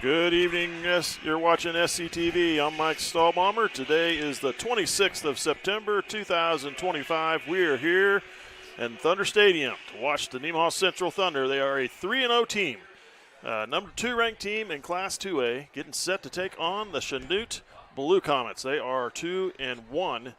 Good evening. Yes, you're watching SCTV. I'm Mike Stahlbomber. Today is the 26th of September, 2025. We are here in Thunder Stadium to watch the Nemaha Central Thunder. They are a 3-0 team, number 2 ranked team in Class 2A, getting set to take on the Chanute Blue Comets. They are 2-1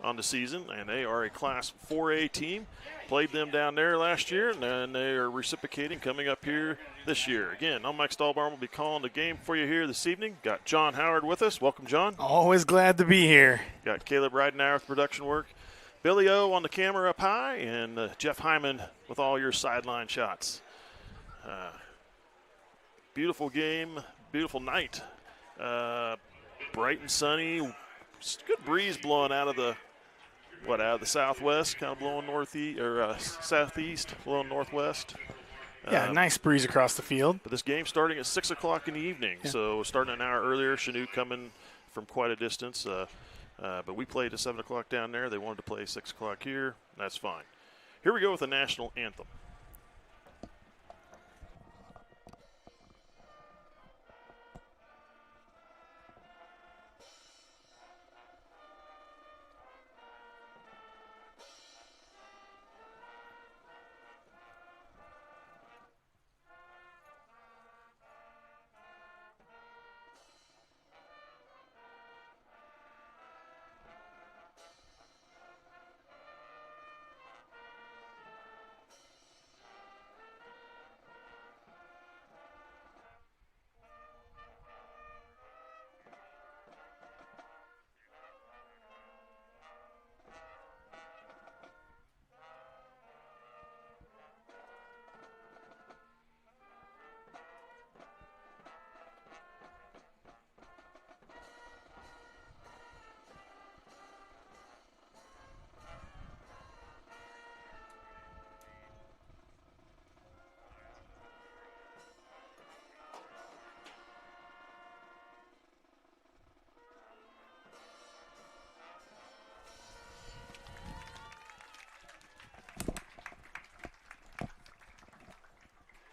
on the season, and they are a Class 4A team. Played them down there last year, and then they are reciprocating coming up here this year. Again, I'm Mike Stahlbaum. Will be calling the game for you here this evening. Got John Howard with us. Welcome, John. Always glad to be here. Got Caleb Ridenauer with production work. Billy O on the camera up high, and Jeff Hyman with all your sideline shots. Beautiful game, beautiful night. Bright and sunny. Good breeze blowing out of the southwest, kind of blowing northeast or southeast, blowing northwest. Yeah, nice breeze across the field. But this game's starting at 6 o'clock in the evening, so starting an hour earlier. Chanute coming from quite a distance, but we played at 7 o'clock down there. They wanted to play 6 o'clock here. That's fine. Here we go with the national anthem.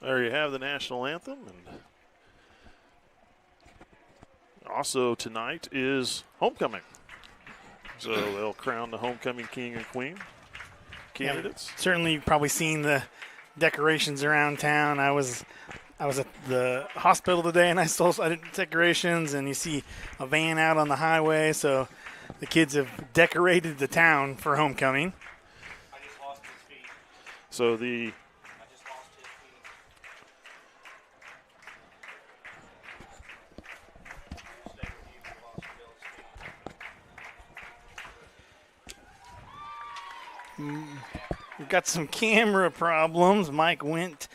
There you have the national anthem. And also tonight is homecoming. So they'll crown the homecoming king and queen candidates. Yeah, certainly you've probably seen the decorations around town. I was at the hospital today and I did decorations, and you see a van out on the highway. So the kids have decorated the town for homecoming. I just lost his feet. So the We've got some camera problems. Mike went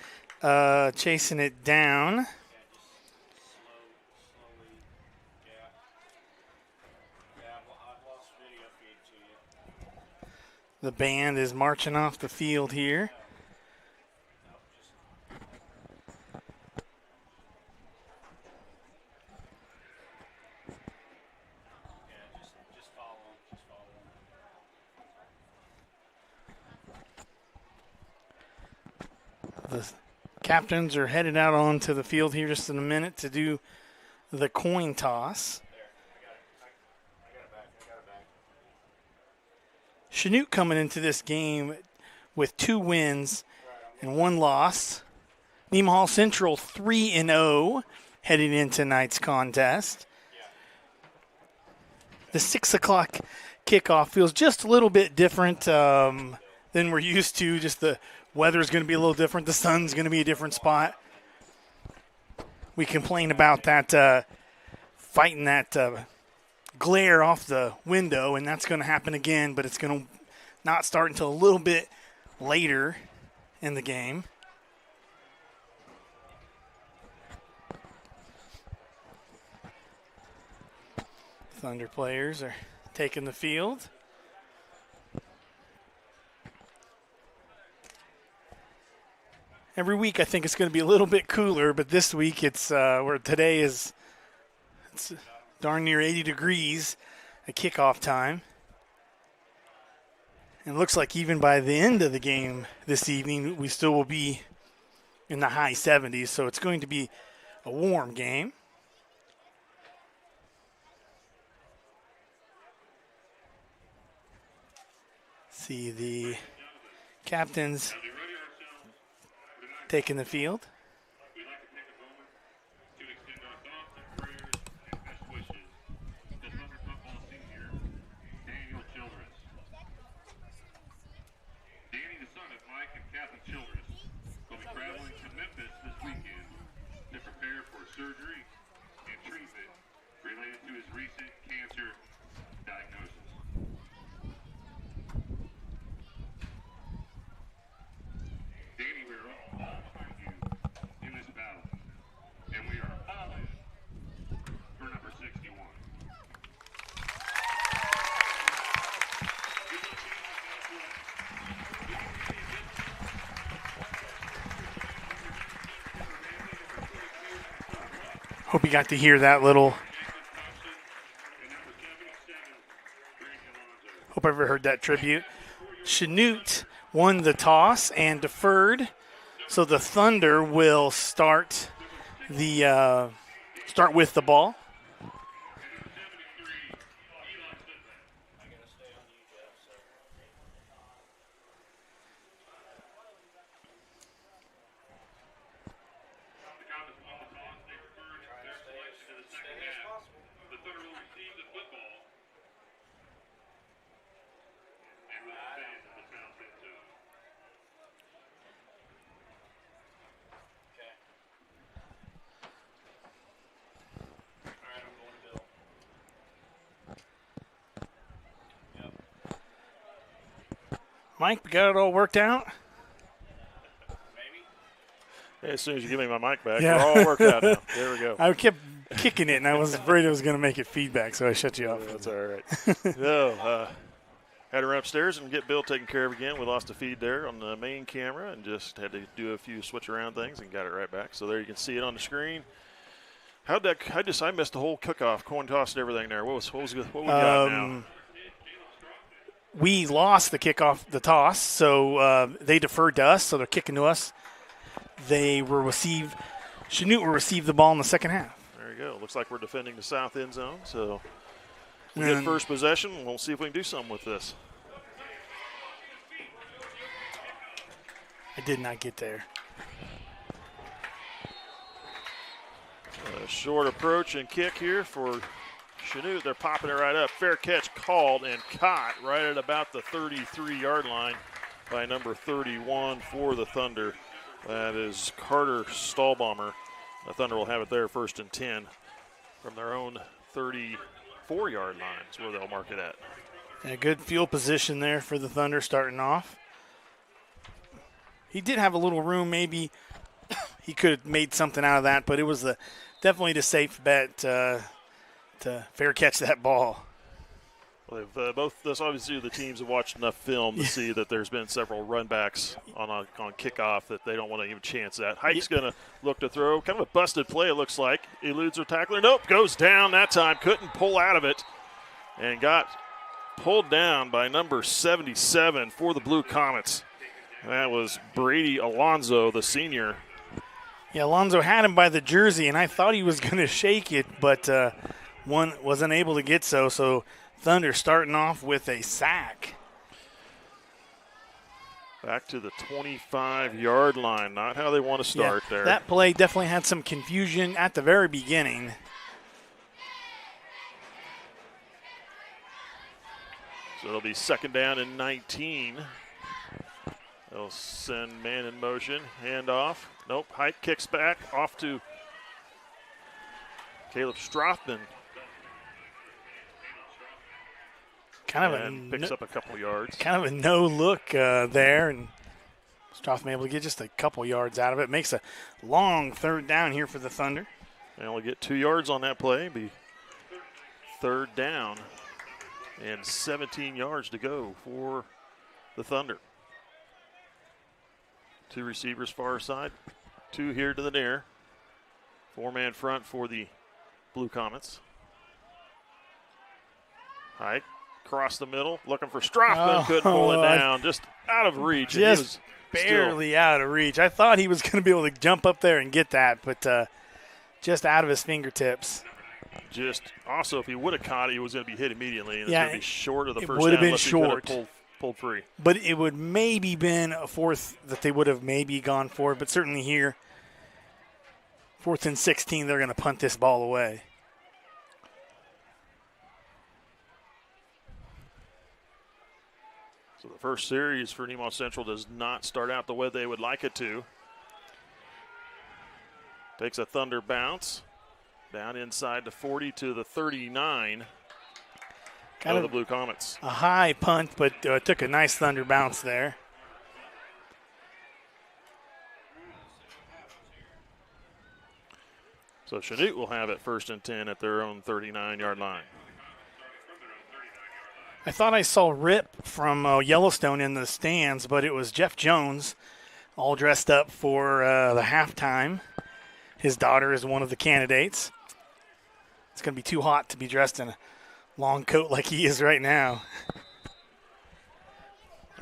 chasing it down. The band is marching off the field here. The captains are headed out onto the field here just in a minute to do the coin toss. Chanute coming into this game with 2 wins and 1 loss. Nemaha Central 3-0 heading into tonight's contest. The 6 o'clock kickoff feels just a little bit different than we're used to. Just the weather's going to be a little different. The sun's going to be a different spot. We complain about that, fighting that glare off the window, and that's going to happen again, but it's going to not start until a little bit later in the game. Thunder players are taking the field. Every week I think it's going to be a little bit cooler, but this week it's where today is it's darn near 80 degrees at kickoff time. And it looks like even by the end of the game this evening, we still will be in the high 70s, so it's going to be a warm game. See the captains taking the field. We'd like to take a moment to extend our thoughts and prayers and best wishes to Thunder football senior Daniel Childress. Danny, the son of Mike and Kathy Childress, will be traveling to Memphis this weekend to prepare for surgery and treatment related to his recent cancer diagnosis. Danny, we are all behind you in this battle, and we are all in for number 61. Hope you got to hear that little. Hope I ever heard that tribute. Chanute won the toss and deferred, so the Thunder will start with the ball. Mike, we got it all worked out? Hey, as soon as you give me my mic back, Yeah. we're all worked out now. There we go. I kept kicking it, and I was afraid it was going to make it feedback, so I shut you off. That's all right. Had to run upstairs and get Bill taken care of again. We lost a feed there on the main camera and just had to do a few switch around things and got it right back. So there you can see it on the screen. I missed the whole cook-off, coin toss and everything there. What we got now? We lost the kickoff, the toss, so they deferred to us, so they're kicking to us. Chanute will receive the ball in the second half. There you go. Looks like we're defending the south end zone, so we get first possession. We'll see if we can do something with this. I did not get there. A short approach and kick here for Chanute. They're popping it right up. Fair catch called and caught right at about the 33-yard line by number 31 for the Thunder. That is Carter Stahlbomber. The Thunder will have it there, 1st and 10 from their own 34-yard line is where they'll mark it at. And a good field position there for the Thunder starting off. He did have a little room. Maybe he could have made something out of that, but it was definitely the safe bet to fair catch that ball. Well, they've obviously the teams have watched enough film to see that there's been several runbacks on kickoff that they don't want to even chance that. Hike's going to look to throw. Kind of a busted play, it looks like. Eludes her tackler. Nope, goes down that time. Couldn't pull out of it and got pulled down by number 77 for the Blue Comets. That was Brady Alonzo, the senior. Yeah, Alonzo had him by the jersey, and I thought he was going to shake it, but one wasn't able to get so Thunder starting off with a sack. Back to the 25-yard line. Not how they want to start there. That play definitely had some confusion at the very beginning. So it'll be 2nd down and 19. They'll send man in motion. Handoff. Nope. Hike kicks back off to Caleb Strothman. Picks up a couple yards. Kind of a no look there, and Strothman able to get just a couple yards out of it. Makes a long 3rd down here for the Thunder. They only get 2 yards on that play. Be 3rd down and 17 yards to go for the Thunder. 2 receivers far side, 2 here to the near. 4-man front for the Blue Comets. Hike across the middle, looking for Strothman. Couldn't pull it down. Just out of reach. And he Just was barely out of reach. I thought he was going to be able to jump up there and get that, but just out of his fingertips. Just also, if he would have caught it, he was going to be hit immediately. And Yeah, it's going to be short of the it first would have down been unless he could have short. pulled free. But it would maybe been a fourth that they would have maybe gone for. But certainly here, 4th and 16, they're going to punt this ball away. So the first series for Nemaha Central does not start out the way they would like it to. Takes a Thunder bounce. Down inside the 40 to the 39 of the Blue Comets. A high punt, but took a nice Thunder bounce there. So Chanute will have it 1st and 10 at their own 39-yard line. I thought I saw Rip from Yellowstone in the stands, but it was Jeff Jones all dressed up for the halftime. His daughter is one of the candidates. It's going to be too hot to be dressed in a long coat like he is right now.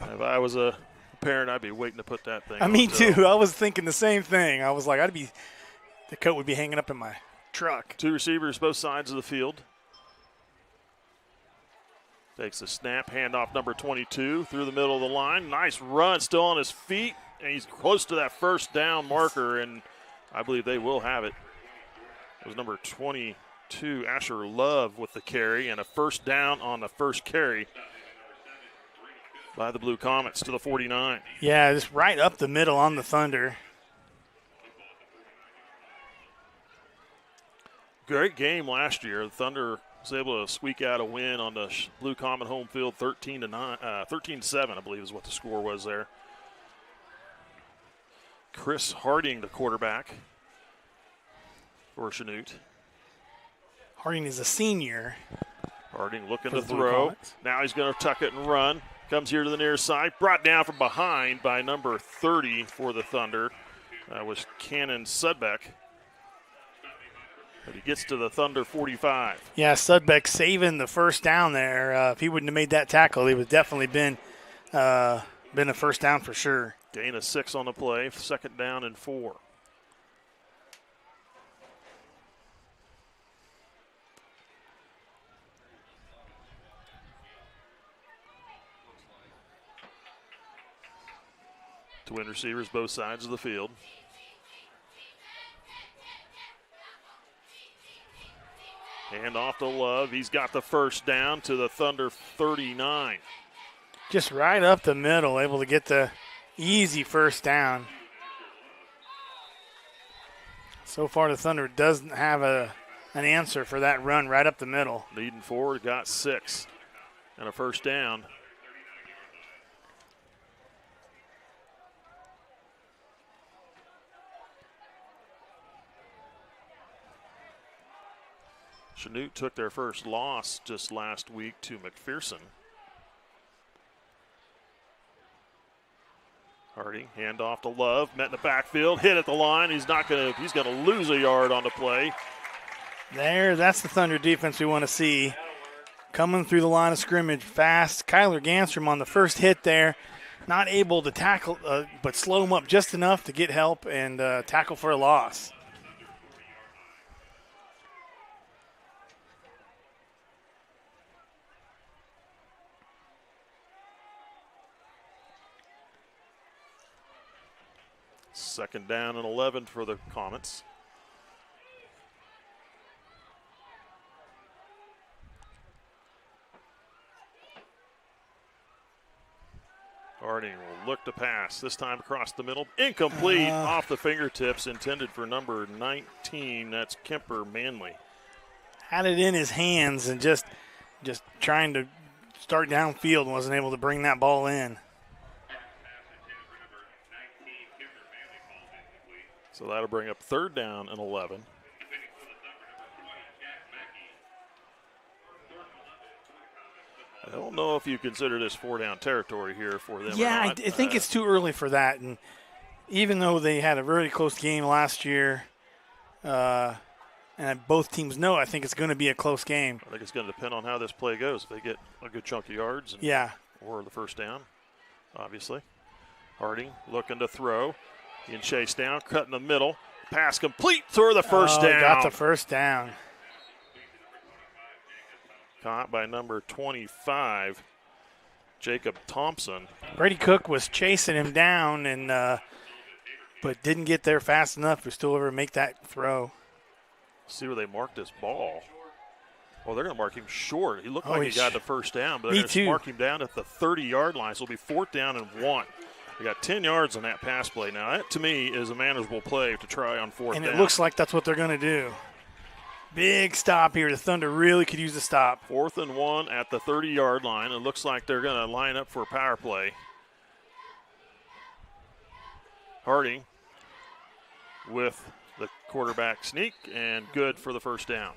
If I was a parent, I'd be waiting to put that thing on. Me too. I was thinking the same thing. I was like, the coat would be hanging up in my truck. 2 receivers both sides of the field. Takes the snap, handoff number 22 through the middle of the line. Nice run, still on his feet, and he's close to that first down marker, and I believe they will have it. It was number 22, Asher Love, with the carry, and a first down on the first carry by the Blue Comets to the 49. Yeah, just right up the middle on the Thunder. Great game last year. The Thunder was able to squeak out a win on the Blue Comet home field, 13-7, I believe is what the score was there. Chris Harding, the quarterback for Chanute. Harding is a senior. Harding looking For to the Blue throw. Comets. Now he's going to tuck it and run. Comes here to the near side. Brought down from behind by number 30 for the Thunder. That was Cannon Sudbeck. But he gets to the Thunder 45. Yeah, Sudbeck saving the first down there. If he wouldn't have made that tackle, it would definitely been a first down for sure. Gain of 6 on the play. 2nd down and 4. Twin receivers both sides of the field. Hand off to Love. He's got the first down to the Thunder 39. Just right up the middle, able to get the easy first down. So far, the Thunder doesn't have an answer for that run right up the middle. Leading forward, got 6 and a first down. Chanute took their first loss just last week to McPherson. Harding, handoff to Love, met in the backfield, hit at the line. He's gonna lose a yard on the play. That's the Thunder defense we want to see. Coming through the line of scrimmage fast. Kyler Ganstrom on the first hit there. Not able to tackle, but slow him up just enough to get help and tackle for a loss. Second down and 11 for the Comets. Harding will look to pass, this time across the middle. Incomplete, off the fingertips, intended for number 19. That's Kemper Manley. Had it in his hands and just trying to start downfield and wasn't able to bring that ball in. So that'll bring up 3rd down and 11. I don't know if you consider this 4-down territory here for them. Yeah, or not. I think it's too early for that. And even though they had a very close game last year, And both teams know I think it's going to be a close game. I think it's going to depend on how this play goes. If they get a good chunk of yards or the first down, obviously. Harding looking to throw. Being chased down, cut in the middle. Pass complete for the first down. Got the first down. Caught by number 25, Jacob Thompson. Brady Cook was chasing him down, and but didn't get there fast enough to still ever make that throw. See where they marked this ball. Oh, they're going to mark him short. He looked like he got the first down, but they're going to mark him down at the 30-yard line. So it'll be 4th down and 1. They got 10 yards on that pass play. Now, that to me is a manageable play to try on 4th down. And it looks like that's what they're going to do. Big stop here. The Thunder really could use a stop. 4th and 1 at the 30-yard line. It looks like they're going to line up for a power play. Harding with the quarterback sneak and good for the first down.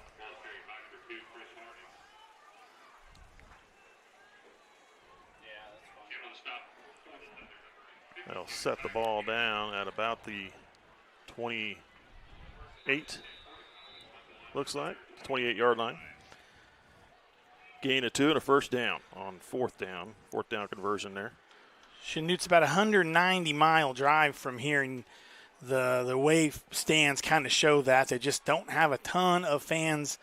They'll set the ball down at about the 28, looks like, 28-yard line. Gain of 2 and a first down on 4th down. 4th down conversion there. Chanute's about a 190-mile drive from here, and the way stands kind of show that. They just don't have a ton of fans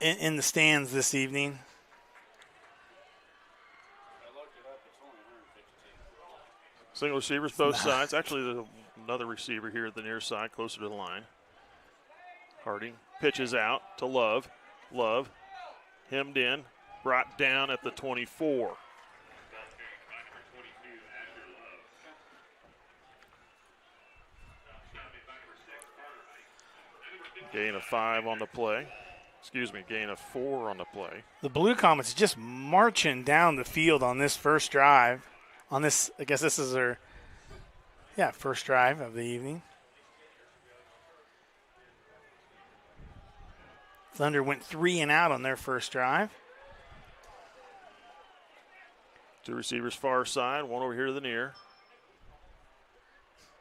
in the stands this evening. Single receivers both sides. Actually, there's another receiver here at the near side, closer to the line. Harding pitches out to Love. Love hemmed in, brought down at the 24. Gain of 5 on the play. Gain of 4 on the play. The Blue Comets just marching down the field on this first drive. On this, I guess this is their, first drive of the evening. Thunder went 3 and out on their first drive. 2 receivers far side, 1 over here to the near.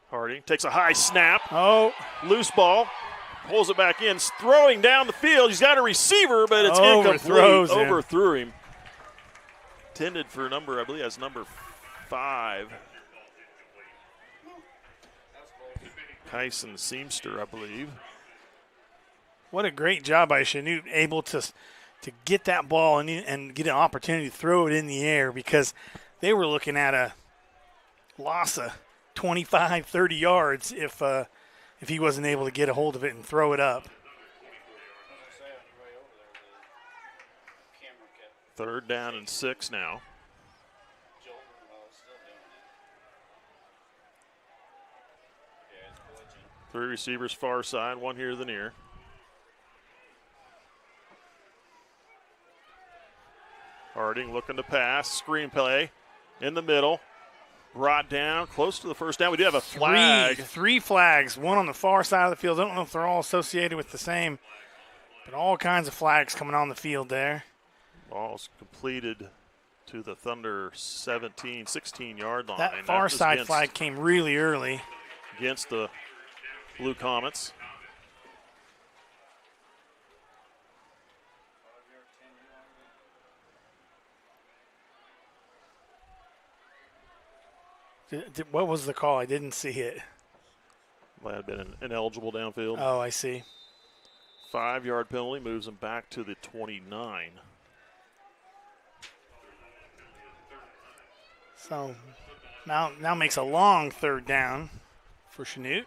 Harding takes a high snap. Oh. Loose ball. Pulls it back in. Throwing down the field. He's got a receiver, but it's incomplete. Overthrew him. Intended for number, I believe that's number 5. Kyson Seamster, I believe. What a great job by Chanute, able to get that ball and get an opportunity to throw it in the air, because they were looking at a loss of 25, 30 yards if he wasn't able to get a hold of it and throw it up. 3rd down and 6 now. Three receivers far side, 1 here to the near. Harding looking to pass, screen play in the middle. Brought down, close to the first down. We do have a flag. Three flags, one on the far side of the field. I don't know if they're all associated with the same, but all kinds of flags coming on the field there. Ball's completed to the Thunder 17, 16-yard line. That far side flag came really early. Against the Blue Comets. What was the call? I didn't see it. Might have been ineligible downfield. Oh, I see. 5-yard penalty moves him back to the 29. So now makes a long 3rd down for Chanute.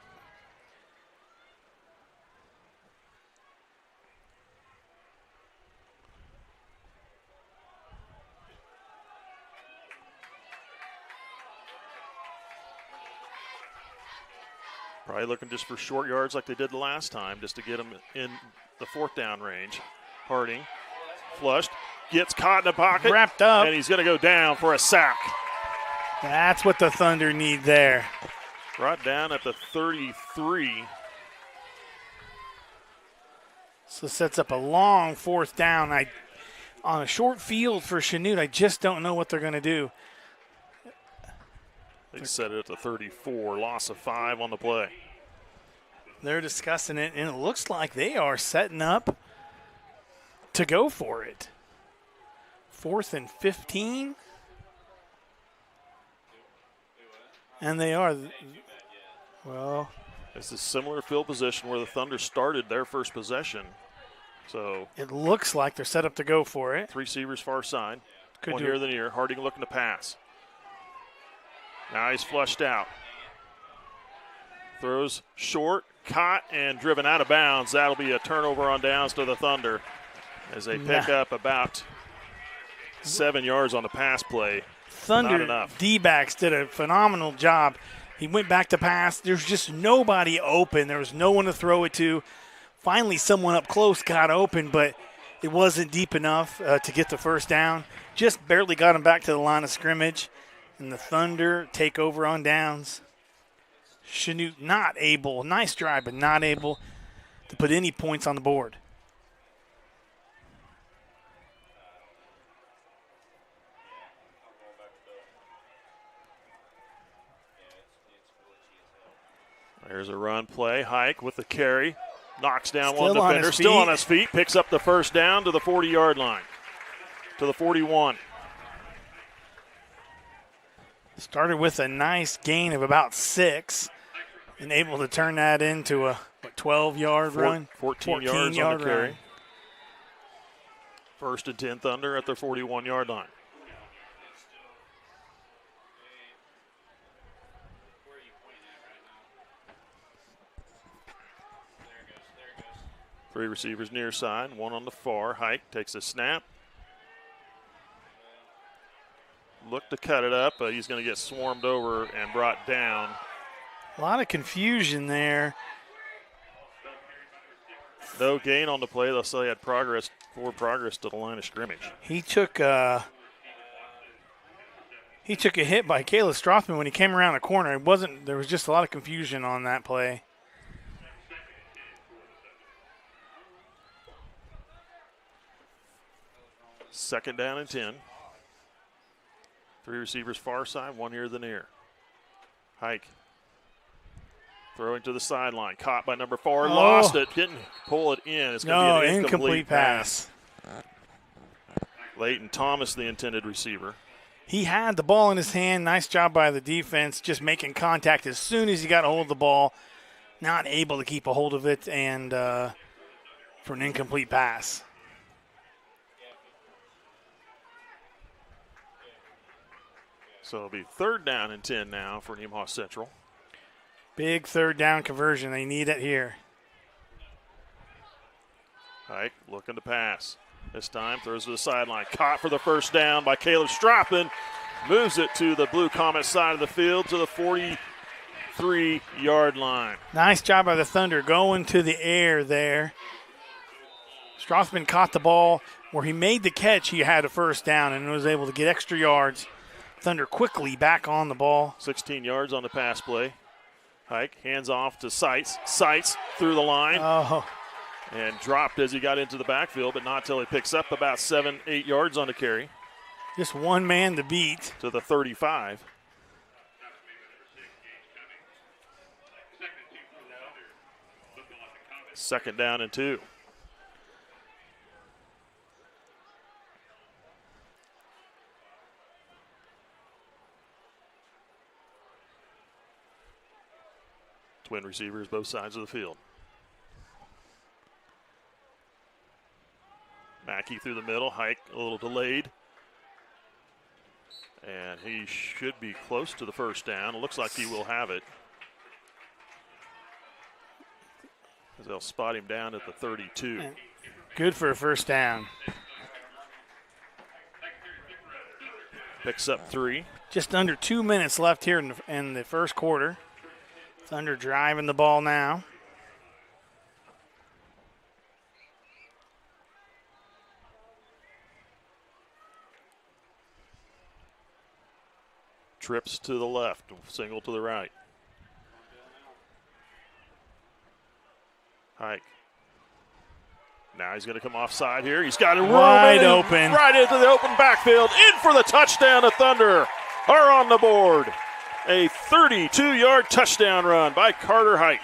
Probably looking just for short yards like they did the last time, just to get them in the 4th down range. Harding flushed, gets caught in the pocket. Wrapped up. And he's going to go down for a sack. That's what the Thunder need there. Brought down at the 33. So sets up a long 4th down. On a short field for Chanute, I just don't know what they're going to do. They set it at the 34, loss of 5 on the play. They're discussing it, and it looks like they are setting up to go for it. 4th and 15. And they are. Well, this is similar field position where the Thunder started their first possession. So it looks like they're set up to go for it. 3 receivers far side. Could One do here, it. the near. Harding looking to pass. Now he's flushed out. Throws short, caught, and driven out of bounds. That'll be a turnover on downs to the Thunder as they pick up about 7 yards on the pass play. Not Thunder enough. D-backs did a phenomenal job. He went back to pass. There's just nobody open. There was no one to throw it to. Finally, someone up close got open, but it wasn't deep enough to get the first down. Just barely got him back to the line of scrimmage. And the Thunder take over on downs. Chanute not able, nice drive, but not able to put any points on the board. There's a run play. Hike with the carry. Knocks down Still one on defender. his Still feet. on his feet. Picks up the first down to the 40-yard line. To the 41. Started with a nice gain of about 6 and able to turn that into a 12-yard run. 14 yards on the carry. First and 10 Thunder at their 41-yard line. Three receivers near side, one on the far. Hike takes a snap. Look to cut it up, but he's going to get swarmed over and brought down. A lot of confusion there. No gain on the play. They'll say he had forward progress to the line of scrimmage. He took a hit by Caleb Strothman when he came around the corner. There was just a lot of confusion on that play. Second down and 10. Three receivers far side, one here the near. Hike. Throwing to the sideline. Caught by number 4. Lost it. Didn't pull it in. It's going to be an incomplete pass. Leighton Thomas, the intended receiver. He had the ball in his hand. Nice job by the defense, just making contact as soon as he got a hold of the ball. Not able to keep a hold of it, and for an incomplete pass. So it'll be third down and 10 now for Nemaha Central. Big third down conversion. They need it here. Hike looking to pass. This time throws to the sideline. Caught for the first down by Caleb Strothman. Moves it to the blue Comet side of the field to the 43-yard line. Nice job by the Thunder going to the air there. Strothman caught the ball. Where he made the catch, he had a first down and was able to get extra yards. Thunder quickly back on the ball. 16 yards on the pass play. Hike hands off to Seitz. Seitz through the line. Oh, And dropped as he got into the backfield, but not until he picks up about 7-8 yards on the carry just one man to beat. to the 35. Second down and 2. Twin receivers both sides of the field. Mackey through the middle. Hike a little delayed. And he should be close to the first down. It looks like he will have it. As they'll spot him down at the 32. Good for a first down. Picks up 3. Just under 2 minutes left here in the first quarter. Thunder driving the ball now. Trips to the left, single to the right. Hike. Now he's going to come offside here. He's got it Wide open. Right into the open backfield. In for the touchdown. The Thunder are on the board. A 32-yard touchdown run by Carter Hike.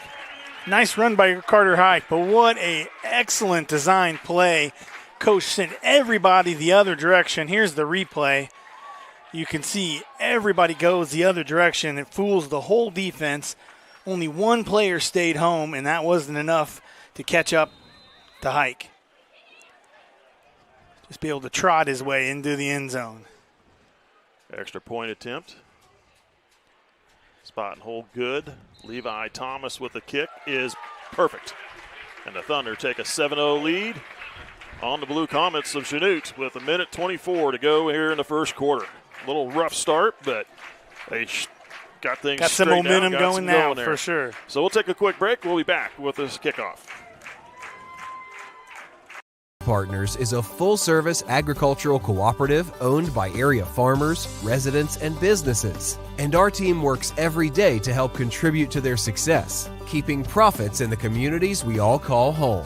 Nice run by Carter Hike, but what a excellent design play. Coach sent everybody the other direction. Here's the replay. You can see everybody goes the other direction. It fools the whole defense. Only one player stayed home, and that wasn't enough to catch up to Hike. Just be able to trot his way into the end zone. Extra point attempt. Spot and hold good. Levi Thomas with the kick is perfect. And the Thunder take a 7-0 lead on the Blue Comets of Chanute with 1:24 to go here in the first quarter. A little rough start, but they got things got some straightened out, momentum got going some now there. for sure. So we'll take a quick break. We'll be back with this kickoff. Partners is a full-service agricultural cooperative owned by area farmers, residents, and businesses. And our team works every day to help contribute to their success, keeping profits in the communities we all call home.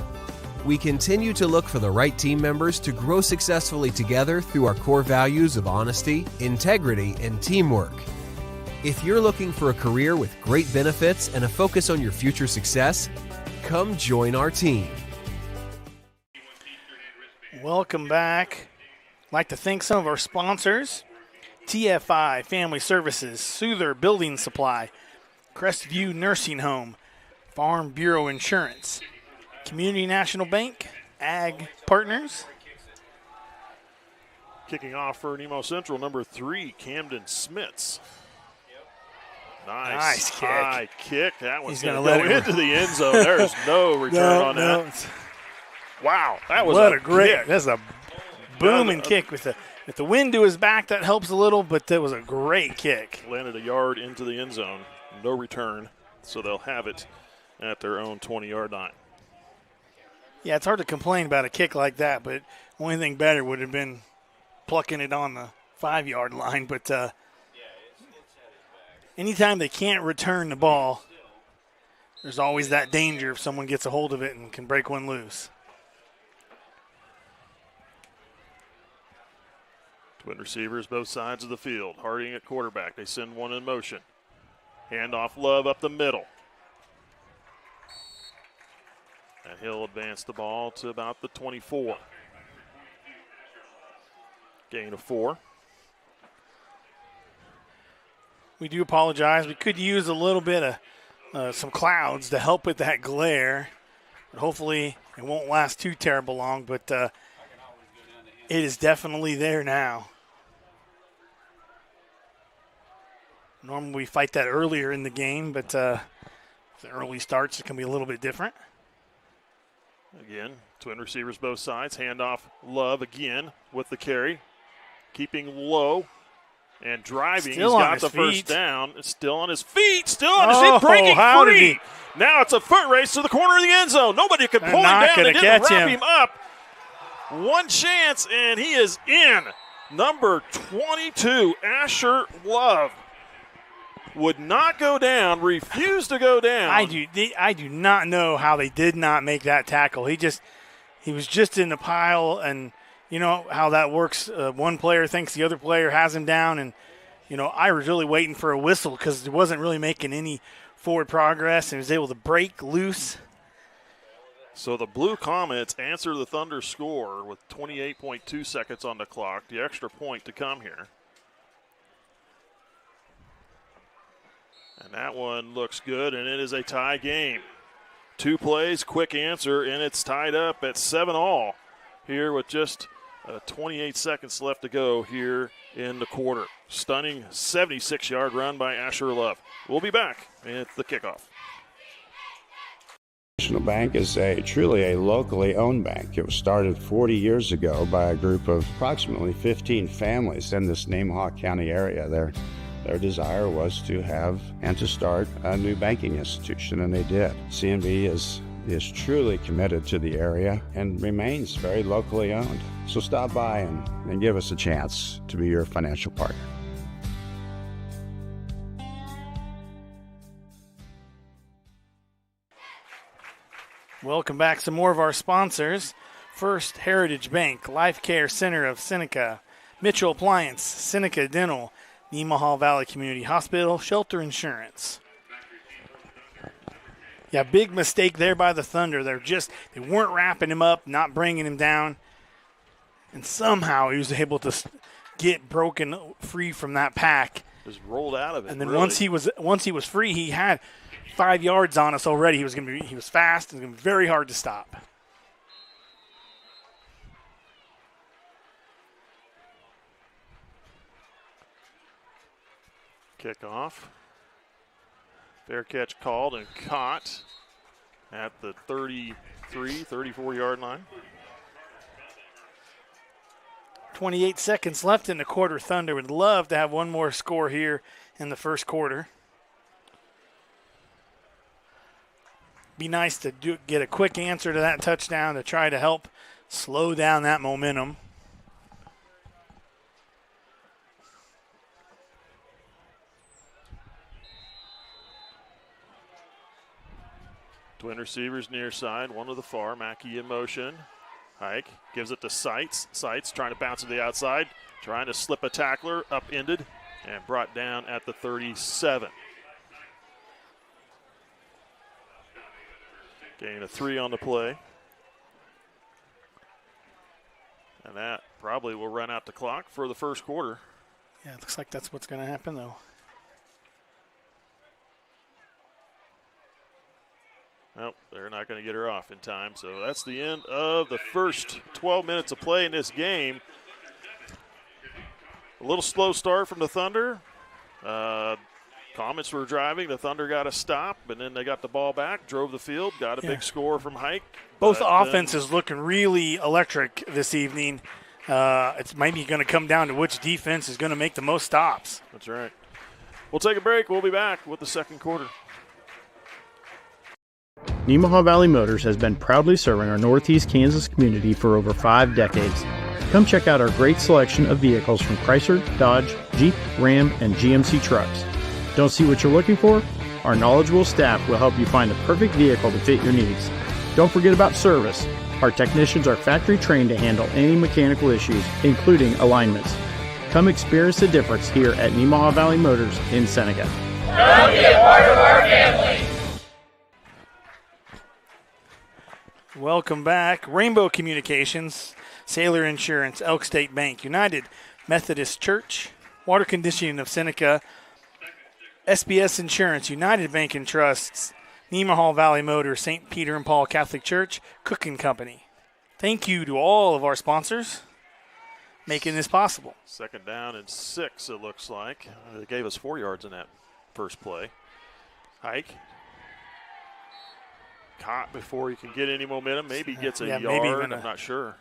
We continue to look for the right team members to grow successfully together through our core values of honesty, integrity, and teamwork. If you're looking for a career with great benefits and a focus on your future success, come join our team. Welcome back. I'd like to thank some of our sponsors. TFI Family Services, Souther Building Supply, Crestview Nursing Home, Farm Bureau Insurance, Community National Bank, Ag Partners. Kicking off for Nemo Central, number 3, Camden Smits. Nice kick. High kick. That one's He's going gonna to let go it into the end zone. There's no return on that. it's- Wow, that was What a great, kick. that's a booming kick with the wind to his back. That helps a little, but that was a great kick. Landed a yard into the end zone. No return, so they'll have it at their own 20-yard line. Yeah, it's hard to complain about a kick like that, but only thing better would have been plucking it on the 5-yard line. But anytime they can't return the ball, there's always that danger if someone gets a hold of it and can break one loose. Twin receivers both sides of the field. Harding at quarterback. They send one in motion. Handoff Love up the middle. And he'll advance the ball to about the 24. Gain of 4. We do apologize. We could use a little bit of some clouds to help with that glare. Hopefully it won't last too terrible long, but it is definitely there now. Normally we fight that earlier in the game, but the early starts, it can be a little bit different. Again, twin receivers both sides. Handoff Love again with the carry. Keeping low and driving. Still He's on got his the first feet. down. It's still on his feet. Still on his feet. Breaking how did free. he- Now it's a foot race to the corner of the end zone. Nobody could They're pull him not down. They gonna didn't catch wrap him. him up. One chance, and he is in. Number 22, Asher Love. Would not go down, refused to go down. I do not know how they did not make that tackle. He was just in the pile, and you know how that works. One player thinks the other player has him down, and you know I was really waiting for a whistle because he wasn't really making any forward progress, and was able to break loose. So the Blue Comets answer the Thunder score with 28.2 seconds on the clock. The extra point to come here. And that one looks good, and it is a tie game. 2 plays, quick answer, and it's tied up at 7-all here with just 28 seconds left to go here in the quarter. Stunning 76-yard run by Asher Love. We'll be back at the kickoff. National Bank is truly a locally owned bank. It was started 40 years ago by a group of approximately 15 families in this Nemaha County area. Their desire was to have and to start a new banking institution, and they did. CNB is truly committed to the area and remains very locally owned. So stop by and give us a chance to be your financial partner. Welcome back. Some more of our sponsors. First Heritage Bank, Life Care Center of Seneca, Mitchell Appliance, Seneca Dental, Nemaha Valley Community Hospital, Shelter Insurance. Yeah, big mistake there by the Thunder. They weren't wrapping him up, not bringing him down. And somehow he was able to get broken free from that pack. Just rolled out of it. And then really. once he was free, he had 5 yards on us already. He was fast and it was going to be very hard to stop. Kickoff. Fair catch called and caught at the 34-yard line. 28 seconds left in the quarter. Thunder would love to have one more score here in the first quarter. Be nice to get a quick answer to that touchdown to try to help slow down that momentum. Twin receivers near side, one to the far. Mackey in motion. Hike gives it to Seitz. Seitz trying to bounce to the outside, trying to slip a tackler, upended, and brought down at the 37. Gain of 3 on the play. And that probably will run out the clock for the first quarter. Yeah, it looks like that's what's going to happen, though. Nope, they're not going to get her off in time. So that's the end of the first 12 minutes of play in this game. A little slow start from the Thunder. Comets were driving. The Thunder got a stop, and then they got the ball back, drove the field, got a big score from Hike. Both offenses looking really electric this evening. It's maybe going to come down to which defense is going to make the most stops. That's right. We'll take a break. We'll be back with the second quarter. Nemaha Valley Motors has been proudly serving our Northeast Kansas community for over 5 decades. Come check out our great selection of vehicles from Chrysler, Dodge, Jeep, Ram, and GMC trucks. Don't see what you're looking for? Our knowledgeable staff will help you find the perfect vehicle to fit your needs. Don't forget about service. Our technicians are factory trained to handle any mechanical issues, including alignments. Come experience the difference here at Nemaha Valley Motors in Seneca. Come be a part of our family. Welcome back. Rainbow Communications, Sailor Insurance, Elk State Bank, United Methodist Church, Water Conditioning of Seneca, SBS Insurance, United Bank and Trusts, Nemaha Valley Motors, St. Peter and Paul Catholic Church, Cooking Company. Thank you to all of our sponsors making this possible. Second down and 6, it looks like. They gave us 4 yards in that first play. Hike. Caught before he can get any momentum. Maybe gets a yard. I'm not sure.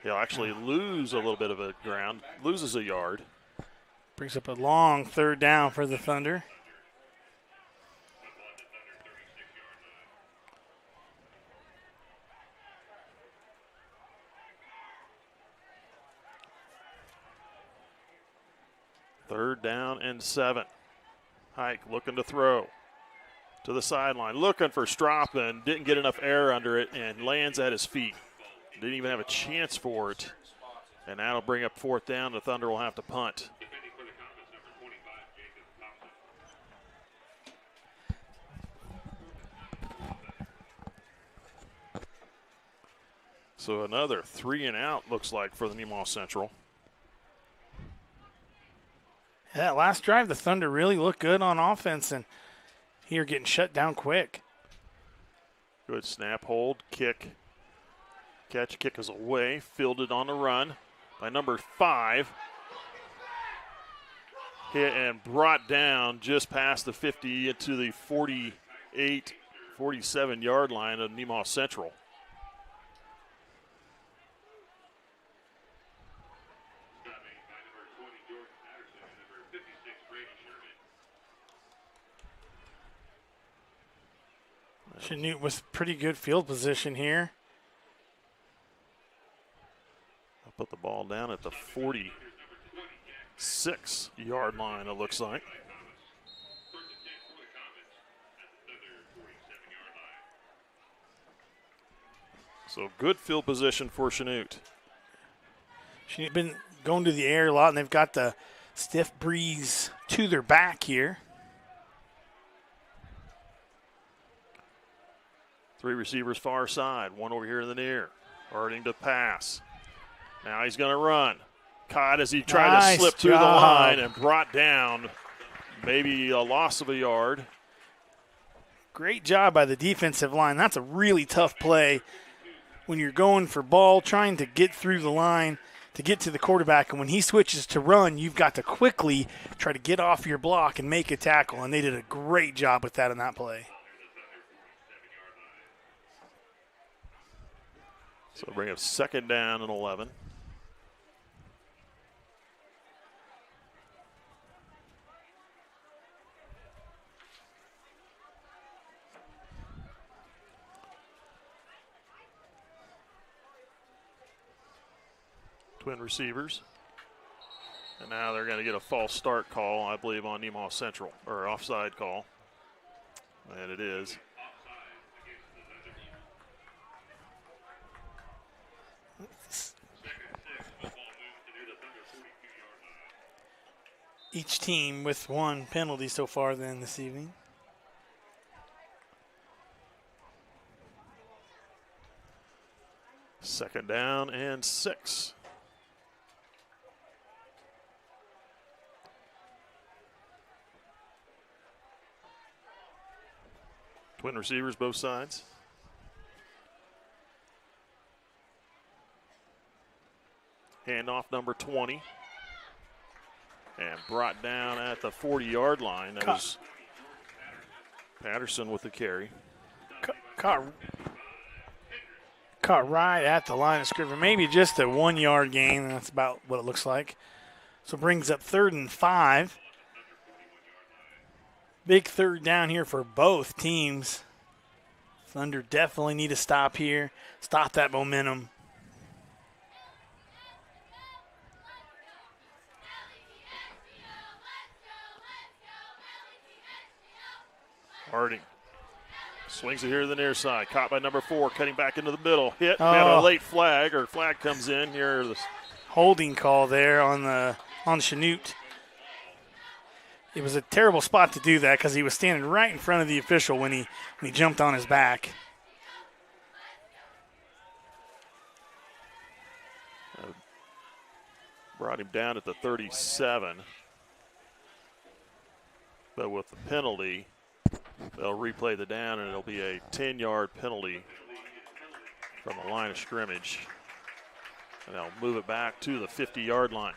He'll actually lose a little bit of a ground. Loses a yard. Brings up a long third down for the Thunder. Third down and 7. Hike looking to throw to the sideline, looking for Stroppin. Didn't get enough air under it and lands at his feet. Didn't even have a chance for it. And that'll bring up 4th down. The Thunder will have to punt. So another 3 and out looks like for the Nemaha Central. That last drive, the Thunder really looked good on offense, and here getting shut down quick. Good snap, hold, kick. Catch, kick is away, fielded on the run by number 5. Hit and brought down just past the 50 into the 48, 47-yard line of Nemaha Central. Chanute with pretty good field position here. I'll put the ball down at the 46-yard line, it looks like. So good field position for Chanute. Chanute been going to the air a lot, and they've got the stiff breeze to their back here. Three receivers far side, one over here in the near. Harding to pass. Now he's going to run. Caught as he tried to slip through the line and brought down, maybe a loss of a yard. Great job by the defensive line. That's a really tough play when you're going for ball, trying to get through the line to get to the quarterback. And when he switches to run, you've got to quickly try to get off your block and make a tackle. And they did a great job with that in that play. So bring up 2nd down and 11. Twin receivers. And now they're going to get a false start call, I believe, on Nemaha Central, or offside call. And it is. Each team with one penalty so far then this evening. Second down and 6. Twin receivers both sides. Handoff number 20. And brought down at the 40-yard line. That was Patterson with the carry. Caught right at the line of scrimmage. Maybe just a 1-yard gain. That's about what it looks like. So brings up 3rd and 5. Big 3rd down here for both teams. Thunder definitely need to stop here. Stop that momentum. Harding swings it here to the near side. Caught by number 4, cutting back into the middle. Hit. Had a late flag, or flag comes in here. Holding call there on Chanute. It was a terrible spot to do that because he was standing right in front of the official when he jumped on his back. Brought him down at the 37. But with the penalty, they'll replay the down, and it'll be a 10-yard penalty from the line of scrimmage. And they'll move it back to the 50-yard line.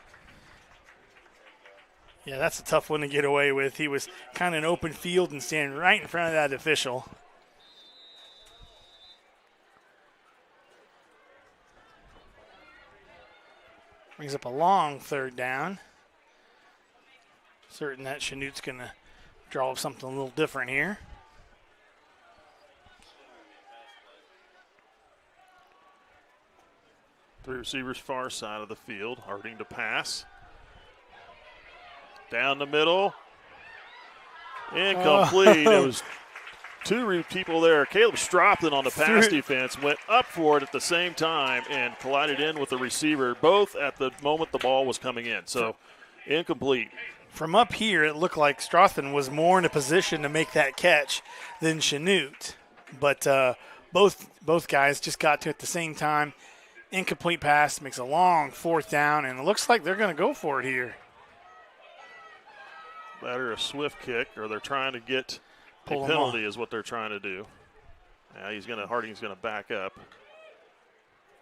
Yeah, that's a tough one to get away with. He was kind of in open field and standing right in front of that official. Brings up a long 3rd down. Certain that Chanute's going to draw up something a little different here. Three receivers far side of the field. Harding to pass. Down the middle. Incomplete. It was 2 people there. Caleb Stropton on the pass defense went up for it at the same time and collided in with the receiver, both at the moment the ball was coming in. So incomplete. From up here, it looked like Stropton was more in a position to make that catch than Chanute. But both guys just got to it at the same time. Incomplete pass, makes a long 4th down, and it looks like they're going to go for it here. Better a swift kick, or they're trying to get a penalty is what they're trying to do. Yeah, Harding's going to back up.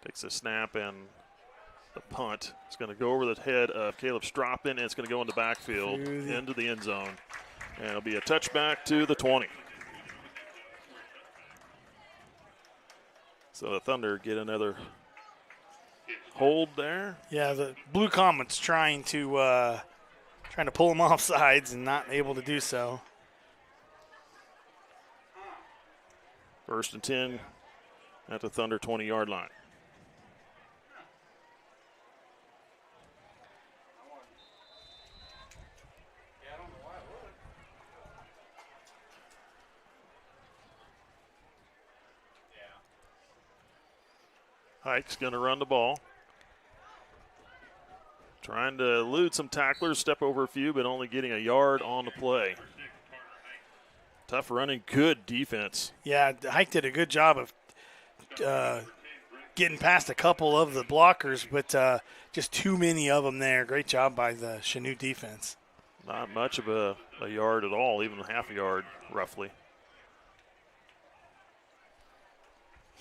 Takes a snap and the punt. It's going to go over the head of Caleb Stropton, and it's going to go in the backfield into the end zone. And it'll be a touchback to the 20. So the Thunder get another hold there. Yeah, the Blue Comets trying to pull them off sides and not able to do so. 1st and 10 at the Thunder 20-yard line. Hike's going to run the ball. Trying to elude some tacklers, step over a few, but only getting a yard on the play. Tough running, good defense. Yeah, Hike did a good job of getting past a couple of the blockers, but just too many of them there. Great job by the Chanute defense. Not much of a yard at all, even half a yard, roughly.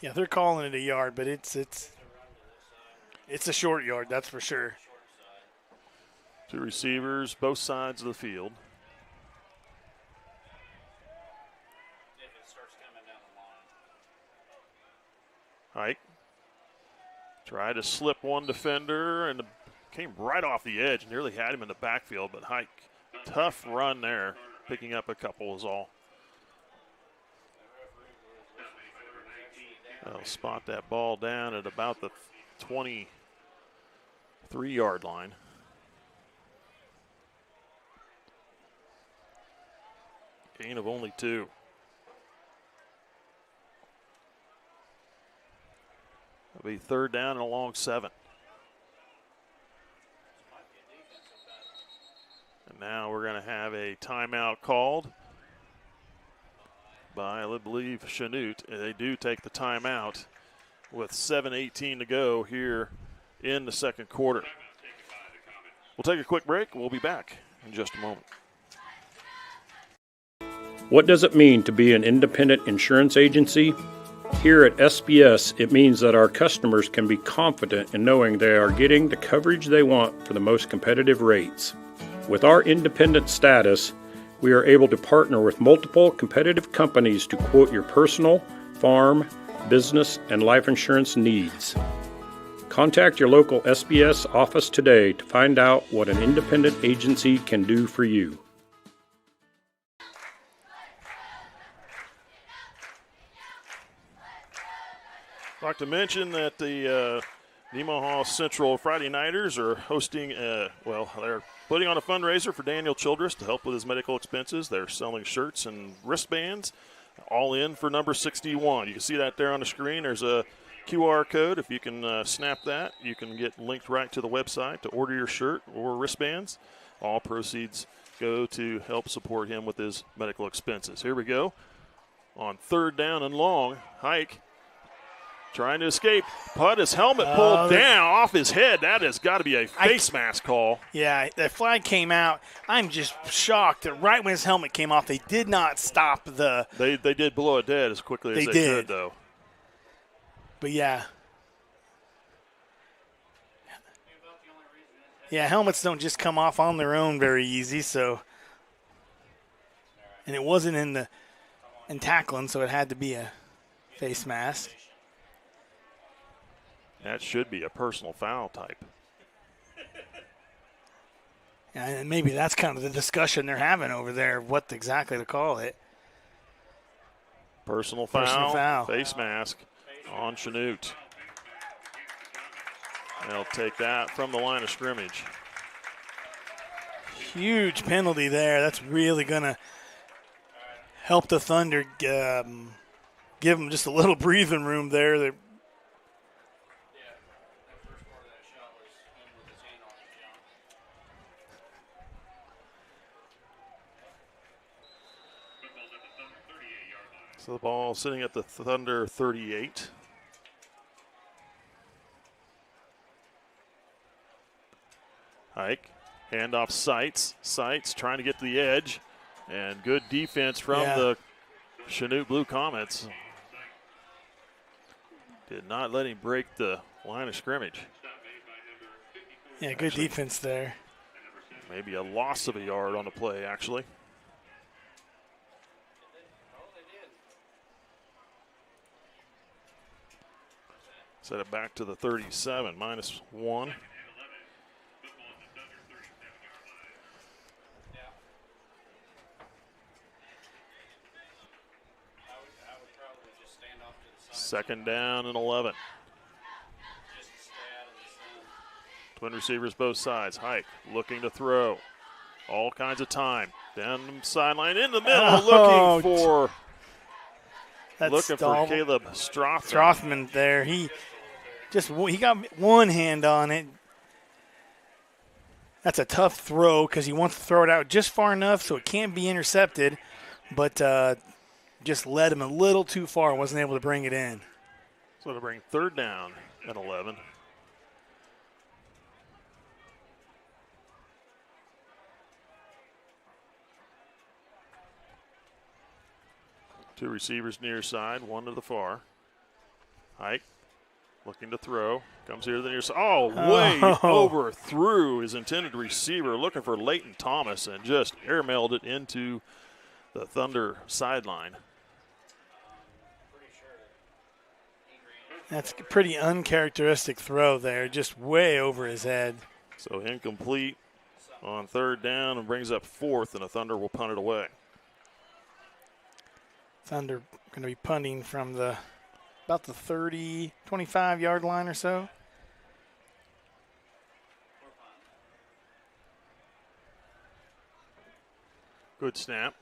Yeah, they're calling it a yard, but it's a short yard, that's for sure. 2 receivers, both sides of the field. Hike tried to slip one defender and came right off the edge. Nearly had him in the backfield, but Hike, tough run there, picking up a couple is all. They'll spot that ball down at about the 23-yard line. Gain of only 2. It'll be 3rd down and a long 7. And now we're going to have a timeout called by, I believe, Chanute. They do take the timeout with 7:18 to go here in the second quarter. We'll take a quick break. We'll be back in just a moment. What does it mean to be an independent insurance agency? Here at SBS, it means that our customers can be confident in knowing they are getting the coverage they want for the most competitive rates. With our independent status, we are able to partner with multiple competitive companies to quote your personal, farm, business, and life insurance needs. Contact your local SBS office today to find out what an independent agency can do for you. I'd like to mention that the Nemaha Central Friday Nighters are hosting, they're putting on a fundraiser for Daniel Childress to help with his medical expenses. They're selling shirts and wristbands, all in for number 61. You can see that there on the screen. There's a QR code. If you can snap that, you can get linked right to the website to order your shirt or wristbands. All proceeds go to help support him with his medical expenses. Here we go. On 3rd down and long, Hike trying to escape. Putt, his helmet pulled down off his head. That has got to be a face mask call. Yeah, the flag came out. I'm just shocked that right when his helmet came off, they did not stop the. They did blow it dead as quickly as they could, though. But yeah. Yeah, helmets don't just come off on their own very easy, so. And it wasn't in tackling, so it had to be a face mask. That should be a personal foul type. And maybe that's kind of the discussion they're having over there, what exactly to call it. Personal foul. Face mask on Chanute. They'll take that from the line of scrimmage. Huge penalty there. That's really going to help the Thunder give them just a little breathing room there. So the ball sitting at the Thunder 38. Hike, handoff Seitz. Seitz trying to get to the edge. And good defense from the Chanute Blue Comets. Did not let him break the line of scrimmage. Yeah, good defense there. Maybe a loss of a yard on the play, actually. Set it back to the 37, -1. Second down and 11. Twin receivers both sides. Hike looking to throw. All kinds of time. Down the sideline in the middle, looking for Caleb Strothman there. He got one hand on it. That's a tough throw because he wants to throw it out just far enough so it can't be intercepted. but just led him a little too far. Wasn't able to bring it in. So to bring third down at 11. Two receivers near side, one to the far. Hike looking to throw. Comes here to the near side. Oh, way overthrew his intended receiver, looking for Leighton Thomas, and just airmailed it into the Thunder sideline. That's a pretty uncharacteristic throw there, just way over his head. So incomplete on third down and brings up fourth, and the Thunder will punt it away. Thunder going to be punting from about the 30, 25-yard line or so. Good snap.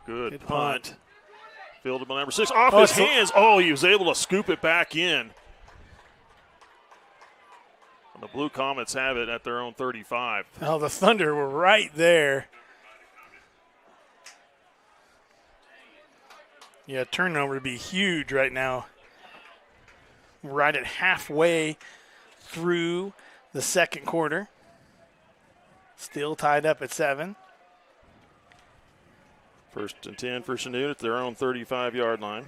Good punt. punt. Fielded by number 6. Off his hands. Oh, he was able to scoop it back in. And the Blue Comets have it at their own 35. Oh, the Thunder were right there. Yeah, turnover would be huge right now. Right at halfway through the second quarter. Still tied up at 7. First and 10 for Chanute at their own 35-yard line.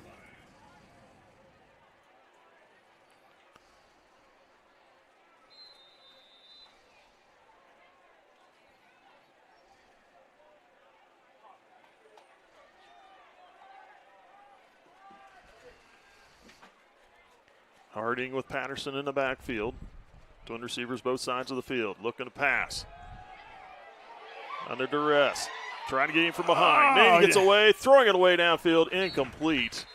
Harding with Patterson in the backfield. Twin receivers both sides of the field. Looking to pass. Under duress. Trying to get him from behind. Maybe gets away. Throwing it away downfield. Incomplete.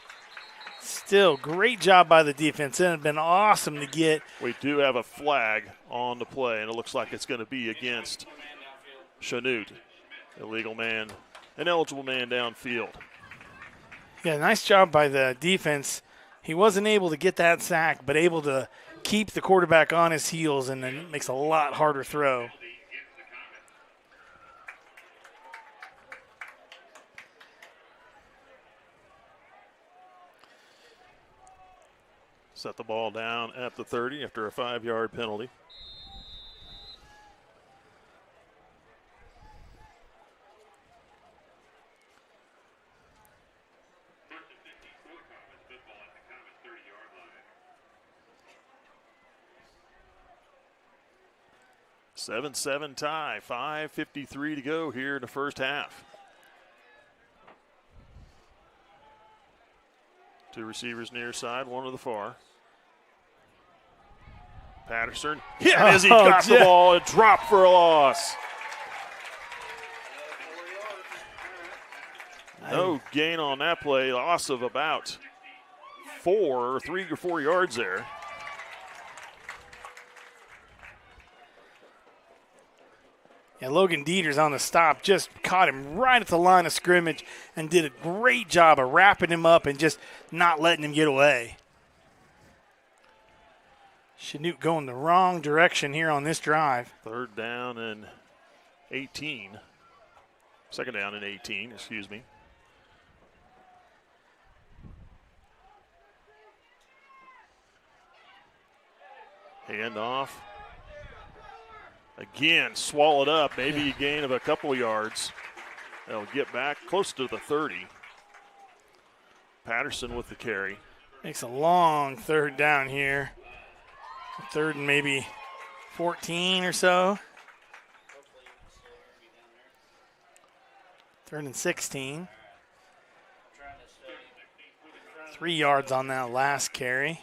Still, great job by the defense. It would have been awesome to get. We do have a flag on the play, and it looks like it's going to be against Chanute. Illegal man, an eligible man downfield. Yeah, nice job by the defense. He wasn't able to get that sack, but able to keep the quarterback on his heels, and then it makes a lot harder throw. Set the ball down at the 30 after a 5-yard penalty. Seven tie, 5:53 to go here in the first half. Two receivers near side, one to the far. Patterson hit as he got the ball and dropped for a loss. No gain on that play, loss of about 3 or 4 yards there. Yeah, Logan Dieter's on the stop, just caught him right at the line of scrimmage and did a great job of wrapping him up and just not letting him get away. Chanute going the wrong direction here on this drive. Third down and 18. Second down and 18, excuse me. Hand off. Again, swallowed up. Maybe a gain of a couple of yards. They'll get back close to the 30. Patterson with the carry. Makes a long third down here. Third and maybe 14 or so. Third and 16. 3 yards on that last carry.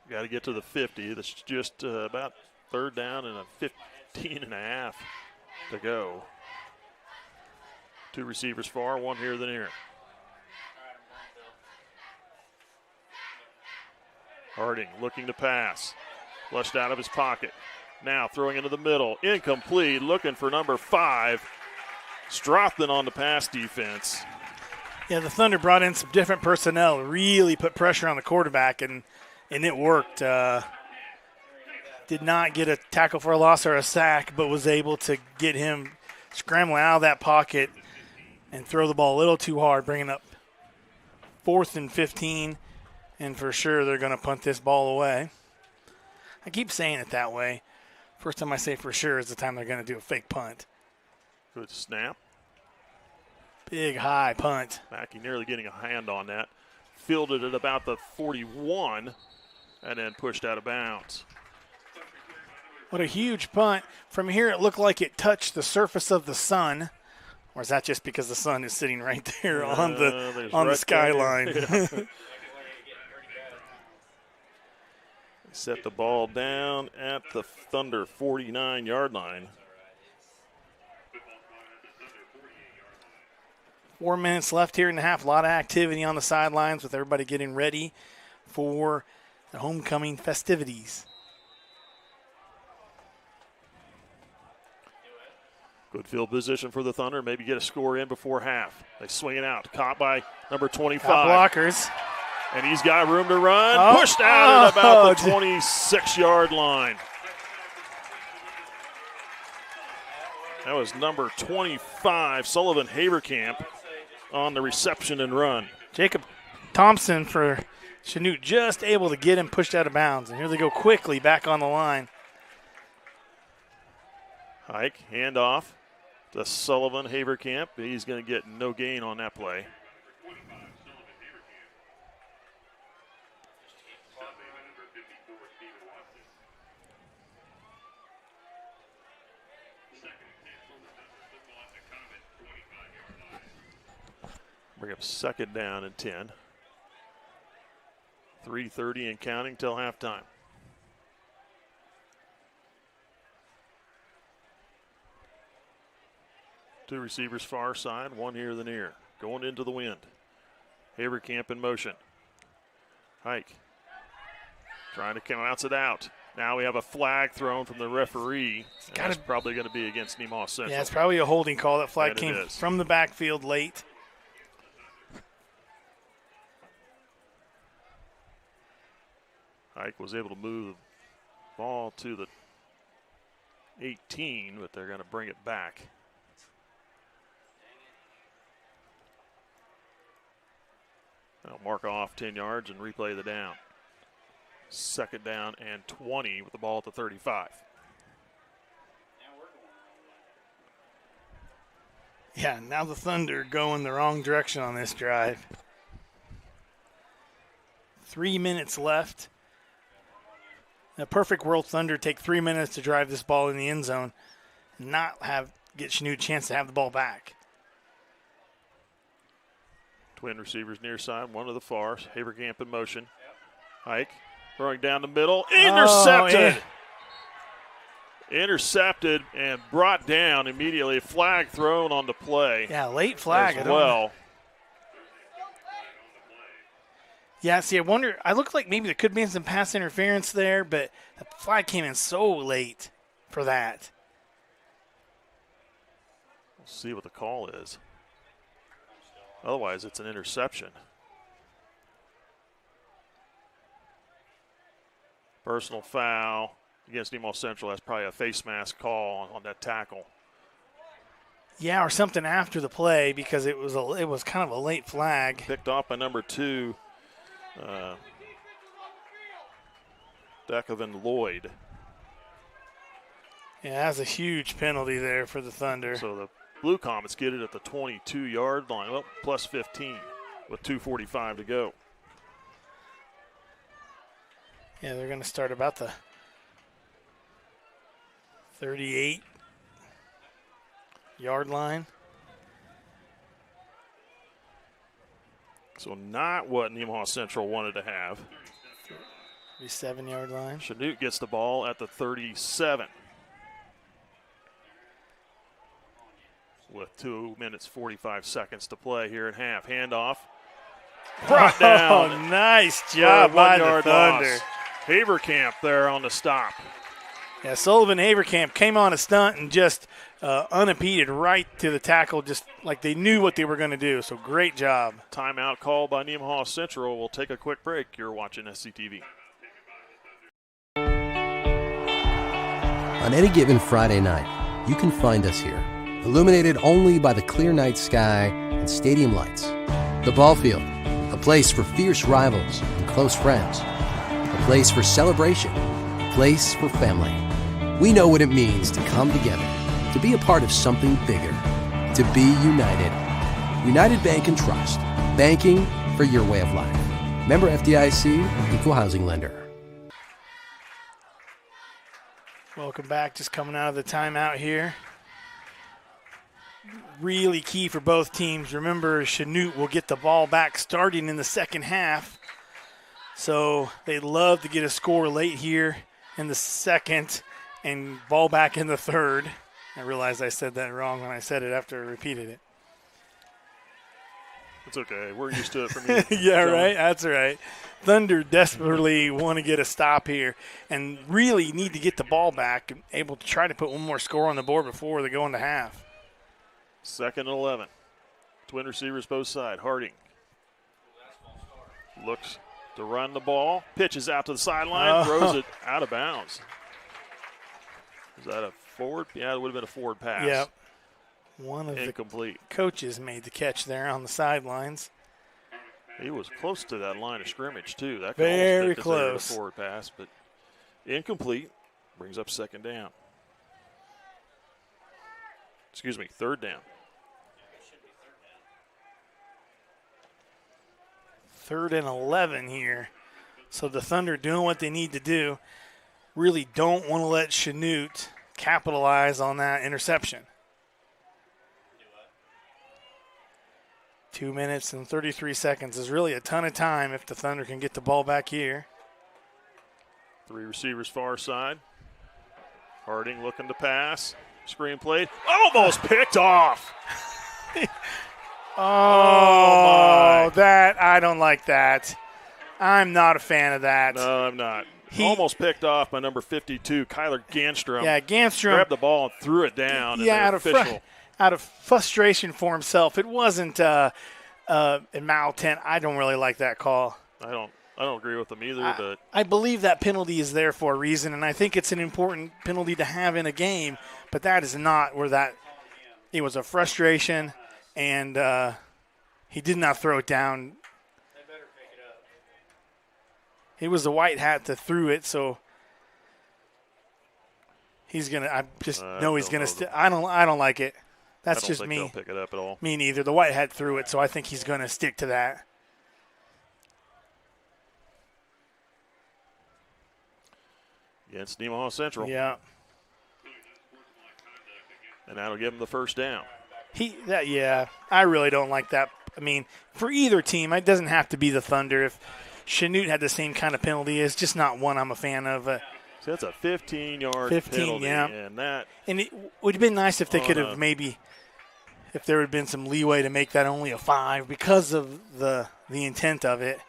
Got to get to the 50. That's just about third down and a 15 and a half to go. Two receivers far, one here the near. Harding looking to pass. Flushed out of his pocket. Now throwing into the middle. Incomplete. Looking for number 5. Strathen on the pass defense. Yeah, the Thunder brought in some different personnel. Really put pressure on the quarterback, and it worked. did not get a tackle for a loss or a sack, but was able to get him scrambling out of that pocket and throw the ball a little too hard, bringing up 4th and 15. And for sure, they're going to punt this ball away. I keep saying it that way. First time I say for sure is the time they're going to do a fake punt. Good snap. Big, high punt. Mackey nearly getting a hand on that. Fielded it about the 41 and then pushed out of bounds. What a huge punt. From here, it looked like it touched the surface of the sun. Or is that just because the sun is sitting right there on the skyline? Yeah. Set the ball down at the Thunder 49-yard line. 4 minutes left here in the half. A lot of activity on the sidelines with everybody getting ready for the homecoming festivities. Good field position for the Thunder. Maybe get a score in before half. They swing it out. Caught by number 25. Got blockers. And he's got room to run. Pushed out at about the 26-yard line. That was number 25, Sullivan Haverkamp, on the reception and run. Jacob Thompson for Chanute just able to get him pushed out of bounds. And here they go quickly back on the line. Hike, handoff to Sullivan Haverkamp. He's going to get no gain on that play. Bring up 2nd down and 10. 3:30 and counting till halftime. Two receivers far side, one here the near. Going into the wind. Haverkamp in motion. Hike trying to bounce it out. Now we have a flag thrown from the referee. That's probably going to be against Nemaha Central. Yeah, it's probably a holding call. That flag came from the backfield late. Hike was able to move the ball to the 18, but they're going to bring it back. Now mark off 10 yards and replay the down. 2nd down and 20 with the ball at the 35. Yeah, now the Thunder going the wrong direction on this drive. 3 minutes left. In a perfect world, Thunder take 3 minutes to drive this ball in the end zone and not get Chanute a chance to have the ball back. Twin receivers near side, one to the far. Haverkamp in motion. Hike throwing down the middle. Intercepted. Intercepted and brought down immediately. Flag thrown on the play. Yeah, late flag as well. Yeah, see, I wonder, I looked like maybe there could be some pass interference there, but the flag came in so late for that. We'll see what the call is. Otherwise, it's an interception. Personal foul against Nemaha Central. That's probably a face mask call on that tackle. Yeah, or something after the play because it was kind of a late flag. Picked off by number 2. Decovin Lloyd. Yeah, that's a huge penalty there for the Thunder. So the Blue Comets get it at the 22-yard line. Well, plus 15 with 2:45 to go. Yeah, they're going to start about the 38-yard line. So not what Nemaha Central wanted to have. 37-yard line. Chanute gets the ball at the 37. With 2 minutes, 45 seconds to play here at half. Handoff. Brought down. Oh, nice job by the Thunder. Loss. Haverkamp there on the stop. Yeah, Sullivan Haverkamp came on a stunt and just unimpeded right to the tackle, just like they knew what they were going to do. So great job. Timeout called by Nemaha Central. We'll take a quick break. You're watching SCTV. On any given Friday night, you can find us here, illuminated only by the clear night sky and stadium lights. The ball field, a place for fierce rivals and close friends. A place for celebration, a place for family. We know what it means to come together, to be a part of something bigger, to be united. United Bank and Trust, banking for your way of life. Member FDIC, Equal Housing Lender. Welcome back. Just coming out of the timeout here. Really key for both teams. Remember, Chanute will get the ball back starting in the second half. So they'd love to get a score late here in the second and ball back in the third. I realized I said that wrong when I said it after I repeated it. It's okay. We're used to it from you. Yeah, right. That's right. Thunder desperately want to get a stop here and really need to get the ball back and able to try to put one more score on the board before they go into half. 2nd and 11. Twin receivers both sides. Harding looks to run the ball. Pitches out to the sideline. Throws it out of bounds. Is that a forward? Yeah, it would have been a forward pass. Yep. One of Incomplete. the coaches made the catch there on the sidelines. He was close to that line of scrimmage, too. That could Very almost considered close. a forward pass, but incomplete. Brings up 2nd down. Excuse me, 3rd down. 3rd and 11 here. So the Thunder doing what they need to do. Really don't want to let Chanute capitalize on that interception. 2 minutes and 33 seconds is really a ton of time if the Thunder can get the ball back here. 3 receivers far side. Harding looking to pass. Screen played. Almost picked off. Oh, that I don't like that. I'm not a fan of that. No, I'm not. Almost picked off by number 52, Kyler Ganstrom. Yeah, Ganstrom grabbed the ball and threw it down. Yeah, and out of frustration for himself. It wasn't a malintent. I don't really like that call. I don't agree with them either. But I believe that penalty is there for a reason, and I think it's an important penalty to have in a game. But that is not where that. It was a frustration, and he did not throw it down. They better pick it up. It was the white hat that threw it, so he's gonna. I just know he's gonna. I don't like it. That's just me. I don't think they'll pick it up at all. Me neither. The white hat threw it, so I think he's gonna stick to that. Against Nemaha Central. Yeah. And that'll give him the 1st down. I really don't like that. I mean, for either team, it doesn't have to be the Thunder. If Chanute had the same kind of penalty, it's just not one I'm a fan of. So that's a 15-yard 15, penalty. yeah. And it would have been nice if they could have maybe, if there had been some leeway to make that only a 5 because of the intent of it.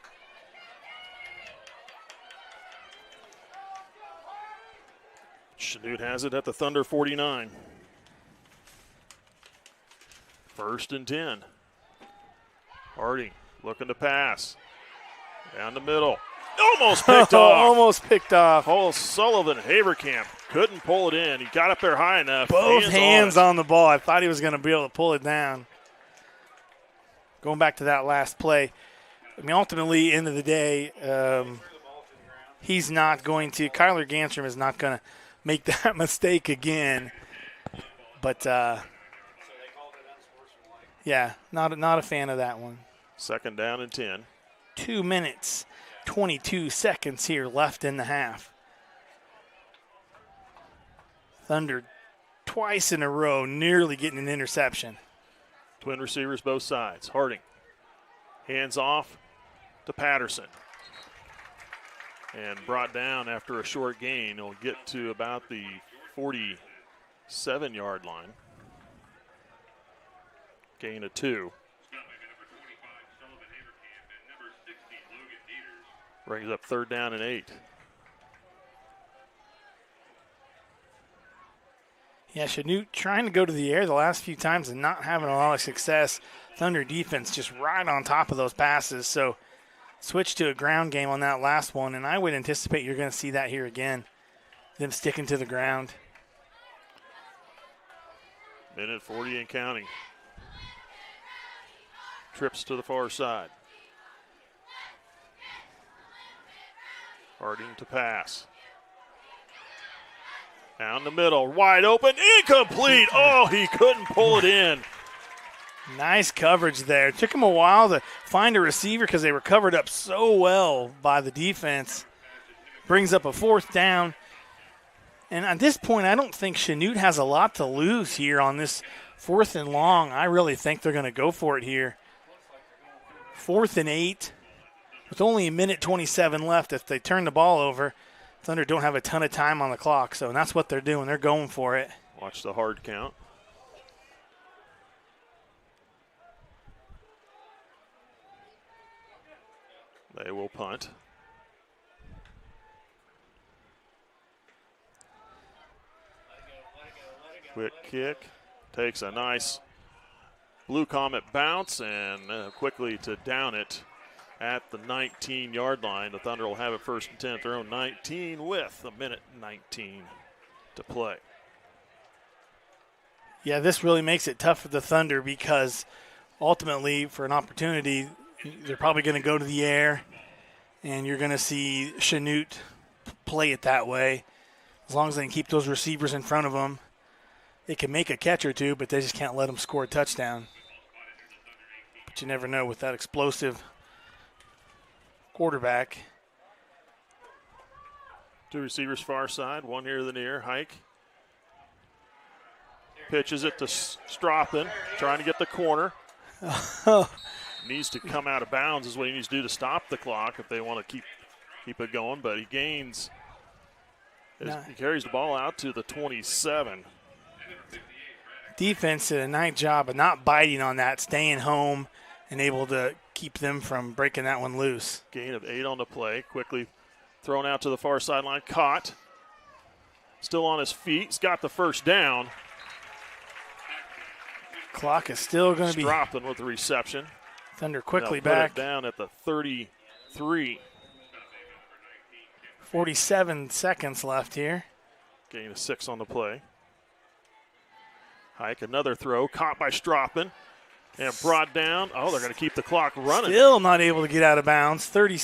Chanute has it at the Thunder 49. 1st and 10. Harding looking to pass. Down the middle. Almost picked off. Almost picked off. Sullivan Haverkamp couldn't pull it in. He got up there high enough. Both hands on the ball. I thought he was going to be able to pull it down. Going back to that last play. I mean, ultimately, end of the day, he's not going to. Kyler Ganstrom is not going to make that mistake again. But, yeah, not a fan of that one. 2nd down and 10. 2 minutes, 22 seconds here left in the half. Thunder twice in a row nearly getting an interception. Twin receivers both sides. Harding. Hands off to Patterson. And brought down after a short gain. He'll get to about the 47-yard line. Gain of 2. Brings up 3rd down and 8. Yeah, Chanute trying to go to the air the last few times and not having a lot of success. Thunder defense just right on top of those passes. So switch to a ground game on that last one, and I would anticipate you're going to see that here again, them sticking to the ground. Minute 40 and counting. Trips to the far side. Harding to pass. Down the middle, wide open, incomplete. Oh, he couldn't pull it in. Nice coverage there. It took him a while to find a receiver because they were covered up so well by the defense. Brings up a 4th down. And at this point, I don't think Chanute has a lot to lose here on this 4th and long. I really think they're going to go for it here. 4th and 8. With only a minute 27 left, if they turn the ball over, Thunder don't have a ton of time on the clock. So that's what they're doing. They're going for it. Watch the hard count. They will punt. Quick kick. Takes a nice Blue Comet bounce and quickly to down it at the 19-yard line. The Thunder will have it 1st and 10 at their own 19 with a minute 19 to play. Yeah, this really makes it tough for the Thunder because ultimately for an opportunity, they're probably going to go to the air, and you're going to see Chanute play it that way. As long as they can keep those receivers in front of them, they can make a catch or two, but they just can't let them score a touchdown. But you never know with that explosive quarterback. 2 receivers far side, one near the near. Hike pitches it to Stropin, trying to get the corner. Needs to come out of bounds is what he needs to do to stop the clock if they want to keep it going. But he gains, he carries the ball out to the 27. Defense did a nice job of not biting on that, staying home, and able to keep them from breaking that one loose. Gain of 8 on the play. Quickly thrown out to the far sideline. Caught. Still on his feet. He's got the 1st down. Clock is still going to be dropping with the reception. Thunder quickly They'll put back. it down at the 33. 47 seconds left here. Gain of 6 on the play. Hike, another throw, caught by Stropin and brought down. Oh, they're going to keep the clock running. Still not able to get out of bounds. 30,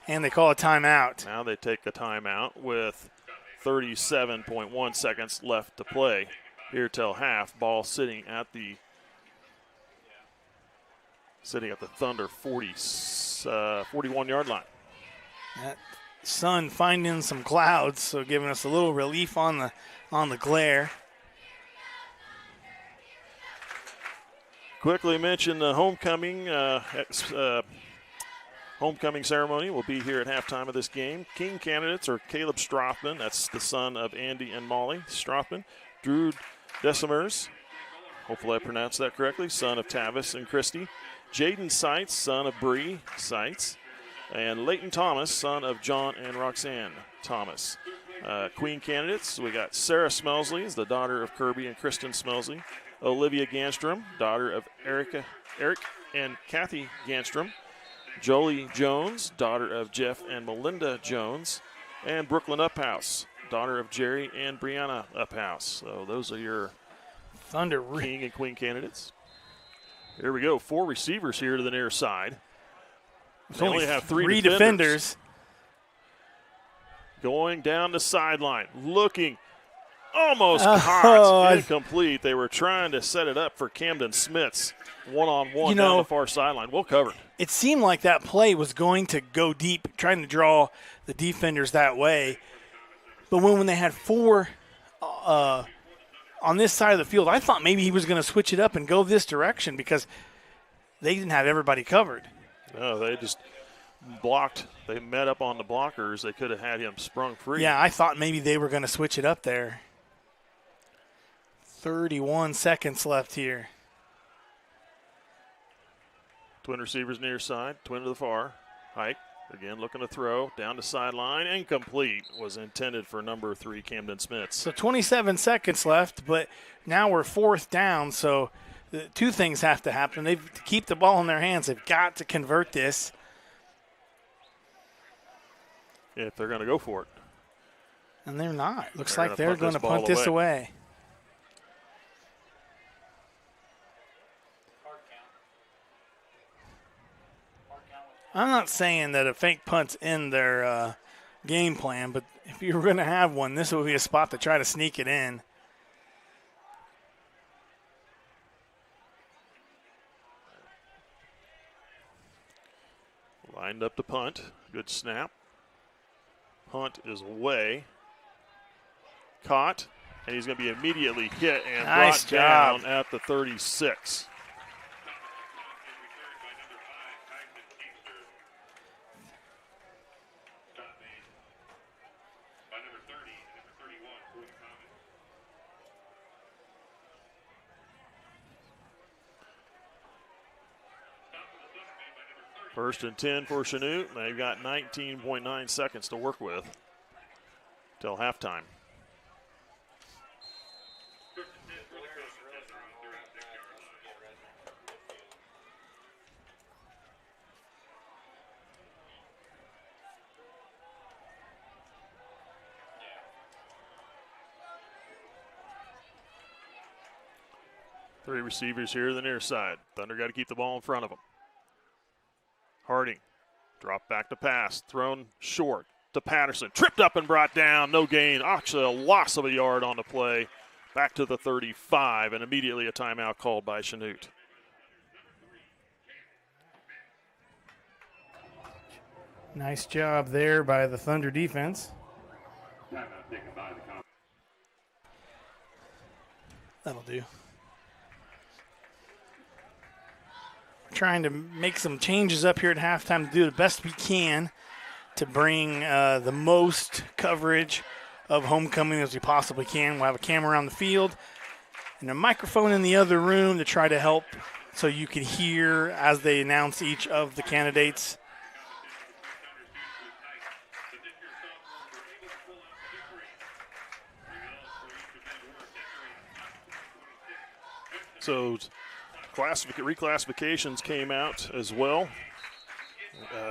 and they call a timeout. Now they take a timeout with 37.1 seconds left to play here till half. Ball sitting at the Thunder 41-yard line. That sun finding some clouds, so giving us a little relief on the glare. Quickly mention the homecoming ceremony will be here at halftime of this game. King candidates are Caleb Strothman, that's the son of Andy and Molly Strothman. Drew Decimers, hopefully I pronounced that correctly, son of Tavis and Christy. Jaden Seitz, son of Bree Seitz. And Leighton Thomas, son of John and Roxanne Thomas. Queen candidates, we got Sarah Smelsley, is the daughter of Kirby and Kristen Smelsley. Olivia Ganstrom, daughter of Eric and Kathy Ganstrom. Jolie Jones, daughter of Jeff and Melinda Jones. And Brooklyn Uphouse, daughter of Jerry and Brianna Uphouse. So those are your Thunder King and Queen candidates. Here we go. 4 receivers here to the near side. They only have 3 defenders. Going down the sideline, looking. Almost caught, incomplete. They were trying to set it up for Camden Smith's one-on-one down the far sideline. Well covered. It seemed like that play was going to go deep, trying to draw the defenders that way. But when they had 4 on this side of the field, I thought maybe he was going to switch it up and go this direction because they didn't have everybody covered. No, they just blocked. They met up on the blockers. They could have had him sprung free. Yeah, I thought maybe they were going to switch it up there. 31 seconds left here. Twin receivers near side, twin to the far. Hike, again looking to throw, down the sideline, incomplete. Was intended for number 3, Camden Smiths. So 27 seconds left, but now we're 4th down, so 2 things have to happen. To keep the ball in their hands, they've got to convert this. If they're going to go for it. And they're not. Looks like they're going to punt this away. I'm not saying that a fake punt's in their game plan, but if you were going to have one, this would be a spot to try to sneak it in. Lined up to punt. Good snap. Punt is away. Caught. And he's going to be immediately hit and Nice brought job. down at the 36. First and 10 for Chanute. They've got 19.9 seconds to work with till halftime. Three receivers here to the near side. Thunder got to keep the ball in front of them. Harding, drop back to pass, thrown short to Patterson. Tripped up and brought down, no gain. Actually a loss of a yard on the play. Back to the 35, and immediately a timeout called by Chanute. Nice job there by the Thunder defense. That'll do. Trying to make some changes up here at halftime to do the best we can to bring the most coverage of homecoming as we possibly can. We'll have a camera on the field and a microphone in the other room to try to help so you can hear as they announce each of the candidates. So reclassifications came out as well.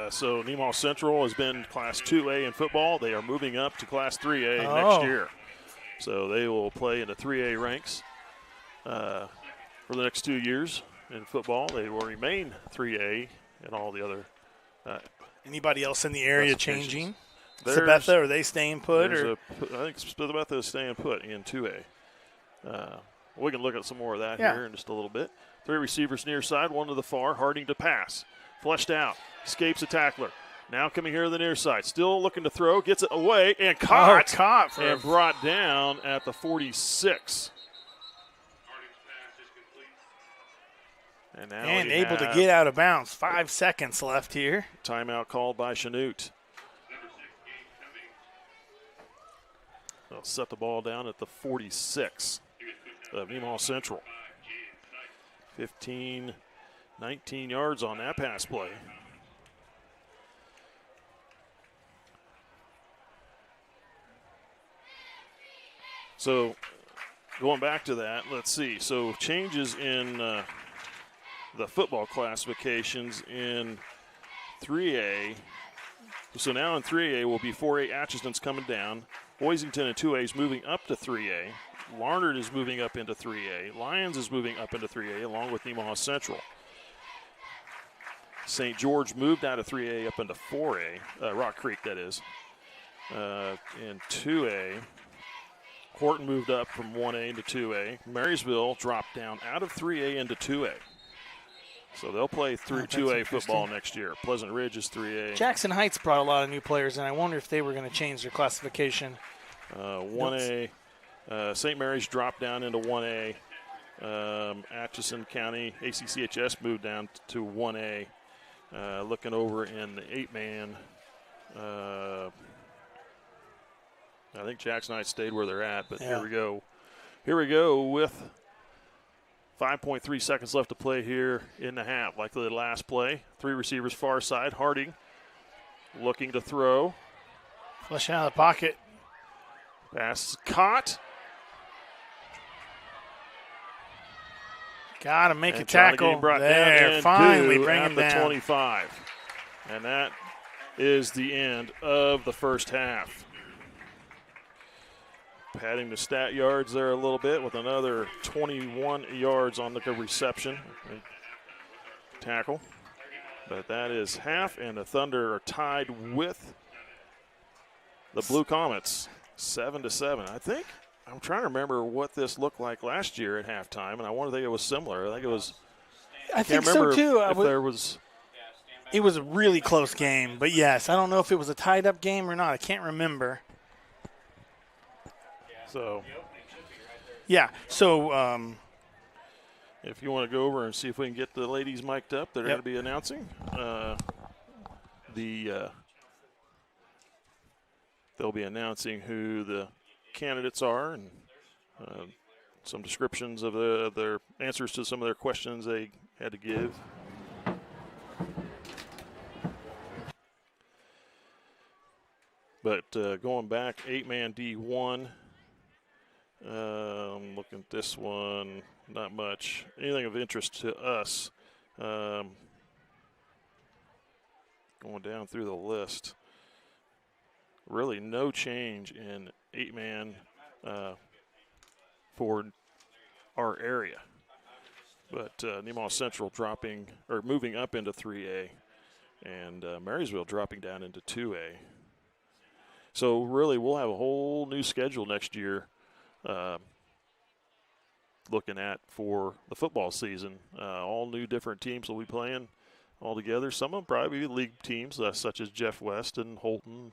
So Nemaha Central has been Class 2A in football. They are moving up to Class 3A next year. So they will play in the 3A ranks for the next 2 years in football. They will remain 3A and all the other. Anybody else in the area changing? There's- Sabetha, are they staying put? I think Sabetha is staying put in 2A. We can look at some more of that here in just a little bit. Three receivers near side, one to the far. Harding to pass. Fleshed out. Escapes a tackler. Now coming here to the near side. Still looking to throw. Gets it away and caught. And brought down at the 46. And now able to get out of bounds. 5 seconds left here. Timeout called by Chanute. They'll set the ball down at the 46 of Nemaha Central. 19 yards on that pass play. So going back to that, let's see. So changes in the football classifications in 3A. So now in 3A will be 4A Atchiston's coming down. Boysington and 2A is moving up to 3A. Larned is moving up into 3A. Lyons is moving up into 3A along with Nemaha Central. St. George moved out of 3A up into 4A. Rock Creek, that is. In 2A. Horton moved up from 1A to 2A. Marysville dropped down out of 3A into 2A. So they'll play through 2A football next year. Pleasant Ridge is 3A. Jackson Heights brought a lot of new players, and I wonder if they were going to change their classification. 1A. St. Mary's dropped down into 1A. Atchison County, ACCHS moved down to 1A. Looking over in the 8-man. I think Jackson Heights stayed where they're at, but here we go. Here we go with 5.3 seconds left to play here in the half. Like the last play, three receivers far side. Harding looking to throw. Flush out of the pocket. Pass caught. Got to make a tackle. There, finally bring him down. At the 25. And that is the end of the first half. Padding the stat yards there a little bit with another 21 yards on the reception. Tackle. But that is half, and the Thunder are tied with the Blue Comets, 7-7. I'm trying to remember what this looked like last year at halftime, and I want to think it was similar. I think so too. It was a really close game, but yes, I don't know if it was a tied-up game or not. I can't remember. So, yeah. So, if you want to go over and see if we can get the ladies mic'd up, they're going to be announcing they'll be announcing who the candidates are and some descriptions of their answers to some of their questions they had to give. But going back, 8-man D1. Looking at this one, not much. Anything of interest to us. Going down through the list. Really no change in 8-man for our area. But Nemaha Central moving up into 3A, and Marysville dropping down into 2A. So really, we'll have a whole new schedule next year looking at for the football season. All new different teams will be playing all together. Some of them probably be league teams, such as Jeff West and Holton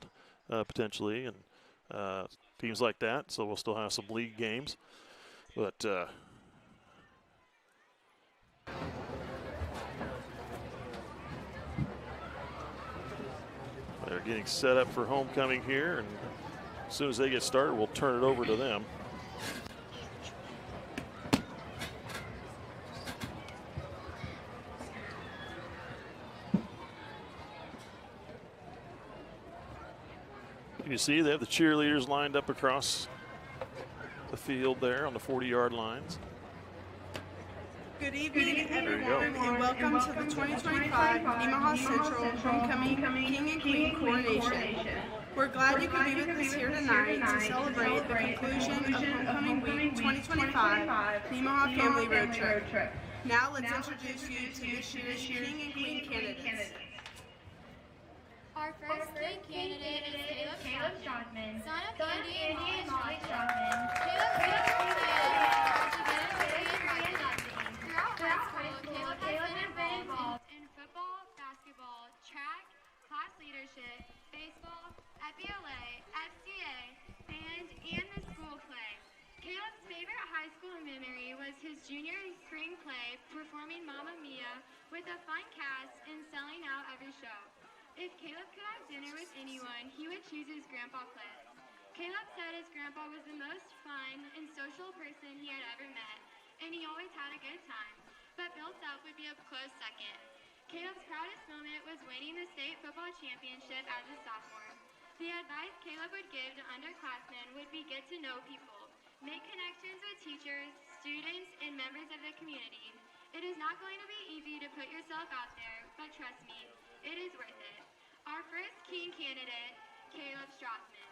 potentially, and teams like that. So we'll still have some league games. But they're getting set up for homecoming here, and as soon as they get started, we'll turn it over to them. You see they have the cheerleaders lined up across the field there on the 40-yard lines. Good evening, everyone, and welcome to the 2025 Nemaha Central Homecoming King and Queen Coronation. We're glad you could be with us here tonight to celebrate the conclusion of Homecoming Week 2025 Nemaha Family Road Trip. Now let's introduce you to this year's King and Queen candidates. Our first King candidate is Caleb Strothman, son of Andy and Molly Strothman. Caleb is throughout high school. Caleb has been involved in football, basketball, track, class leadership, baseball, FBLA, FCA, band, and the school play. Caleb's favorite high school memory was his junior spring play performing Mamma Mia with a fun cast and selling out every show. If Caleb could have dinner with anyone, he would choose his grandpa Cliff. Caleb said his grandpa was the most fun and social person he had ever met, and he always had a good time. But Bill Self would be a close second. Caleb's proudest moment was winning the state football championship as a sophomore. The advice Caleb would give to underclassmen would be get to know people, make connections with teachers, students, and members of the community. It is not going to be easy to put yourself out there, but trust me, it is worth it. Our first King candidate, Caleb Strothman.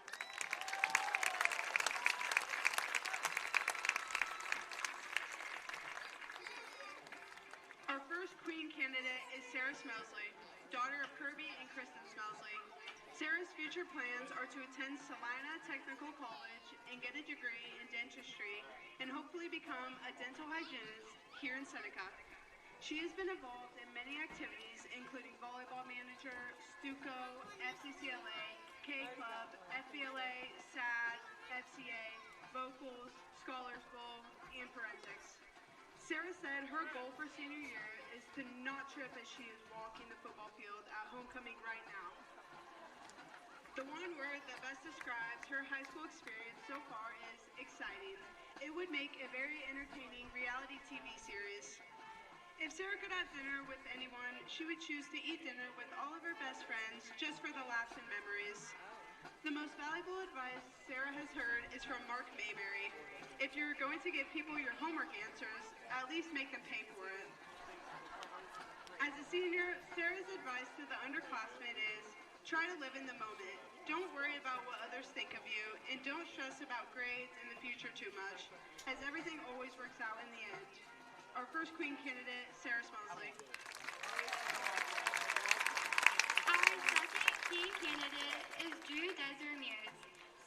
Our first Queen candidate is Sarah Smelsley, daughter of Kirby and Kristen Smelsley. Sarah's future plans are to attend Salina Technical College and get a degree in dentistry and hopefully become a dental hygienist here in Seneca. She has been involved in many activities, including volleyball manager, Stuco, FCCLA, K-Club, FBLA, SAD, FCA, vocals, Scholars Bowl, and forensics. Sarah said her goal for senior year is to not trip as she is walking the football field at homecoming right now. The one word that best describes her high school experience so far is exciting. It would make a very entertaining reality TV series. If Sarah could have dinner with anyone, she would choose to eat dinner with all of her best friends just for the laughs and memories. The most valuable advice Sarah has heard is from Mark Mayberry. If you're going to give people your homework answers, at least make them pay for it. As a senior, Sarah's advice to the underclassmen is, try to live in the moment. Don't worry about what others think of you, and don't stress about grades in the future too much, as everything always works out in the end. Our first Queen candidate, Sarah Smelsley. teen candidate is Drew Desramirez,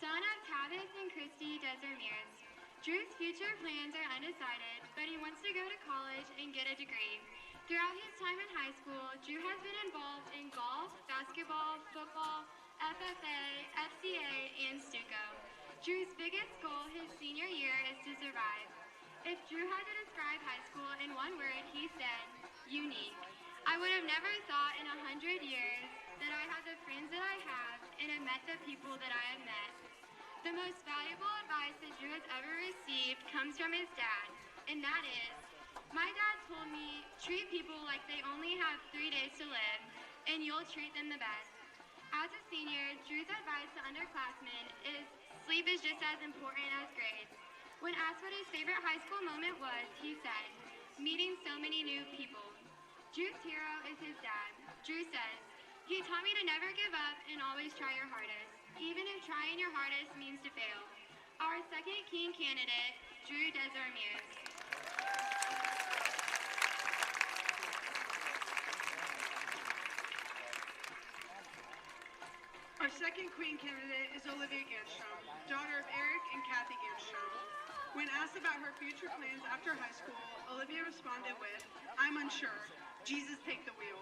son of Tavis and Christy Desramirez. Drew's future plans are undecided, but he wants to go to college and get a degree. Throughout his time in high school, Drew has been involved in golf, basketball, football, FFA, FCA, and Stuco. Drew's biggest goal his senior year is to survive. If Drew had to describe high school in one word, he said, unique. I would have never thought in 100 years that I had the friends that I have and have met the people that I have met. The most valuable advice that Drew has ever received comes from his dad, and that is, my dad told me, treat people like they only have 3 days to live, and you'll treat them the best. As a senior, Drew's advice to underclassmen is, sleep is just as important as grades. When asked what his favorite high school moment was, he said, meeting so many new people. Drew's hero is his dad. Drew says, he taught me to never give up and always try your hardest, even if trying your hardest means to fail. Our second King candidate, Drew Desramirez. Our second Queen candidate is Olivia Ganstrom, daughter of Eric and Kathy Ganstrom. When asked about her future plans after high school, Olivia responded with, I'm unsure. Jesus, take the wheel.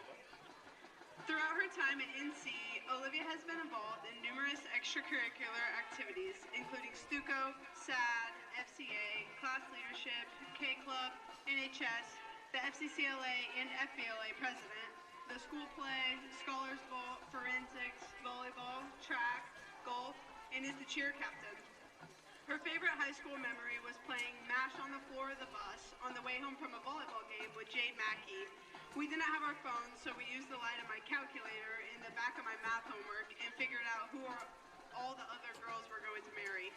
Throughout her time at NC, Olivia has been involved in numerous extracurricular activities, including Stuco, SAD, FCA, class leadership, K-Club, NHS, the FCCLA and FBLA president, the school play, Scholars Bowl, forensics, volleyball, track, golf, and is the cheer captain. Her favorite high school memory was playing MASH on the floor of the bus on the way home from a volleyball game with Jade Mackey. We didn't have our phones, so we used the light of my calculator in the back of my math homework and figured out who all the other girls were going to marry.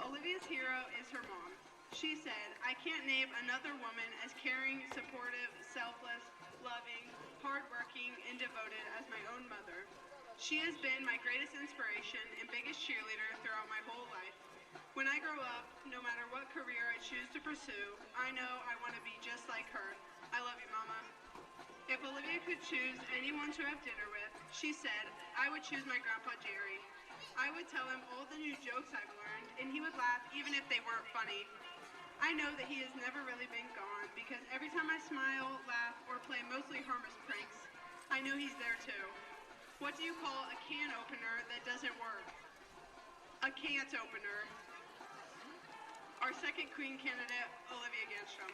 Olivia's hero is her mom. She said, I can't name another woman as caring, supportive, selfless, loving, hardworking, and devoted as my own mother. She has been my greatest inspiration and biggest cheerleader throughout my whole life. When I grow up, no matter what career I choose to pursue, I know I want to be just like her. I love you, Mama. If Olivia could choose anyone to have dinner with, she said, I would choose my Grandpa Jerry. I would tell him all the new jokes I've learned, and he would laugh even if they weren't funny. I know that he has never really been gone, because every time I smile, laugh, or play mostly harmless pranks, I know he's there too. What do you call a can opener that doesn't work? A can't opener. Our second Queen candidate, Olivia Ganstrom.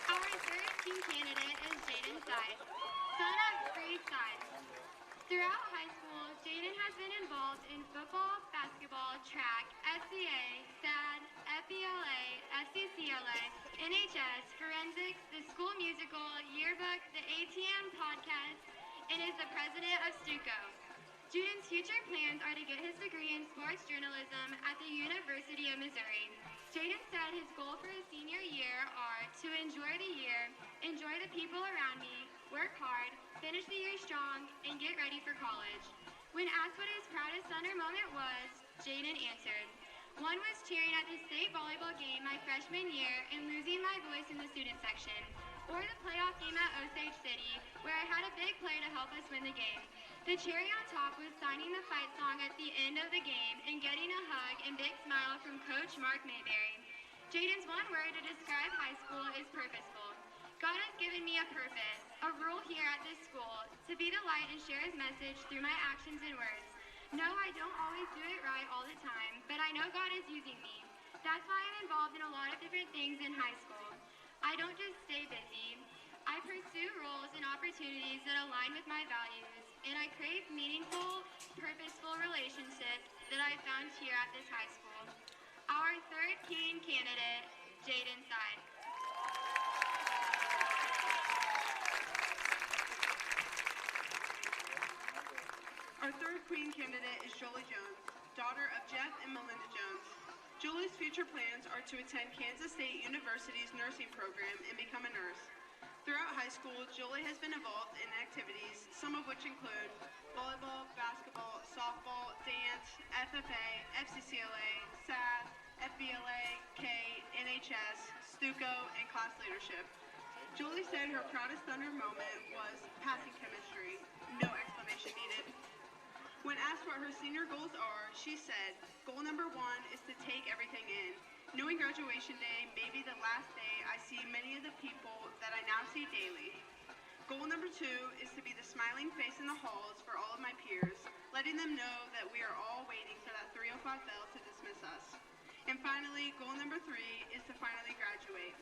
Our third King candidate is Jaden Seid, son of Bree Seid. Throughout high school, Jaden has been involved in football, basketball, track, FCA, SAD, FBLA, FCCLA, NHS, forensics, the school musical, yearbook, the ATM podcast, and is the president of Stuco. Jaden's future plans are to get his degree in sports journalism at the University of Missouri. Jaden said his goal for his senior year are to enjoy the year, enjoy the people around me, work hard, finish the year strong, and get ready for college. When asked what his proudest son or moment was, Jaden answered, one was cheering at the state volleyball game my freshman year and losing my voice in the student section, or the playoff game at Osage City, where I had a big play to help us win the game. The cherry on top was signing the fight song at the end of the game and getting a hug and big smile from Coach Mark Mayberry. Jaden's one word to describe high school is purposeful. God has given me a purpose, a rule here at this school, to be the light and share his message through my actions and words. No, I don't always do it right all the time, but I know God is using me. That's why I'm involved in a lot of different things in high school. I don't just stay busy. I pursue roles and opportunities that align with my values, and I crave meaningful, purposeful relationships that I found here at this high school. Our third King candidate, Jaden Seid. Our third Queen candidate is Jolie Jones, daughter of Jeff and Melinda Jones. Julie's future plans are to attend Kansas State University's nursing program and become a nurse. Throughout high school, Julie has been involved in activities, some of which include volleyball, basketball, softball, dance, FFA, FCCLA, SAD, FBLA, K, NHS, Stuco, and class leadership. Julie said her proudest Thunder moment was passing chemistry. No explanation needed. When asked what her senior goals are, she said, "Goal number 1 is to take everything in. Knowing graduation day may be the last day I see many of the people that I now see daily. Goal number 2 is to be the smiling face in the halls for all of my peers, letting them know that we are all waiting for that 3:05 bell to dismiss us. And finally, goal number 3 is to finally graduate."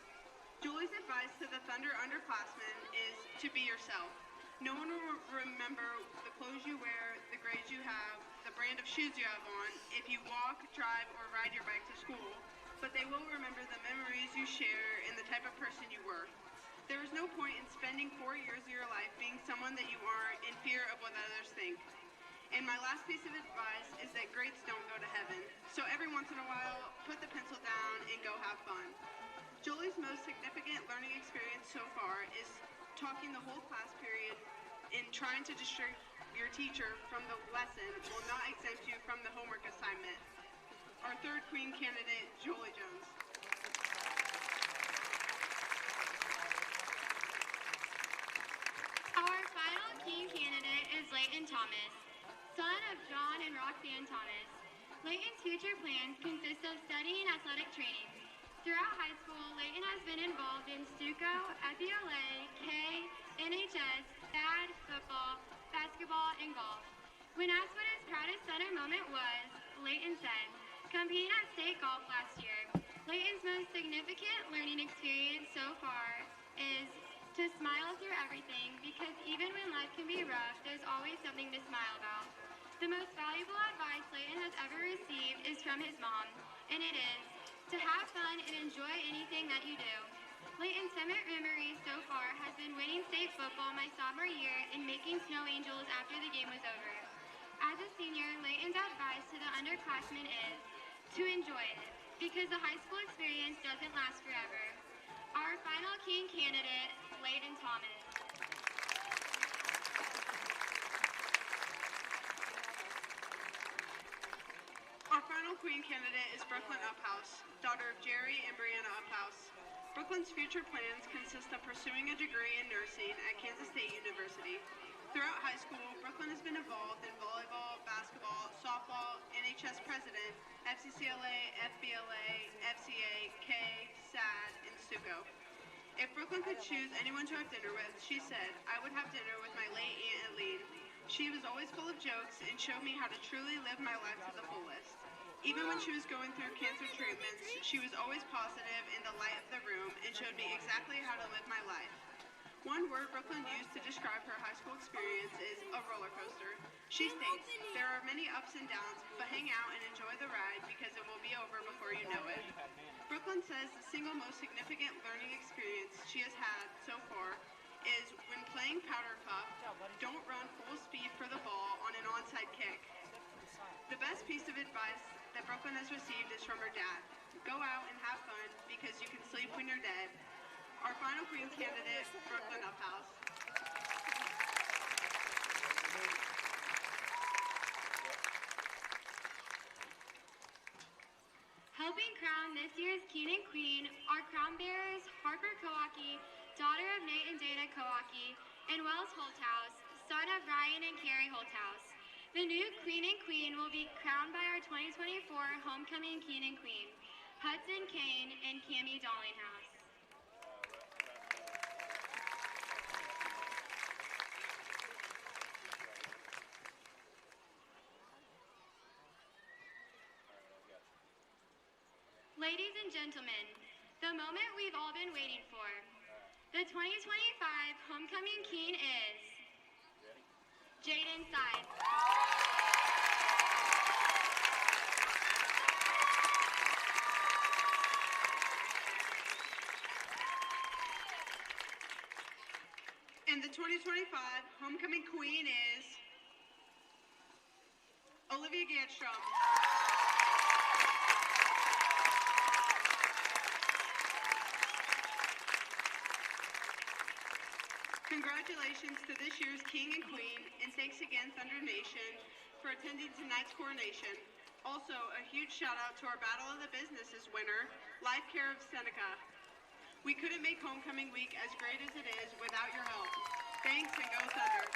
Julie's advice to the Thunder underclassmen is to be yourself. No one will remember the clothes you wear, the grades you have, the brand of shoes you have on, if you walk, drive, or ride your bike to school, but they will remember the memories you share and the type of person you were. There is no point in spending 4 years of your life being someone that you aren't in fear of what others think. And my last piece of advice is that grades don't go to heaven. So every once in a while, put the pencil down and go have fun. Julie's most significant learning experience so far is talking the whole class period and trying to distract your teacher from the lesson will not exempt you from the homework assignment. Our third queen candidate, Julie Jones. Our final king candidate is Leighton Thomas, son of John and Roxanne Thomas. Leighton's future plans consist of studying athletic training. Throughout high school, Leighton has been involved in Stuco, FBLA, K, NHS, SAD, football, basketball, and golf. When asked what his proudest Thunder moment was, Leighton said, competing at state golf last year. Leighton's most significant learning experience so far is to smile through everything, because even when life can be rough, there's always something to smile about. The most valuable advice Leighton has ever received is from his mom, and it is to have fun and enjoy anything that you do. Leighton's summit memory so far has been winning state football my sophomore year and making snow angels after the game was over. As a senior, Leighton's advice to the underclassmen is to enjoy it, because the high school experience doesn't last forever. Our final king candidate, Leighton Thomas. Our final queen candidate is Brooklyn Uphouse, daughter of Jerry and Brianna Uphouse. Brooklyn's future plans consist of pursuing a degree in nursing at Kansas State University. Throughout high school, Brooklyn has been involved in volleyball, basketball, softball, NHS president, FCCLA, FBLA, FCA, K, SAD, and Stuco. If Brooklyn could choose anyone to have dinner with, she said, "I would have dinner with my late Aunt Eileen. She was always full of jokes and showed me how to truly live my life to the fullest. Even when she was going through cancer treatments, she was always positive in the light of the room and showed me exactly how to live my life." One word Brooklyn used to describe her high school experience is a roller coaster. She states, "There are many ups and downs, but hang out and enjoy the ride because it will be over before you know it." Brooklyn says the single most significant learning experience she has had so far is when playing powder puff, don't run full speed for the ball on an onside kick. The best piece of advice that Brooklyn has received is from her dad. Go out and have fun because you can sleep when you're dead. Our final queen candidate, Brooklyn Uphouse. Helping crown this year's king and queen are crown bearers Harper Kowaki, daughter of Nate and Dana Kowaki, and Wells Holthouse, son of Ryan and Carrie Holthouse. The new queen and queen will be crowned by our 2024 homecoming king and queen, Hudson Kane and Cammie Dollinghouse. Ladies and gentlemen, the moment we've all been waiting for. The 2025 homecoming king is Jaden Sides. And the 2025 homecoming queen is Olivia Gadstrom. Congratulations to this year's king and queen, and thanks again, Thunder Nation, for attending tonight's coronation. Also, a huge shout out to our Battle of the Businesses winner, Life Care of Seneca. We couldn't make homecoming week as great as it is without your help. Thanks, and go Thunder.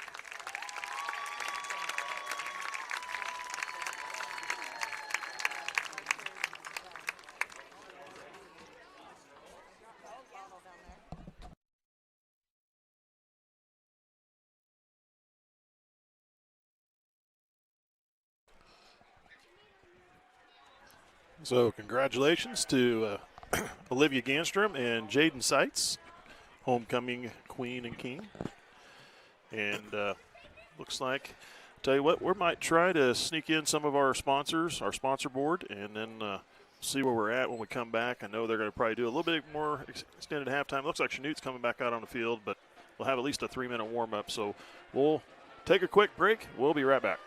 So congratulations to Olivia Ganstrom and Jaden Seitz, homecoming queen and king. And looks like, tell you what, we might try to sneak in some of our sponsors, our sponsor board, and then see where we're at when we come back. I know they're going to probably do a little bit more extended halftime. Looks like Chanute's coming back out on the field, but we'll have at least a 3-minute warm-up. So we'll take a quick break. We'll be right back.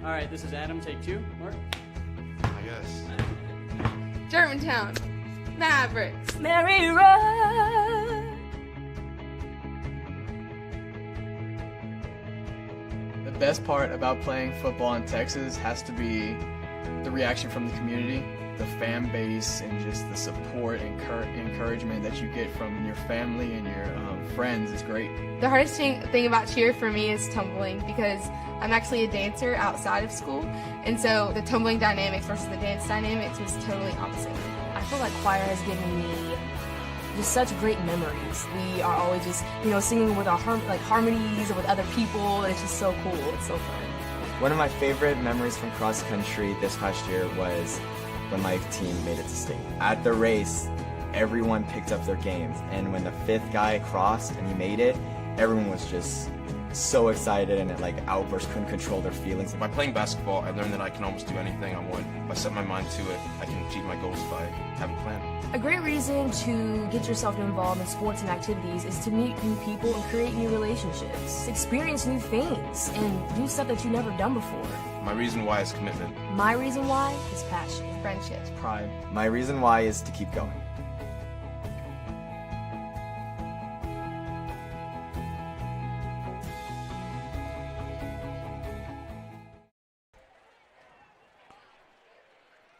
All right, this is Adam. Take 2. Mark. I guess. Germantown, Mavericks. Mary Road. The best part about playing football in Texas has to be the reaction from the community, the fan base, and just the support and encouragement that you get from your family and your friends is great. The hardest thing about cheer for me is tumbling, because I'm actually a dancer outside of school, and so the tumbling dynamics versus the dance dynamics was totally opposite. I feel like choir has given me just such great memories. We are always just, singing with our harmonies and with other people. It's just so cool. It's so fun. One of my favorite memories from cross country this past year was when my team made it to state. At the race, everyone picked up their games, and when the 5th guy crossed and he made it, everyone was just so excited and outbursts, couldn't control their feelings. By playing basketball, I learned that I can almost do anything I want. If I set my mind to it, I can achieve my goals if I have a plan. A great reason to get yourself involved in sports and activities is to meet new people and create new relationships, experience new things, and do stuff that you've never done before. My reason why is commitment. My reason why is passion. Friendships. Pride. My reason why is to keep going.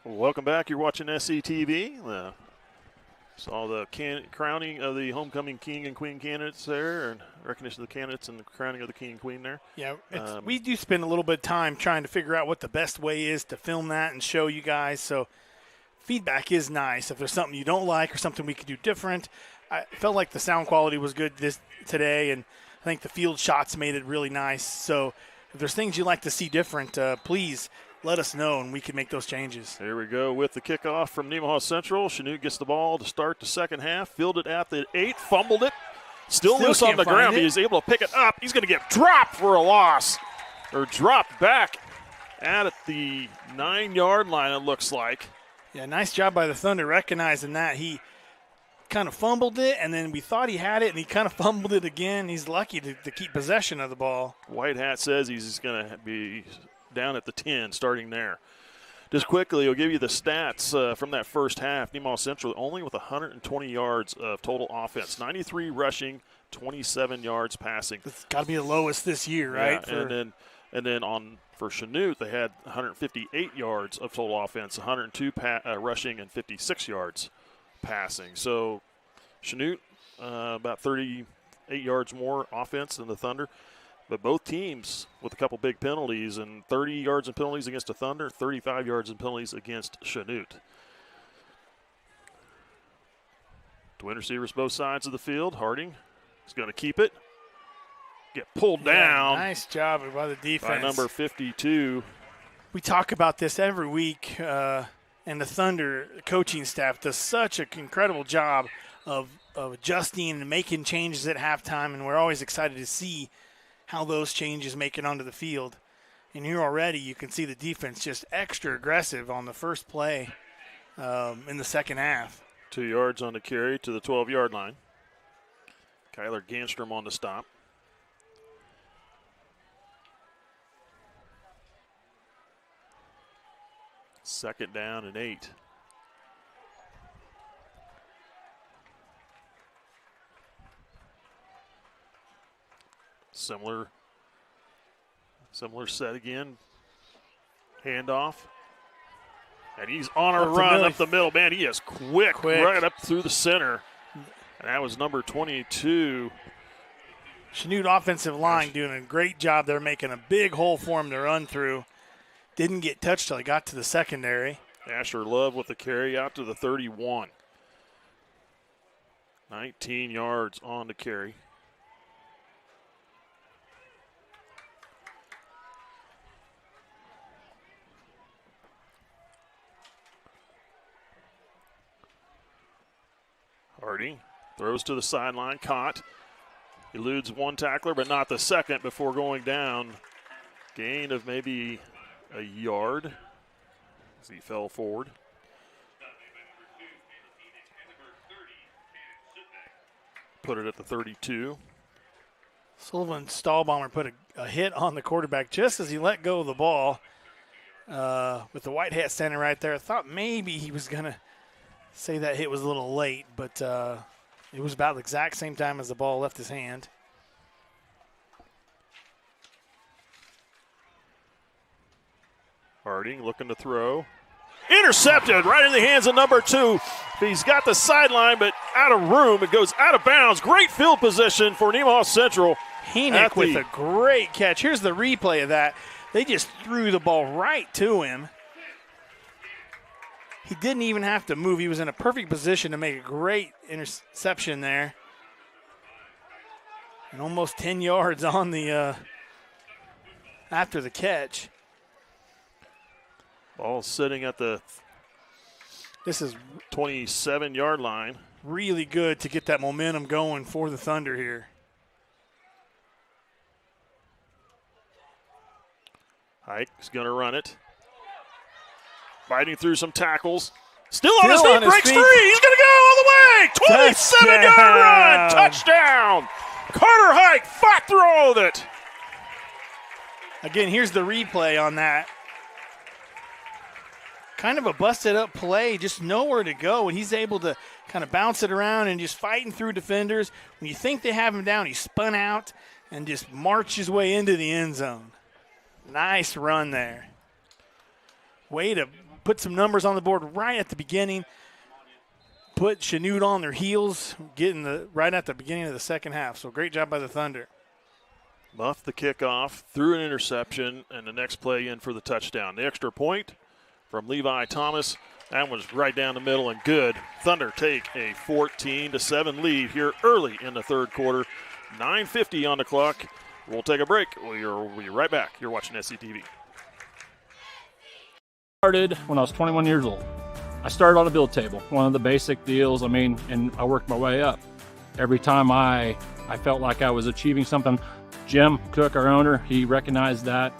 Welcome back. You're watching SCTV. Saw the crowning of the homecoming king and queen candidates there, and recognition of the candidates and the crowning of the king and queen there. Yeah, we do spend a little bit of time trying to figure out what the best way is to film that and show you guys. So feedback is nice. If there's something you don't like or something we could do different, I felt like the sound quality was good today, and I think the field shots made it really nice. So if there's things you'd like to see different, please let us know, and we can make those changes. Here we go with the kickoff from Nemaha Central. Chanute gets the ball to start the second half. Fielded at the 8, fumbled it. Still loose on the ground. He's able to pick it up. He's going to get dropped for a loss, or dropped back at the 9-yard line, it looks like. Yeah, nice job by the Thunder recognizing that. He kind of fumbled it, and then we thought he had it, and he kind of fumbled it again. He's lucky to keep possession of the ball. White Hat says he's going to be down at the 10 starting there. Just quickly, I'll give you the stats from that first half. Nemaha Central only with 120 yards of total offense, 93 rushing, 27 yards passing. It's got to be the lowest this year, right? Yeah, and then for Chanute, they had 158 yards of total offense, 102 rushing, and 56 yards passing. So Chanute about 38 yards more offense than the Thunder. But both teams with a couple big penalties, and 30 yards in penalties against the Thunder, 35 yards in penalties against Chanute. Twin receivers both sides of the field. Harding is going to keep it. Get pulled down. Nice job by the defense. By number 52. We talk about this every week, and the Thunder coaching staff does such an incredible job of adjusting and making changes at halftime, and we're always excited to see how those changes make it onto the field. And here already you can see the defense just extra aggressive on the first play in the second half. 2 yards on the carry to the 12-yard line. Kyler Ganstrom on the stop. Second down and 8. Similar set again. Handoff. And he's on a run up the middle. Man, he is quick right up through the center. And that was number 22. Chanute offensive line doing a great job. They're making a big hole for him to run through. Didn't get touched till he got to the secondary. Asher Love with the carry out to the 31. 19 yards on the carry. Harding throws to the sideline, caught. Eludes one tackler, but not the second before going down. Gain of maybe a yard as he fell forward. Put it at the 32. Sullivan Stahlbomber put a hit on the quarterback just as he let go of the ball. With the white hat standing right there, I thought maybe he was going to say that hit was a little late, but it was about the exact same time as the ball left his hand. Harding looking to throw. Intercepted right in the hands of number 2. He's got the sideline, but out of room. It goes out of bounds. Great field position for Nemaha Central. Henick with a great catch. Here's the replay of that. They just threw the ball right to him. He didn't even have to move. He was in a perfect position to make a great interception there. And almost 10 yards on the after the catch. Ball sitting at the This is 27-yard line. really good to get that momentum going for the Thunder here. Hike's going to run it. Fighting through some tackles. Still on his feet, breaks free. He's going to go all the way. 27-yard run. Touchdown. Carter Hike fought through all of it. Again, here's the replay on that. Kind of a busted up play, just nowhere to go, and he's able to kind of bounce it around and just fighting through defenders. When you think they have him down, he spun out and just marched his way into the end zone. Nice run there. Way to put some numbers on the board right at the beginning. Put Chanute on their heels, getting right at the beginning of the second half. So great job by the Thunder. Muffed the kickoff, threw an interception, and the next play in for the touchdown. The extra point from Levi Thomas. That was right down the middle and good. Thunder take a 14-7 lead here early in the third quarter. 9:50 on the clock. We'll take a break. We'll be right back. You're watching SCTV. Started when I was 21 years old. I started on a build table, one of the basic deals, and I worked my way up. Every time I felt like I was achieving something, Jim Cook, our owner, he recognized that.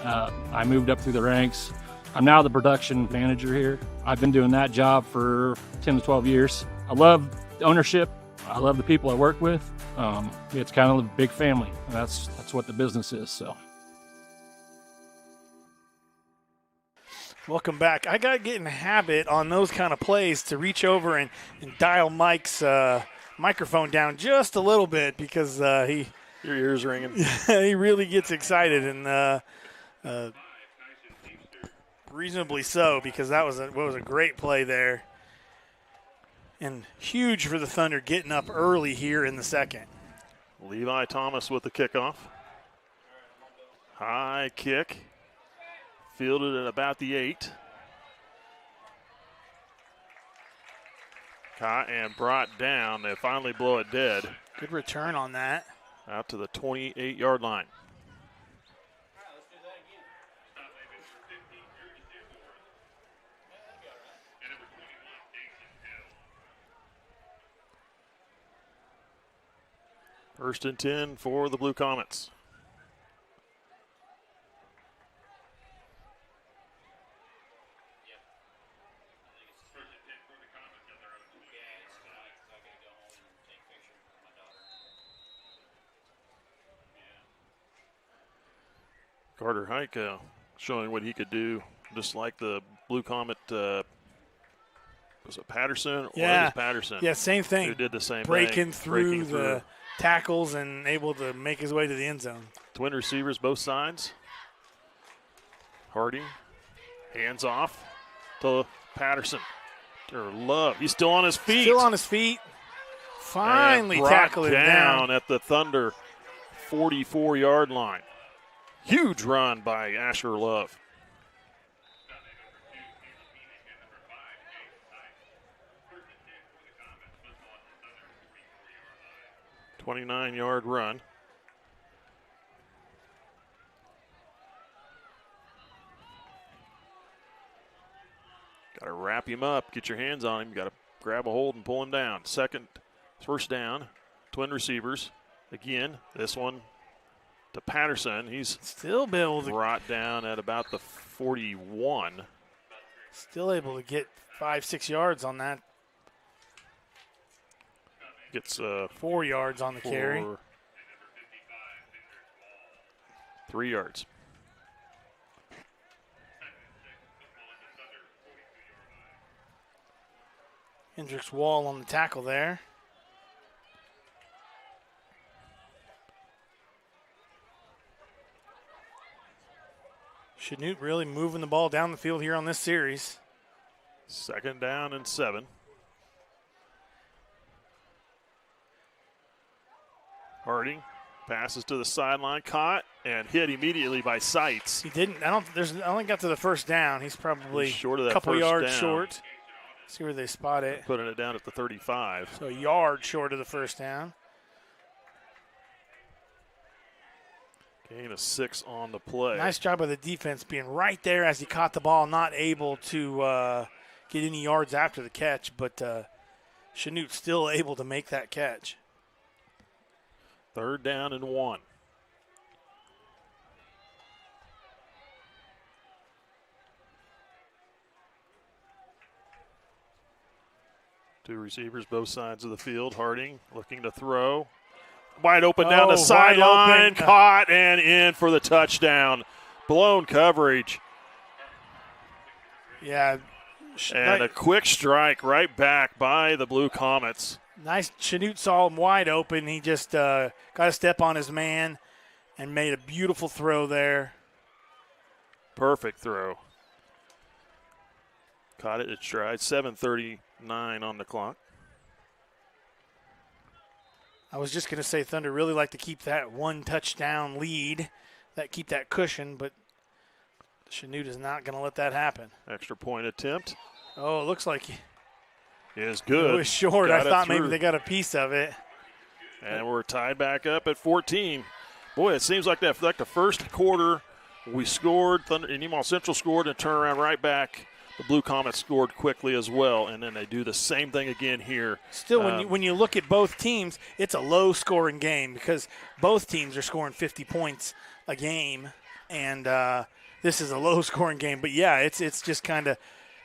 I moved up through the ranks. I'm now the production manager here. I've been doing that job for 10 to 12 years. I love ownership. I love the people I work with. It's kind of a big family, and that's what the business is. So. Welcome back. I got to get in the habit on those kind of plays to reach over and dial Mike's microphone down just a little bit because your ears ringing. He really gets excited and reasonably so because that was a great play there. And huge for the Thunder getting up early here in the second. Levi Thomas with the kickoff. High kick. Fielded at about the 8. Caught and brought down. They finally blow it dead. Good return on that. Out to the 28-yard line. First and 10 for the Blue Comets. Carter Hike showing what he could do, just like the Blue Comet. Was it Patterson? Yeah, or it was Patterson. Yeah, same thing. Who did the same breaking thing. Breaking through the tackles and able to make his way to the end zone. Twin receivers both sides. Harding, hands off to Patterson. Or Love, he's still on his feet. Still on his feet. Finally tackled him down at the Thunder 44-yard line. Huge run by Asher Love. A 29-yard run. Got to wrap him up, get your hands on him. Got to grab a hold and pull him down. First down, twin receivers. Again, this one to Patterson. He's still brought down at about the 41. Still able to get 5-6 yards on that. Gets 4 yards on the carry. 3 yards. Hendricks Wall on the tackle there. Chanute really moving the ball down the field here on this series. Second down and 7. Harding passes to the sideline, caught and hit immediately by Seitz. He didn't. I only got to the first down. He's probably short of that a couple first yards down. short. See where they spot it. Putting it down at the 35. So a yard short of the first down. Gain of 6 on the play. Nice job of the defense being right there as he caught the ball, not able to get any yards after the catch, but Chanute still able to make that catch. 3rd down and 1. Two receivers, both sides of the field. Harding looking to throw. Wide open down the sideline. Caught and in for the touchdown. Blown coverage. Yeah. And a quick strike right back by the Blue Comets. Nice. Chanute saw him wide open. He just got a step on his man and made a beautiful throw there. Perfect throw. Caught it at stride. 7:39 on the clock. I was just going to say Thunder really like to keep that one touchdown lead, keep that cushion, but Chanute is not going to let that happen. Extra point attempt. Oh, it looks like it is good. It was short. I thought maybe they got a piece of it. And we're tied back up at 14. Boy, it seems like the first quarter we scored, Nemaha Central scored and turned around right back. The Blue Comets scored quickly as well, and then they do the same thing again here. Still, when you look at both teams, it's a low-scoring game because both teams are scoring 50 points a game, and this is a low-scoring game. But, yeah, it's just kind of,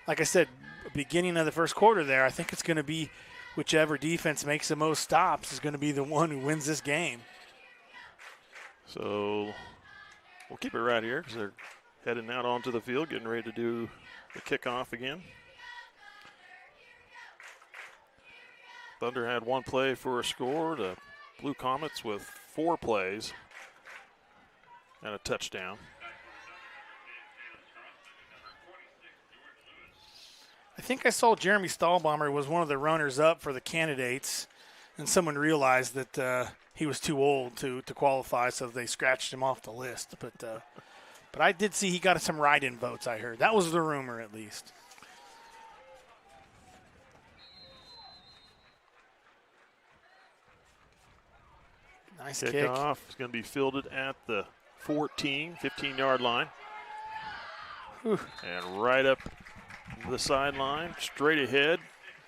like I said, beginning of the first quarter there, I think it's going to be whichever defense makes the most stops is going to be the one who wins this game. So we'll keep it right here because they're heading out onto the field, getting ready to do the kickoff again. Thunder had 1 play for a score. The Blue Comets with 4 plays and a touchdown. I think I saw Jeremy Stahlbommer was one of the runners-up for the candidates, and someone realized that he was too old to qualify, so they scratched him off the list. But I did see he got some write-in votes, I heard. That was the rumor, at least. Nice kick. Kickoff is going to be fielded at the 15-yard line. Whew. And right up the sideline, straight ahead,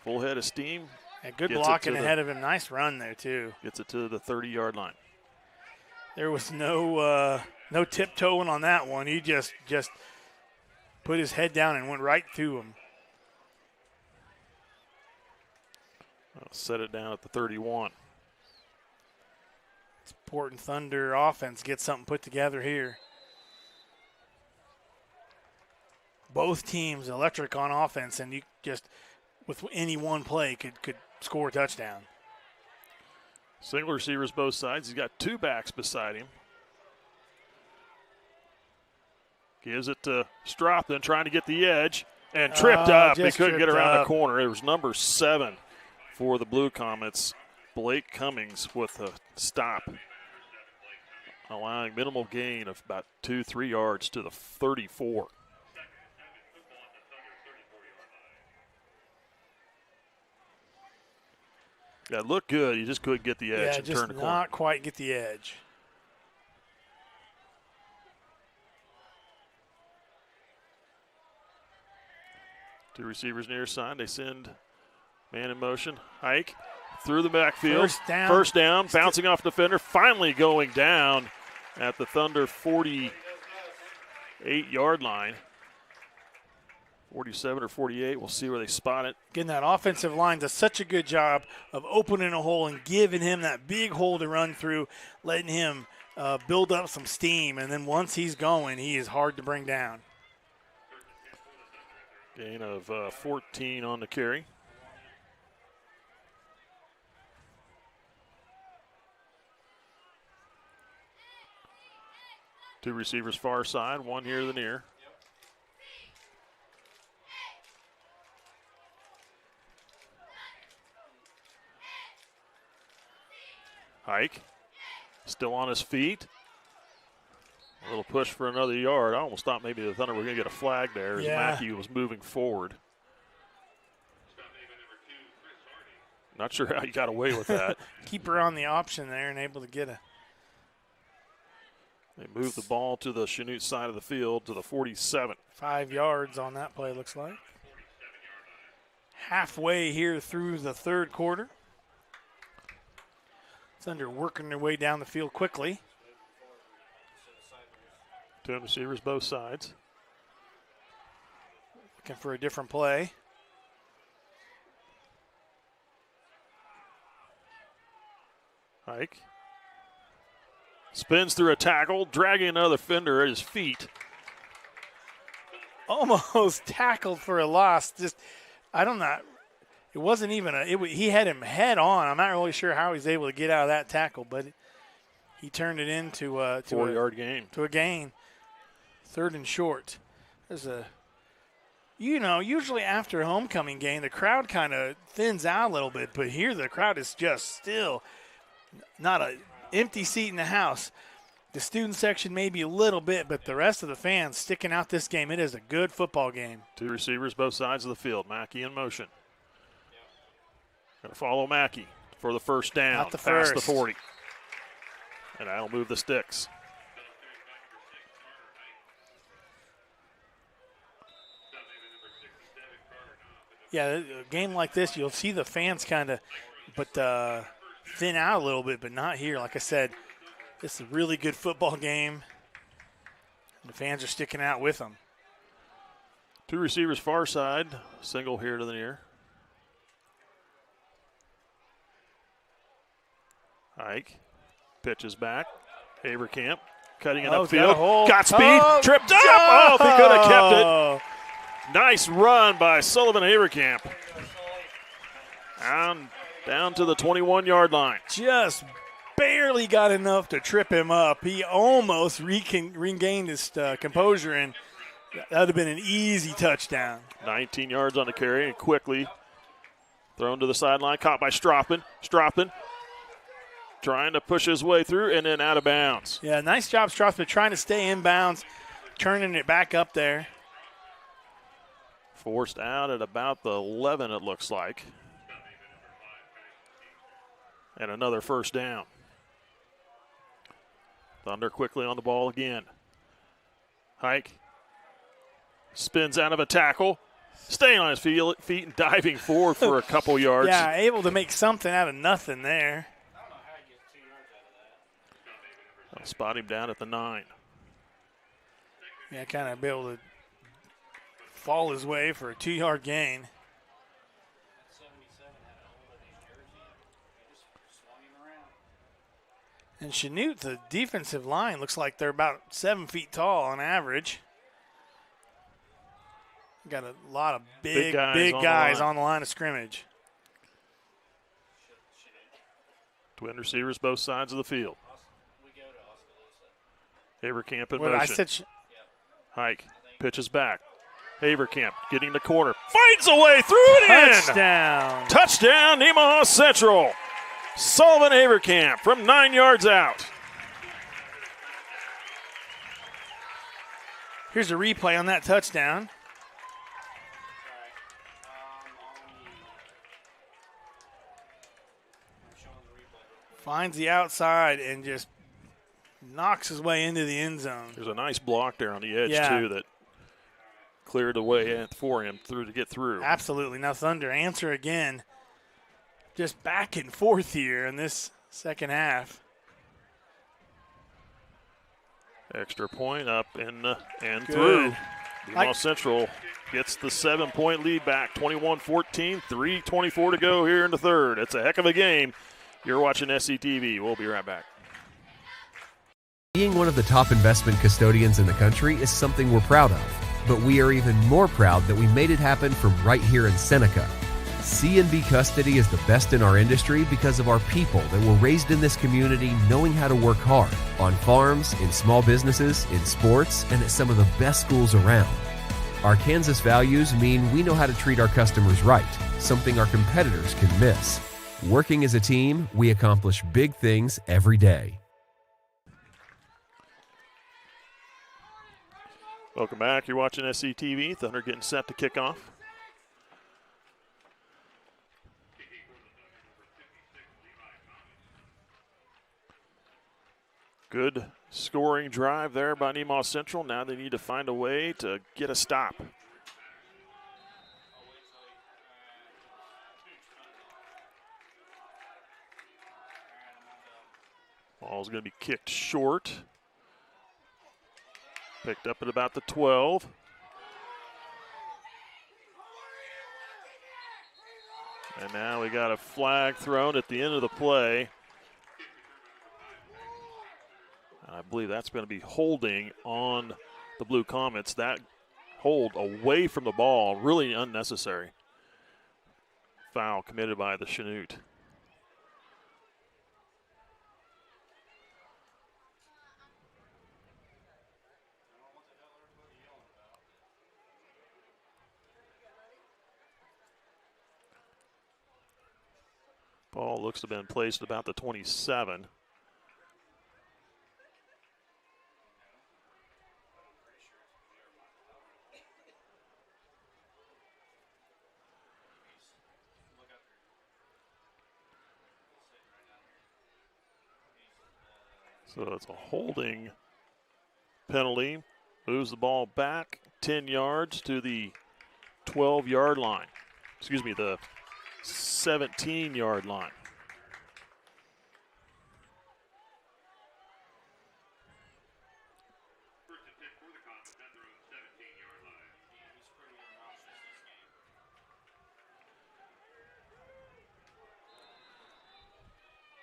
full head of steam. And good blocking ahead of him. Nice run there, too. Gets it to the 30-yard line. There was no tiptoeing on that one. He just put his head down and went right through him. I'll set it down at the 31. Important Thunder offense gets something put together here. Both teams electric on offense, and you just, with any one play, could score a touchdown. Single receivers both sides. He's got 2 backs beside him. Gives it to Stropton, trying to get the edge, and tripped up. He couldn't get around the corner. It was number 7 for the Blue Comets, Blake Cummings, with a stop, allowing minimal gain of about 2-3 yards to the 34. Yeah, it looked good. You just couldn't get the edge and turn the corner. Not quite get the edge. Two receivers near side. They send man in motion. Hike through the backfield. First down, bouncing off defender. Finally going down at the Thunder 48-yard line. 47 or 48. We'll see where they spot it. Again, that offensive line does such a good job of opening a hole and giving him that big hole to run through, letting him build up some steam. And then once he's going, he is hard to bring down. Gain of 14 on the carry. Two receivers far side, one here to the near. Hike, still on his feet. A little push for another yard. I almost thought maybe the Thunder were going to get a flag there as Mackey was moving forward. Not sure how he got away with that. Keeper on the option there and able to get a. They move the ball to the Chanute side of the field to the 47. 5 yards on that play, looks like. Halfway here through the third quarter. Thunder working their way down the field quickly. 2 receivers both sides. Looking for a different play. Hike. Spins through a tackle, dragging another defender at his feet. Almost tackled for a loss. Just, I don't know. It wasn't even he had him head on. I'm not really sure how he's able to get out of that tackle, but he turned it into a 4-yard gain. To a gain. 3rd and short. There's usually after a homecoming game, the crowd kind of thins out a little bit, but here the crowd is just still not an empty seat in the house. The student section maybe a little bit, but the rest of the fans sticking out this game. It is a good football game. 2 receivers both sides of the field. Mackey in motion. Going to follow Mackey for the first down. Not the past first. the 40. And that'll move the sticks. Yeah, a game like this, you'll see the fans kind of thin out a little bit, but not here. Like I said, this is a really good football game. The fans are sticking out with them. 2 receivers far side. Single here to the near. Hike. Pitches back. Haberkamp cutting it upfield. Got speed. Tripped up. Oh, if he could have kept it. Nice run by Sullivan Haberkamp. Down to the 21-yard line. Just barely got enough to trip him up. He almost regained his composure, and that would have been an easy touchdown. 19 yards on the carry, and quickly thrown to the sideline. Caught by Stroppin. Stroppin trying to push his way through and then out of bounds. Yeah, nice job, Stroppin, trying to stay inbounds, turning it back up there. Forced out at about the 11, it looks like. And another first down. Thunder quickly on the ball again. Hike spins out of a tackle, staying on his feet and diving forward for a couple yards. Yeah, able to make something out of nothing there. I'll spot him down at the 9. Yeah, kind of be able to fall his way for a 2-yard gain. And Chanute, the defensive line, looks like they're about 7 feet tall on average. Got a lot of big guys on the line of scrimmage. Twin receivers both sides of the field. Haberkamp in motion. Hike pitches back. Haberkamp getting the corner. Finds a way through it in. Touchdown. Touchdown, Nemaha Central. Sullivan Haberkamp from 9 yards out. Here's a replay on that touchdown. Finds the outside and just knocks his way into the end zone. There's a nice block there on the edge, too, that cleared the way for him to get through. Absolutely. Now Thunder answer again. Just back and forth here in this second half. Extra point up and through. Nemaha Central gets the 7-point lead back, 21-14, 3:24 to go here in the third. It's a heck of a game. You're watching SCTV. We'll be right back. Being one of the top investment custodians in the country is something we're proud of, but we are even more proud that we made it happen from right here in Seneca. C&B Custody is the best in our industry because of our people that were raised in this community knowing how to work hard, on farms, in small businesses, in sports, and at some of the best schools around. Our Kansas values mean we know how to treat our customers right, something our competitors can miss. Working as a team, we accomplish big things every day. Welcome back. You're watching SCTV. Thunder getting set to kick off. Good scoring drive there by Nemaha Central. Now they need to find a way to get a stop. Ball's going to be kicked short. Picked up at about the 12. And now we got a flag thrown at the end of the play. I believe that's going to be holding on the Blue Comets. That hold away from the ball, really unnecessary. Foul committed by the Chanute. Ball looks to have been placed about the 27. So it's a holding penalty. Moves the ball back 10 yards to the 12-yard line. Excuse me, the 17-yard line.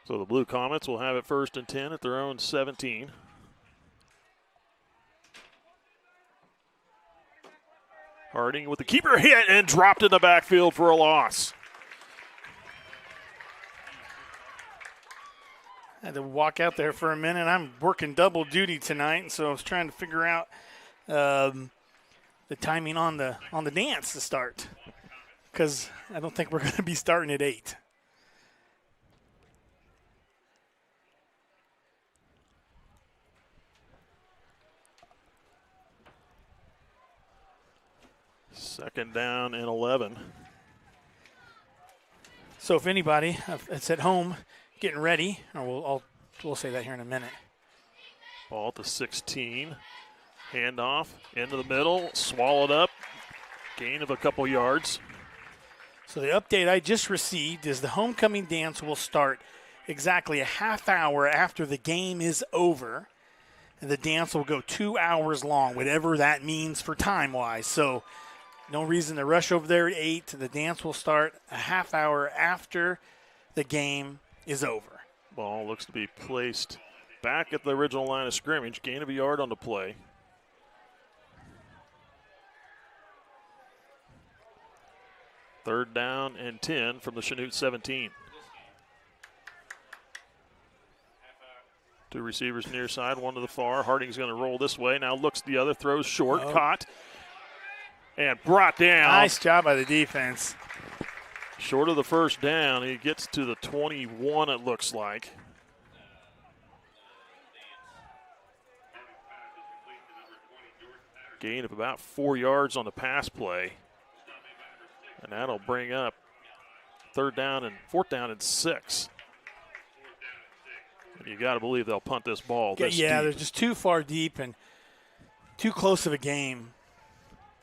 So the Blue Comets will have it 1st and 10 at their own 17. Harding with the keeper hit and dropped in the backfield for a loss. I had to walk out there for a minute. I'm working double duty tonight, so I was trying to figure out the timing on the dance to start, because I don't think we're going to be starting at 8. Second down and 11. So if anybody that's at home getting ready, or we'll say that here in a minute. Ball at the 16. Handoff into the middle, swallowed up. Gain of a couple yards. So the update I just received is the homecoming dance will start exactly a half hour after the game is over. And the dance will go 2 hours long, whatever that means for time-wise. So no reason to rush over there at 8. The dance will start a half hour after the game is over. Ball looks to be placed back at the original line of scrimmage. Gain of a yard on the play. Third down and 10 from the Chanute 17. Two receivers near side, one to the far. Harding's going to roll this way. Now looks the other, throws short, caught, and brought down. Nice job by the defense. Short of the first down. He gets to the 21, it looks like. Gain of about 4 yards on the pass play. And that'll bring up fourth down and 6. And you got to believe they'll punt this ball. Yeah, they're just too far deep and too close of a game.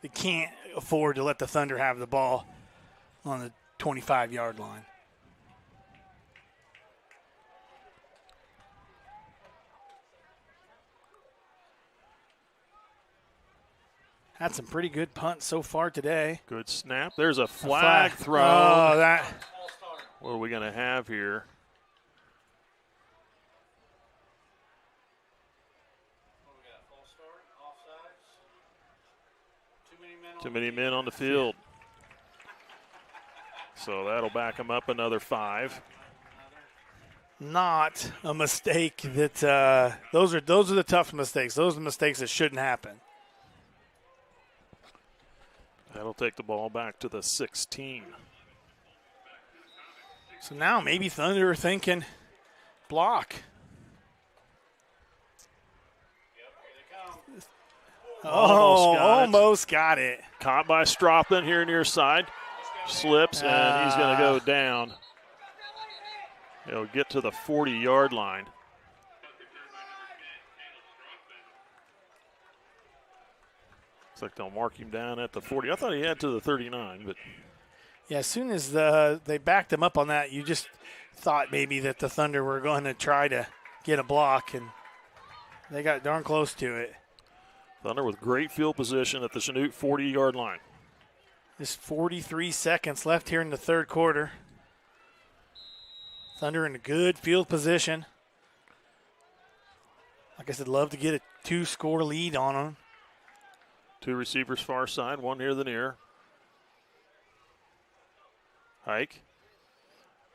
They can't afford to let the Thunder have the ball on the 25-yard line. Had some pretty good punts so far today. Good snap. There's a flag thrown. Oh, that. What are we going to have here? Too many men on the field. So that'll back them up another 5. Not a mistake that those are the tough mistakes. Those are the mistakes that shouldn't happen. That'll take the ball back to the 16. So now maybe Thunder are thinking block. Almost got it. Caught by Stropin here near side. Slips, and he's going to go down. He'll get to the 40-yard line. Looks like they'll mark him down at the 40. I thought he had to the 39, but. Yeah, as soon as they backed him up on that, you just thought maybe that the Thunder were going to try to get a block, and they got darn close to it. Thunder with great field position at the Chanute 40-yard line. Just 43 seconds left here in the third quarter. Thunder in a good field position. Like I said, love to get a 2-score lead on them. 2 receivers far side, 1 near the near. Hike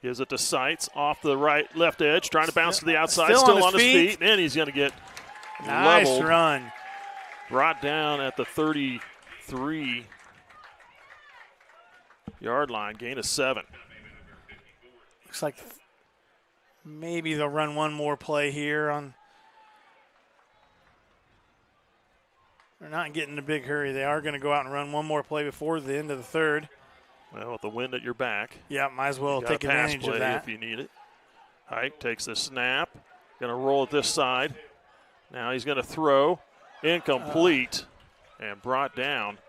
gives it to Seitz off the left edge, trying to bounce to the outside, still on his feet. And he's going to get nice leveled, run. Brought down at the 33-yard line, gain of 7. Looks like maybe they'll run one more play here on. They're not getting in a big hurry. They are going to go out and run one more play before the end of the third. Well, with the wind at your back. Yeah, might as well take advantage of that. If you need it. Hike takes the snap. Going to roll it this side. Now he's going to throw. Incomplete. And brought down.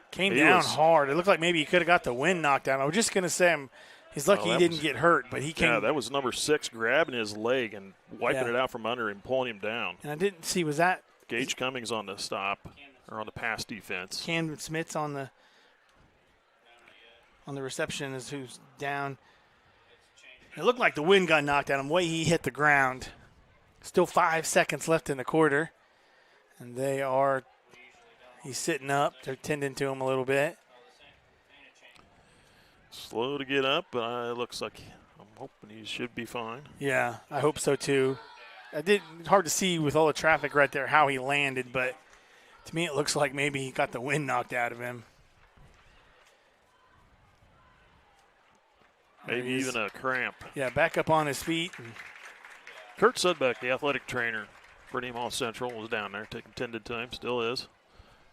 Came down hard. It looked like maybe he could have got the wind knocked out. I was just going to say he's lucky he didn't get hurt, but he came. Yeah, that was number 6 grabbing his leg and wiping it out from under him, pulling him down. And I didn't see, was that Gage Cummings on the stop or on the pass defense? Camden Smith's on the reception is who's down. It looked like the wind got knocked out him. The way he hit the ground. Still 5 seconds left in the quarter, and he's sitting up. They're tending to him a little bit. Slow to get up, but it looks like I'm hoping he should be fine. Yeah, I hope so too. Hard to see with all the traffic right there how he landed, but to me it looks like maybe he got the wind knocked out of him. Maybe even a cramp. Yeah, back up on his feet. Kurt Sudbeck, the athletic trainer for Nemaha Central, was down there taking tended to him, still is.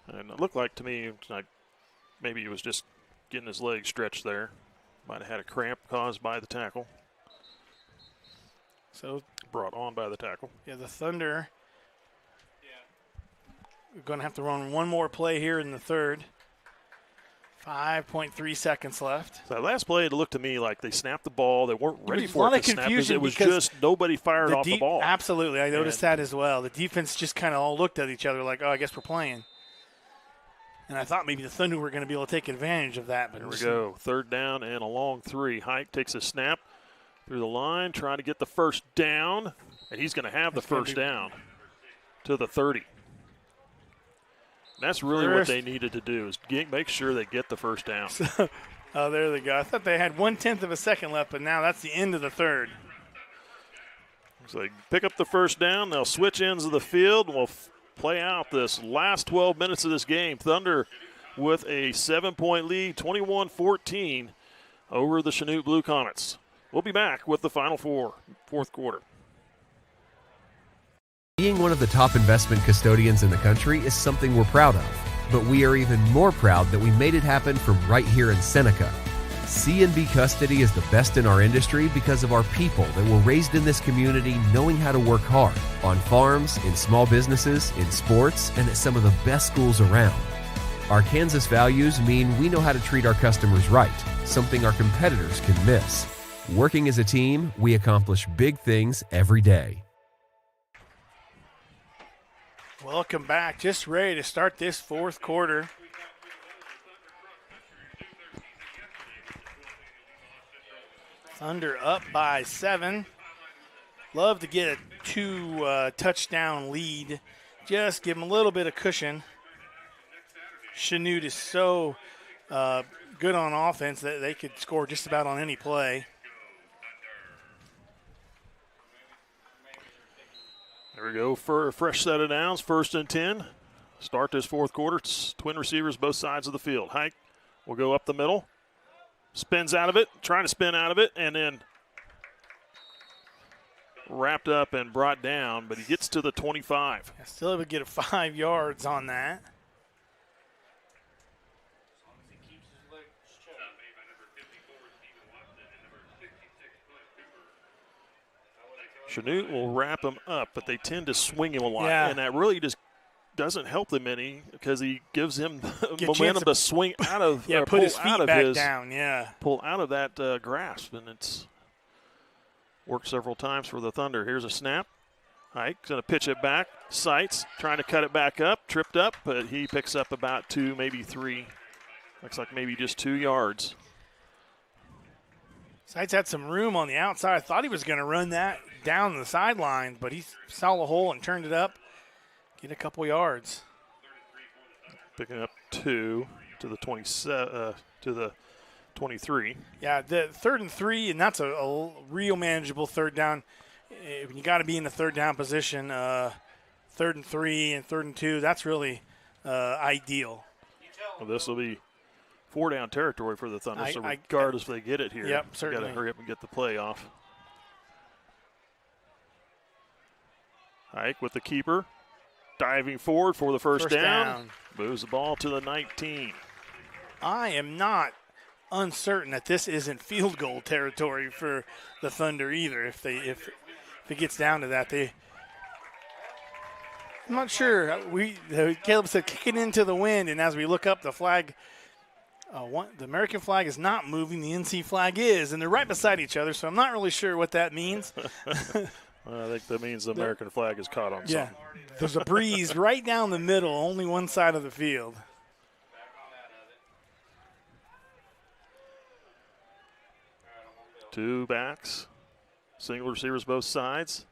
And it looked like to me like maybe he was just getting his leg stretched there. Might have had a cramp caused by the tackle. So brought on by the tackle. Yeah, the Thunder are going to have to run one more play here in the third. 5.3 seconds left. So that last play, it looked to me like they snapped the ball. They weren't ready for it. A lot of to confusion snap. It was just nobody fired off the ball. Absolutely. I noticed that as well. The defense just kind of all looked at each other like, oh, I guess we're playing. And I thought maybe the Thunder were going to be able to take advantage of that. But there we go. Third down and a long 3. Hike takes a snap through the line, trying to get the first down. And he's going to have the first down to the 30. That's really what they needed to do is make sure they get the first down. Oh, there they go. I thought they had 1/10 of a second left, but now that's the end of the third. So they pick up the first down. They'll switch ends of the field. And we'll play out this last 12 minutes of this game. Thunder with a 7-point lead, 21-14 over the Chanute Blue Comets. We'll be back with the final fourth quarter. Being one of the top investment custodians in the country is something we're proud of, but we are even more proud that we made it happen from right here in Seneca. C&B Custody is the best in our industry because of our people that were raised in this community knowing how to work hard, on farms, in small businesses, in sports, and at some of the best schools around. Our Kansas values mean we know how to treat our customers right, something our competitors can miss. Working as a team, we accomplish big things every day. Welcome back. Just ready to start this fourth quarter. Thunder up by 7. Love to get a 2 touchdown lead. Just give them a little bit of cushion. Chanute is so good on offense that they could score just about on any play. There we go for a fresh set of downs, 1st and 10. Start this fourth quarter. It's twin receivers both sides of the field. Hike will go up the middle. Spins out of it, trying to spin out of it, and then wrapped up and brought down, but he gets to the 25. Still able to get 5 yards on that. Chanute will wrap him up, but they tend to swing him a lot, yeah. and that really just doesn't help them any because he gives him Get momentum to swing out of, yeah, put his feet back down, pull out of that grasp, and it's worked several times for the Thunder. Here's a snap. Ike's going to pitch it back. Sights trying to cut it back up, tripped up, but he picks up about 2, maybe 3. Looks like maybe just 2 yards. Sights had some room on the outside. I thought he was going to run that down the sideline, but he saw the hole and turned it up. Get a couple yards. Picking up 2 to the 23. Yeah, the 3rd and 3, and that's a real manageable third down. You got to be in the third down position. 3rd and 3 and 3rd and 2, that's really ideal. Well, this will be 4-down territory for the Thunder, so regardless if they get it here, yep, certainly. Got to hurry up and get the play off. Ike with the keeper, diving forward for the first down. Moves the ball to the 19. I am not uncertain that this isn't field goal territory for the Thunder either. If it gets down to that, I'm not sure. Caleb said kick it into the wind, and as we look up, the flag, the American flag is not moving. The NC flag is, and they're right beside each other. So I'm not really sure what that means. I think that means the American flag is caught on something. Yeah, there's a breeze right down the middle, only one side of the field. Two backs, single receivers both sides.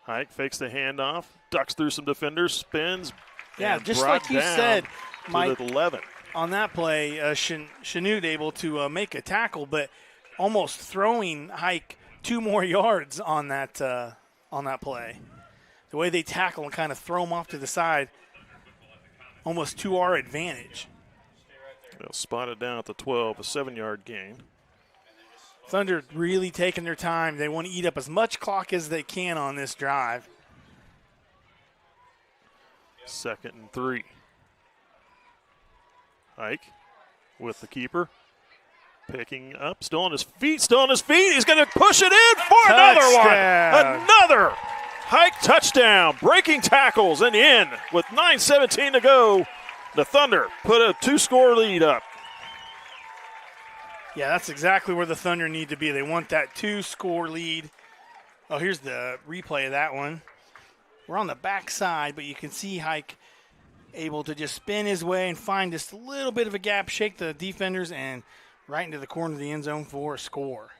Hike fakes the handoff, ducks through some defenders, spins. Yeah, just like you said, Mike, 11. On that play, Chanute able to make a tackle, but almost throwing Hike 2 more yards on that play. The way they tackle and kind of throw them off to the side, almost to our advantage. They'll spot it down at the 12, a 7-yard gain. Thunder really taking their time. They want to eat up as much clock as they can on this drive. 2nd and 3. Ike with the keeper. Picking up, still on his feet. He's going to push it in for another one. Another Hike touchdown. Breaking tackles and in with 9:17 to go. The Thunder put a 2-score lead up. Yeah, that's exactly where the Thunder need to be. They want that 2-score lead. Oh, here's the replay of that one. We're on the backside, but you can see Hike able to just spin his way and find just a little bit of a gap, shake the defenders, and right into the corner of the end zone for a score.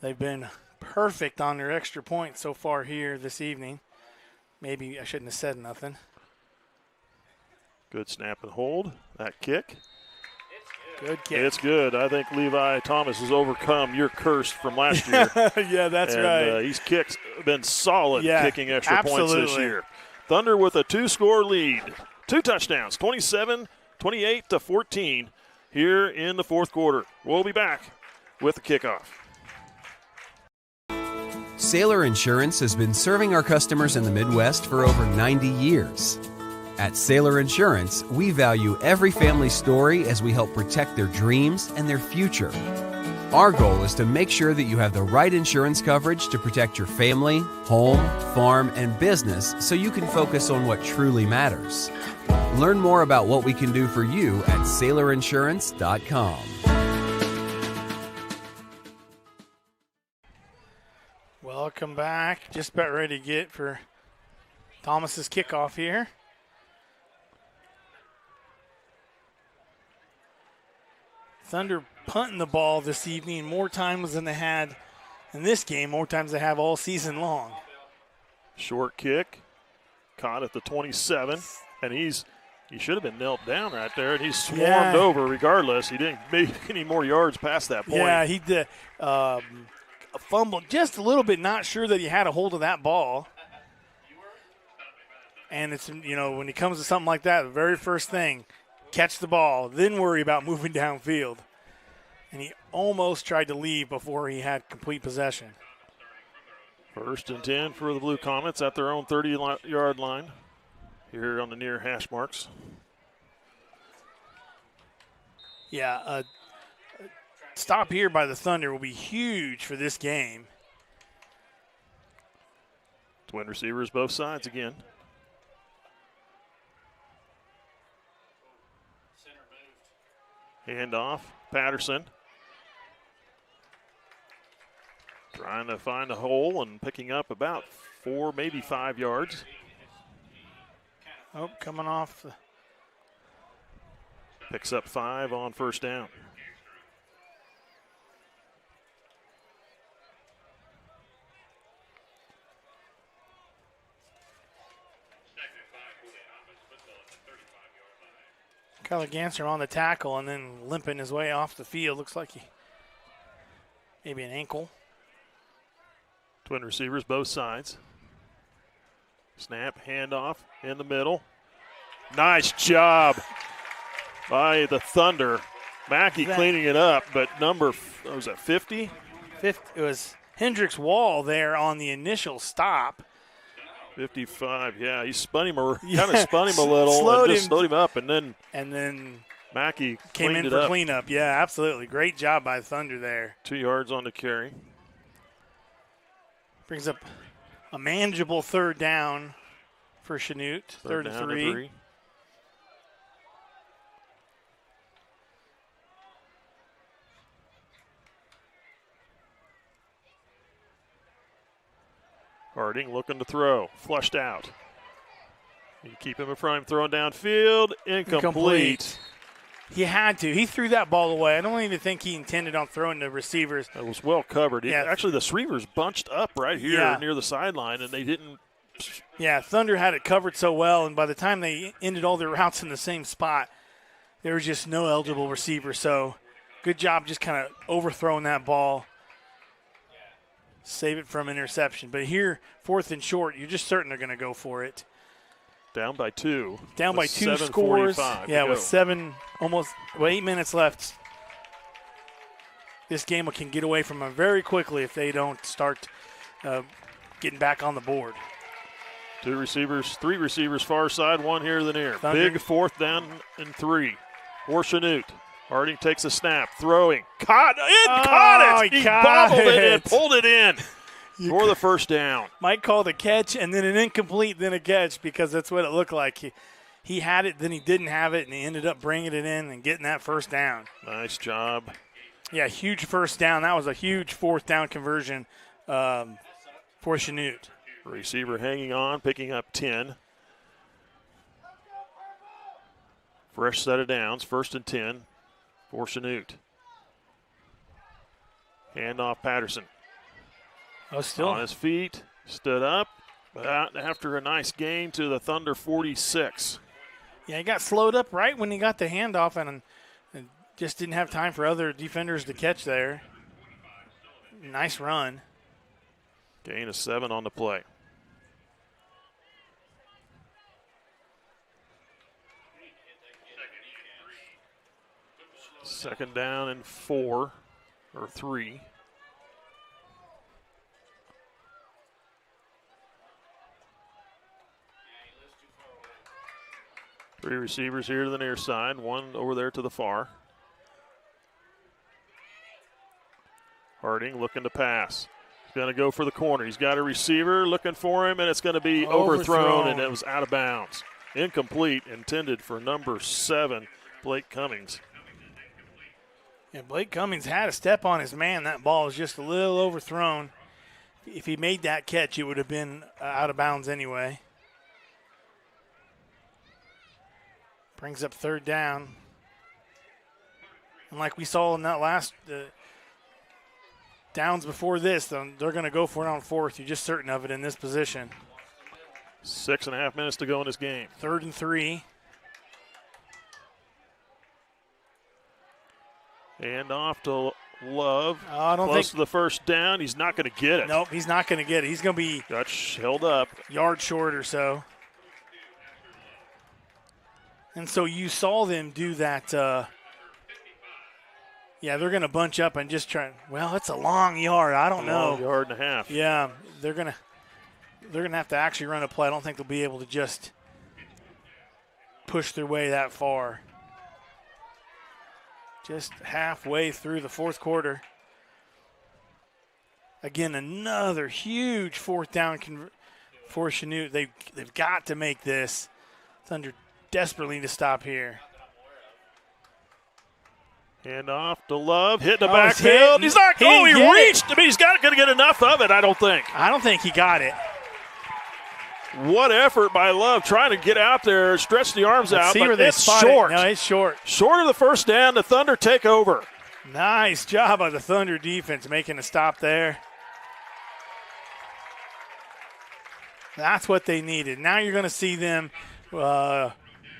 They've been perfect on their extra points so far here this evening. Maybe I shouldn't have said nothing. Good snap and hold. That kick. Good kick. It's good. I think Levi Thomas has overcome your curse from last year. Yeah, that's right. He's been solid kicking extra points this year. Thunder with a 2-score lead. 2 touchdowns, 27-28 to 14 here in the 4th quarter. We'll be back with the kickoff. Sailor Insurance has been serving our customers in the Midwest for over 90 years. At Sailor Insurance, we value every family story as we help protect their dreams and their future. Our goal is to make sure that you have the right insurance coverage to protect your family, home, farm, and business so you can focus on what truly matters. Learn more about what we can do for you at SailorInsurance.com. Welcome back. Just about ready to get for Thomas's kickoff here. Thunder punting the ball this evening more times than they had in this game, more times they have all season long. Short kick, caught at the 27, and he should have been knelt down right there, and he's swarmed over regardless. He didn't make any more yards past that point. Yeah, he did. Fumbled just a little bit, not sure that he had a hold of that ball. And it's, when it comes to something like that, the very first thing, catch the ball, then worry about moving downfield. And he almost tried to leave before he had complete possession. 1st and 10 for the Blue Comets at their own 30-yard line here on the near hash marks. Yeah, a stop here by the Thunder will be huge for this game. Twin receivers both sides again. Hand off, Patterson. Trying to find a hole and picking up about 4, maybe 5 yards. Oh, coming off. Picks up 5 on first down. Kyler Ganser on the tackle and then limping his way off the field. Looks like maybe an ankle. Twin receivers, both sides. Snap, handoff in the middle. Nice job by the Thunder. Mackey cleaning it up, but was that 50? 50? It was Hendricks Wall there on the initial stop. 55, yeah, he spun him, kind of spun him a little, slowed him up, and then Mackey came in for cleanup. Yeah, absolutely, great job by Thunder there. 2 yards on the carry. Brings up a manageable third down for Chanute. Third and 3. Harding looking to throw, flushed out. You keep him in front of him, throwing downfield, incomplete. He had to. He threw that ball away. I don't even think he intended on throwing the receivers. It was well covered. Yeah. Actually, the receivers bunched up right here near the sideline, and they didn't. Yeah, Thunder had it covered so well, and by the time they ended all their routes in the same spot, there was just no eligible receiver. So good job just kind of overthrowing that ball. Save it from interception. But here, 4th and short, you're just certain they're going to go for it. Down by 2. Down by 2 scores. Yeah, with 8 minutes left. This game can get away from them very quickly if they don't start getting back on the board. 3 receivers far side, 1 here to the near. Thunder. Big 4th down and 3 for Chanute. Harding takes a snap, throwing. Caught it! He bobbled it and pulled it in for the first down. Mike called a catch and then an incomplete, then a catch because that's what it looked like. He had it, then he didn't have it, and he ended up bringing it in and getting that first down. Nice job. Yeah, huge first down. That was a huge 4th down conversion for Chanute. Receiver hanging on, picking up 10. Fresh set of downs, 1st and 10. For Chanute. Hand off Patterson. Still on his feet, stood up, but after a nice gain to the Thunder 46. Yeah, he got slowed up right when he got the handoff and just didn't have time for other defenders to catch there. Nice run. Gain of 7 on the play. Second down and 4 or 3. Three receivers here to the near side, 1 over there to the far. Harding looking to pass. He's going to go for the corner. He's got a receiver looking for him, and it's going to be overthrown, and it was out of bounds. Incomplete, intended for number 7, Blake Cummings. Yeah, Blake Cummings had a step on his man. That ball was just a little overthrown. If he made that catch, it would have been out of bounds anyway. Brings up 3rd down. And like we saw in that last downs before this, they're going to go for it on 4th. You're just certain of it in this position. 6.5 minutes to go in this game. 3rd and 3. And off to Love. I don't Close think to the first down. He's not going to get it. Nope, he's not going to get it. He's going to be got held up. Yard short or so. And so you saw them do that. Yeah, they're going to bunch up and just try. Well, it's a long yard. I don't know. Long yard and a half. Yeah, they're going to have to actually run a play. I don't think they'll be able to just push their way that far. Just halfway through the 4th quarter. Again, another huge 4th down for Chanute. They've got to make this. Thunder desperately need to stop here. Hand off to Love, hit the Oh, backfield. He's not going. He reached. I mean, he's not going to get enough of it, I don't think. I don't think he got it. What effort by Love trying to get out there, stretch the arms Let's out, see but where they it's spot it. short. No, it's short. Short of the first down, the Thunder take over. Nice job by the Thunder defense making a stop there. That's what they needed. Now you're going to see them, you're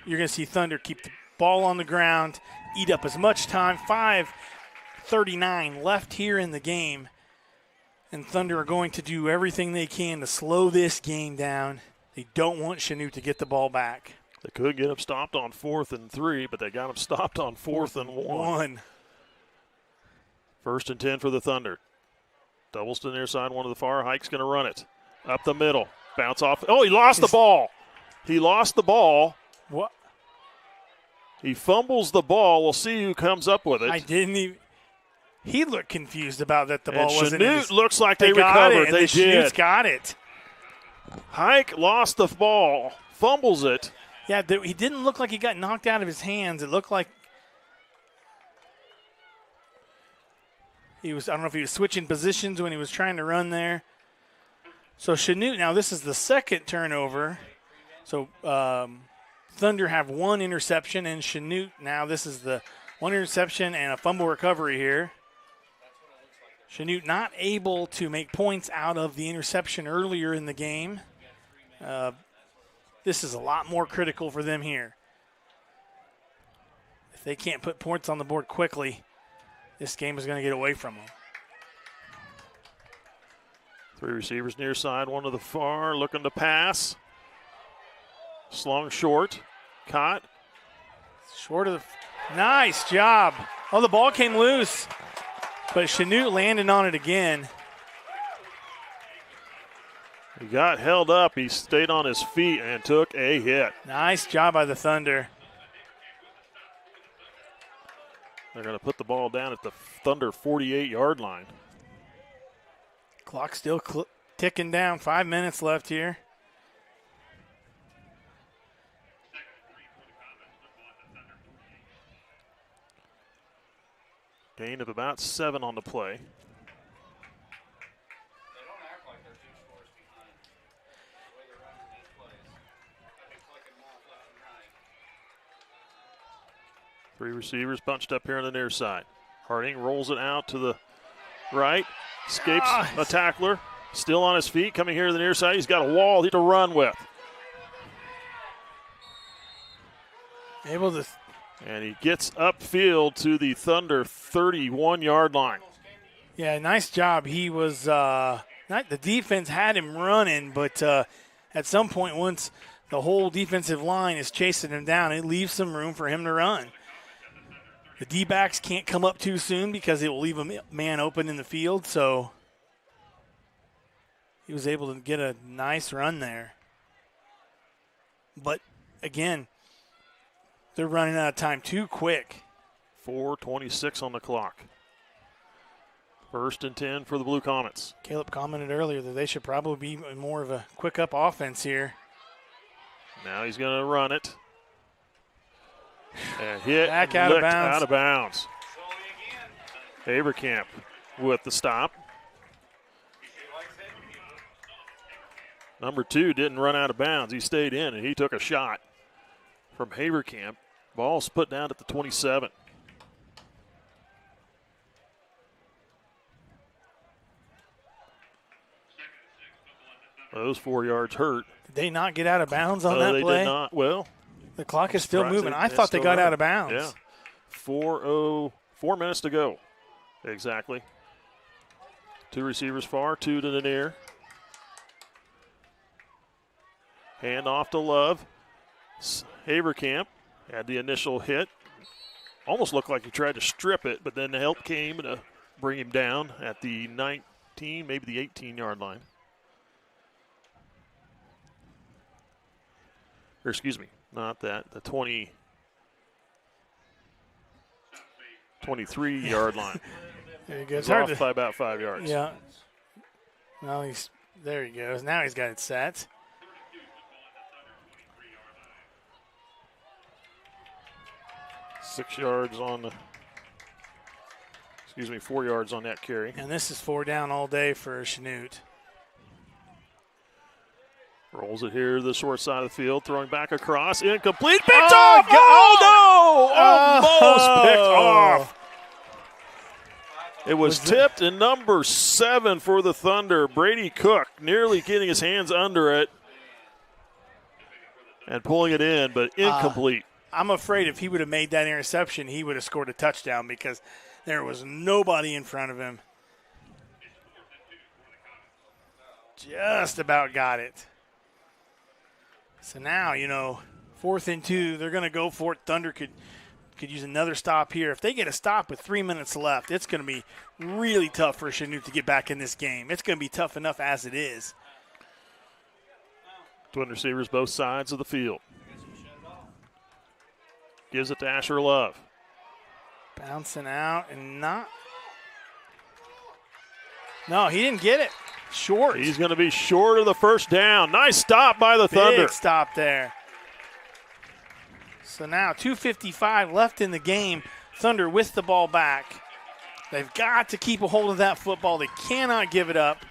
going to see Thunder keep the ball on the ground, eat up as much time. 5:39 left here in the game. And Thunder are going to do everything they can to slow this game down. They don't want Chanute to get the ball back. They could get him stopped on 4th and 3, but they got him stopped on 4th and 1. 1st and 10 for the Thunder. Doubles to the near side, one to the far. Hike's going to run it. Up the middle. Bounce off. Oh, he lost the ball. He lost the ball. What? He fumbles the ball. We'll see who comes up with it. I didn't even. He looked confused about that the ball wasn't in his. Chanute looks like they got recovered. it, They and did. Chanute's got it. Hike lost the ball, fumbles it. Yeah, he didn't look like he got knocked out of his hands. It looked like he was, I don't know if he was switching positions when he was trying to run there. So Chanute, now this is the second turnover. So Thunder have one interception, and Chanute, now this is the one interception and a fumble recovery here. Chanute not able to make points out of the interception earlier in the game. This is a lot more critical for them here. If they can't put points on the board quickly, this game is going to get away from them. 3 receivers near side, one to the far, looking to pass. Slung short, caught. Short of the, nice job. Oh, the ball came loose, but Chanute landed on it again. He got held up. He stayed on his feet and took a hit. Nice job by the Thunder. They're going to put the ball down at the Thunder 48-yard line. Clock still ticking down. 5 minutes left here. Gain of about 7 on the play. Three receivers bunched up here on the near side. Harding rolls it out to the right. Escapes a tackler. Still on his feet. Coming here to the near side. He's got a wall to run with. Able to. And he gets upfield to the Thunder 31-yard line. Yeah, nice job. He was the defense had him running, but at some point, once the whole defensive line is chasing him down, it leaves some room for him to run. The D-backs can't come up too soon because it will leave a man open in the field, so he was able to get a nice run there. But, again, they're running out of time too quick. 4:26 on the clock. 1st and 10 for the Blue Comets. Caleb commented earlier that they should probably be more of a quick-up offense here. Now he's going to run it. And hit, back out of bounds. Out of bounds. Haverkamp with the stop. Number 2 didn't run out of bounds. He stayed in, and he took a shot from Haverkamp. Ball's put down at the 27. Those 4 yards hurt. Did they not get out of bounds on that they play? They did not. Well, the clock is still moving. I thought they got out of bounds. Yeah. 4 minutes to go. Exactly. 2 receivers far, 2 to the near. Hand off to Love. Haverkamp had the initial hit. Almost looked like he tried to strip it, but then the help came to bring him down at the 19, maybe the 18-yard line. Or excuse me, not that, the 23-yard line. There he goes. It's off by about 5 yards. Yeah. Now there he goes. Now he's got it set. Six yards on the 4 yards on that carry. And this is 4 down all day for Chanute. Rolls it here to the short side of the field, throwing back across, incomplete, picked off! Almost picked off! It was tipped in number 7 for the Thunder. Brady Cook nearly getting his hands under it and pulling it in, but incomplete. I'm afraid if he would have made that interception, he would have scored a touchdown because there was nobody in front of him. Just about got it. So now, 4th and 2, they're going to go for it. Thunder could use another stop here. If they get a stop with 3 minutes left, it's going to be really tough for Chanute to get back in this game. It's going to be tough enough as it is. Twin receivers both sides of the field. Gives it to Asher Love. Bouncing out and not. No, he didn't get it. Short. He's going to be short of the first down. Nice stop by the Thunder. Big stop there. So now 2:55 left in the game. Thunder with the ball back. They've got to keep a hold of that football. They cannot give it up.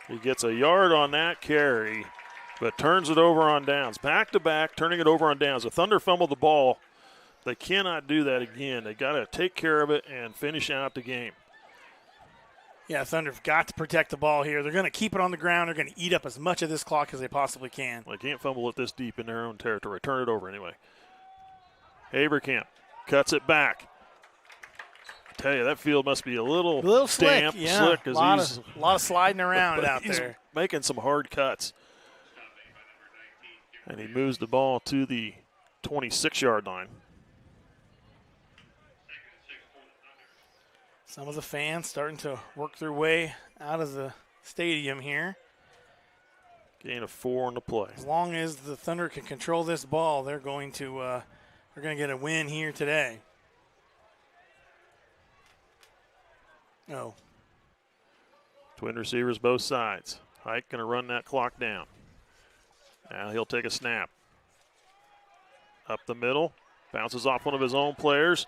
He gets a yard on that carry, but turns it over on downs. Back to back, turning it over on downs. The Thunder fumbled the ball. They cannot do that again. They got to take care of it and finish out the game. Yeah, Thunder have got to protect the ball here. They're going to keep it on the ground. They're going to eat up as much of this clock as they possibly can. Well, they can't fumble it this deep in their own territory. Turn it over anyway. Haberkamp cuts it back. I tell you, that field must be a little slick. damp, Yeah, slick. A lot of sliding around out he's there. Making some hard cuts. And he moves the ball to the 26-yard line. Some of the fans starting to work their way out of the stadium here. Gain of 4 on the play. As long as the Thunder can control this ball, they're going to get a win here today. Oh. Twin receivers both sides. Hike going to run that clock down. Now he'll take a snap. Up the middle. Bounces off one of his own players.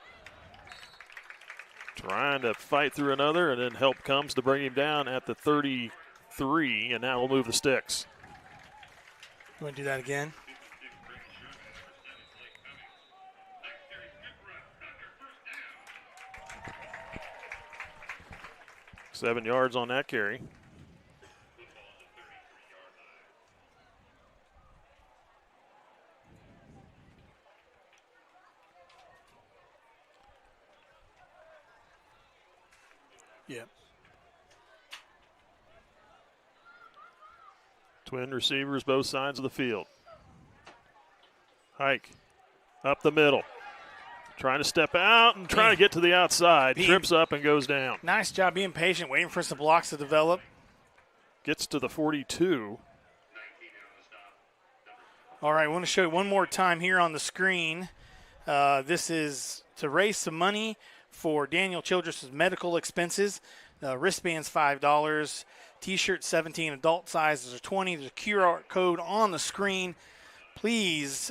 Trying to fight through another, and then help comes to bring him down at the 33, and now we'll move the sticks. You want to do that again? Seven yards on that carry. Yeah. Twin receivers both sides of the field. Hike up the middle. Trying to step out and trying to get to the outside. Trips up and goes down. Nice job being patient, waiting for some blocks to develop. Gets to the 42. All right, I want to show you one more time here on the screen. This is to raise some money for Daniel Childress' medical expenses. Wristbands $5, T-shirt 17, adult sizes are 20. There's a QR code on the screen. Please,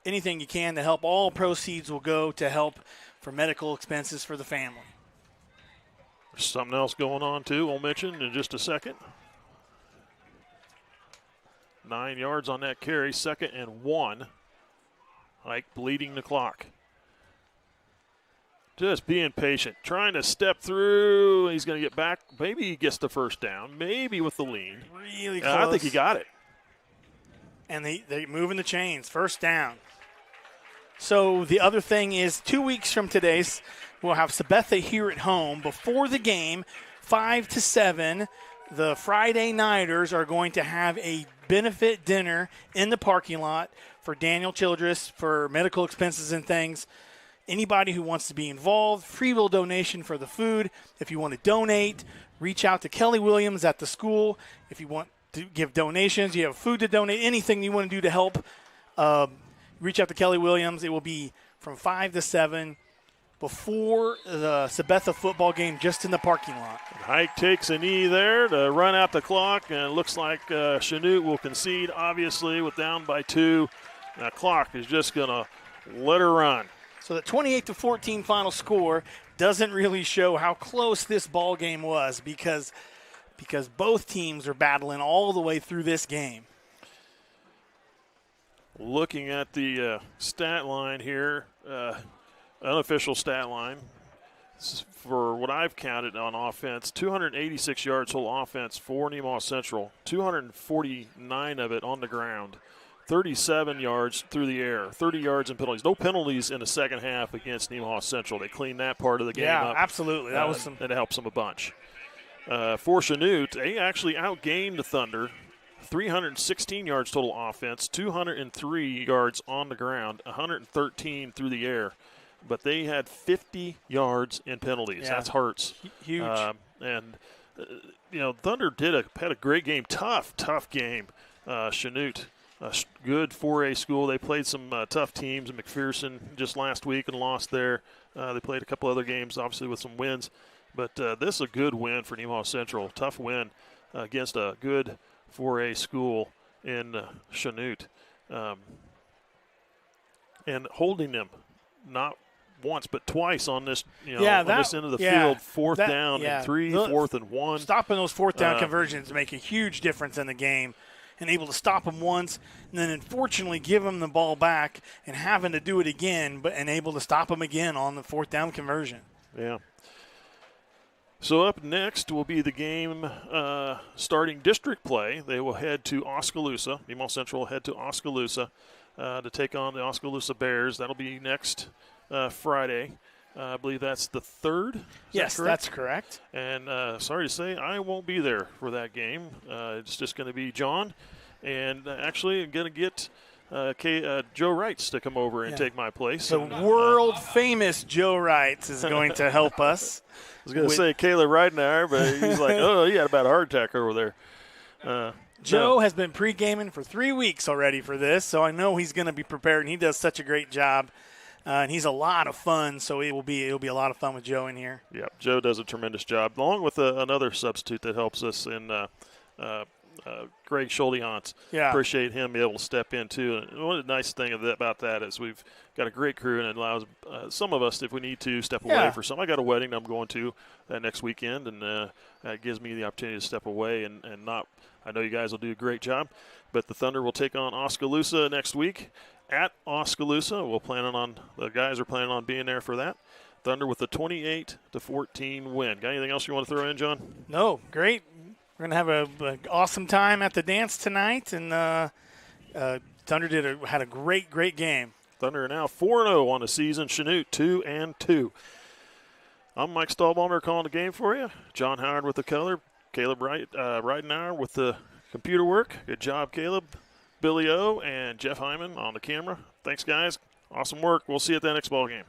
anything you can to help. All proceeds will go to help for medical expenses for the family. There's something else going on too. We'll mention in just a second. 9 yards on that carry, 2nd and 1. Hike bleeding the clock. Just being patient, trying to step through. He's going to get back. Maybe he gets the first down. Maybe with the lean. Really close. I think he got it. And they're moving the chains. First down. So the other thing is 2 weeks from today, we'll have Sabetha here at home. Before the game, 5 to 7, the Friday Nighters are going to have a benefit dinner in the parking lot for Daniel Childress for medical expenses and things. Anybody who wants to be involved, free will donation for the food. If you want to donate, reach out to Kelly Williams at the school. If you want to give donations, you have food to donate, anything you want to do to help, reach out to Kelly Williams. It will be from 5 to 7 before the Sabetha football game, just in the parking lot. Hike takes a knee there to run out the clock, and it looks like Chanute will concede, obviously, with down by 2. That clock is just going to let her run. So the 28-14 final score doesn't really show how close this ball game was because both teams are battling all the way through this game. Looking at the stat line here, unofficial stat line, for what I've counted on offense, 286 yards total offense for Nemaha Central, 249 of it on the ground, 37 yards through the air, 30 yards in penalties. No penalties in the second half against Nemaha Central. They cleaned that part of the game up. Yeah, absolutely. That was that helps them a bunch. For Chanute, they actually outgained the Thunder, 316 yards total offense, 203 yards on the ground, 113 through the air. But they had 50 yards in penalties. Yeah. That hurts. Huge. Thunder had a great game. Tough game. Chanute, a good 4A school. They played some tough teams. McPherson just last week and lost there. They played a couple other games, obviously, with some wins. But this is a good win for Nemaha Central. Tough win against a good 4A school in Chanute. And holding them not once but twice on this, on this end of the field, fourth down and 3, fourth and 1. Stopping those fourth down conversions make a huge difference in the game, and able to stop them once and then unfortunately give them the ball back and having to do it again, and able to stop them again on the fourth down conversion. Yeah. So up next will be the game starting district play. They will head to Oskaloosa. Nemaha Central will head to Oskaloosa to take on the Oskaloosa Bears. That'll be next Friday. I believe that's the 3rd. Yes, that's correct. And sorry to say, I won't be there for that game. It's just going to be John. And actually, I'm going to get Joe Wrights to come over and take my place. The world-famous Joe Wrights is going to help us. I was going to say Caleb Ridenauer, but he's like, oh, he had about a heart attack over there. Joe has been pre-gaming for 3 weeks already for this, so I know he's going to be prepared, and he does such a great job. And he's a lot of fun, so it'll be a lot of fun with Joe in here. Yeah, Joe does a tremendous job, along with another substitute that helps us in Greg Schultehans. Yeah. Appreciate him being able to step in, too. And one of the nice things about that is we've got a great crew, and it allows some of us, if we need to, step away for some. I got a wedding I'm going to next weekend, and that gives me the opportunity to step away and not – I know you guys will do a great job, but the Thunder will take on Oskaloosa next week at Oskaloosa. The guys are planning on being there for that. Thunder with a 28-14 win. Got anything else you want to throw in, John? No, great. We're going to have an awesome time at the dance tonight, and Thunder had a great game. Thunder are now 4-0 on the season. Chanute 2-2. I'm Mike Stahlbaumer calling the game for you. John Howard with the color. Caleb Ridenauer with the computer work. Good job, Caleb. Billy O and Jeff Hyman on the camera. Thanks, guys. Awesome work. We'll see you at the next ball game.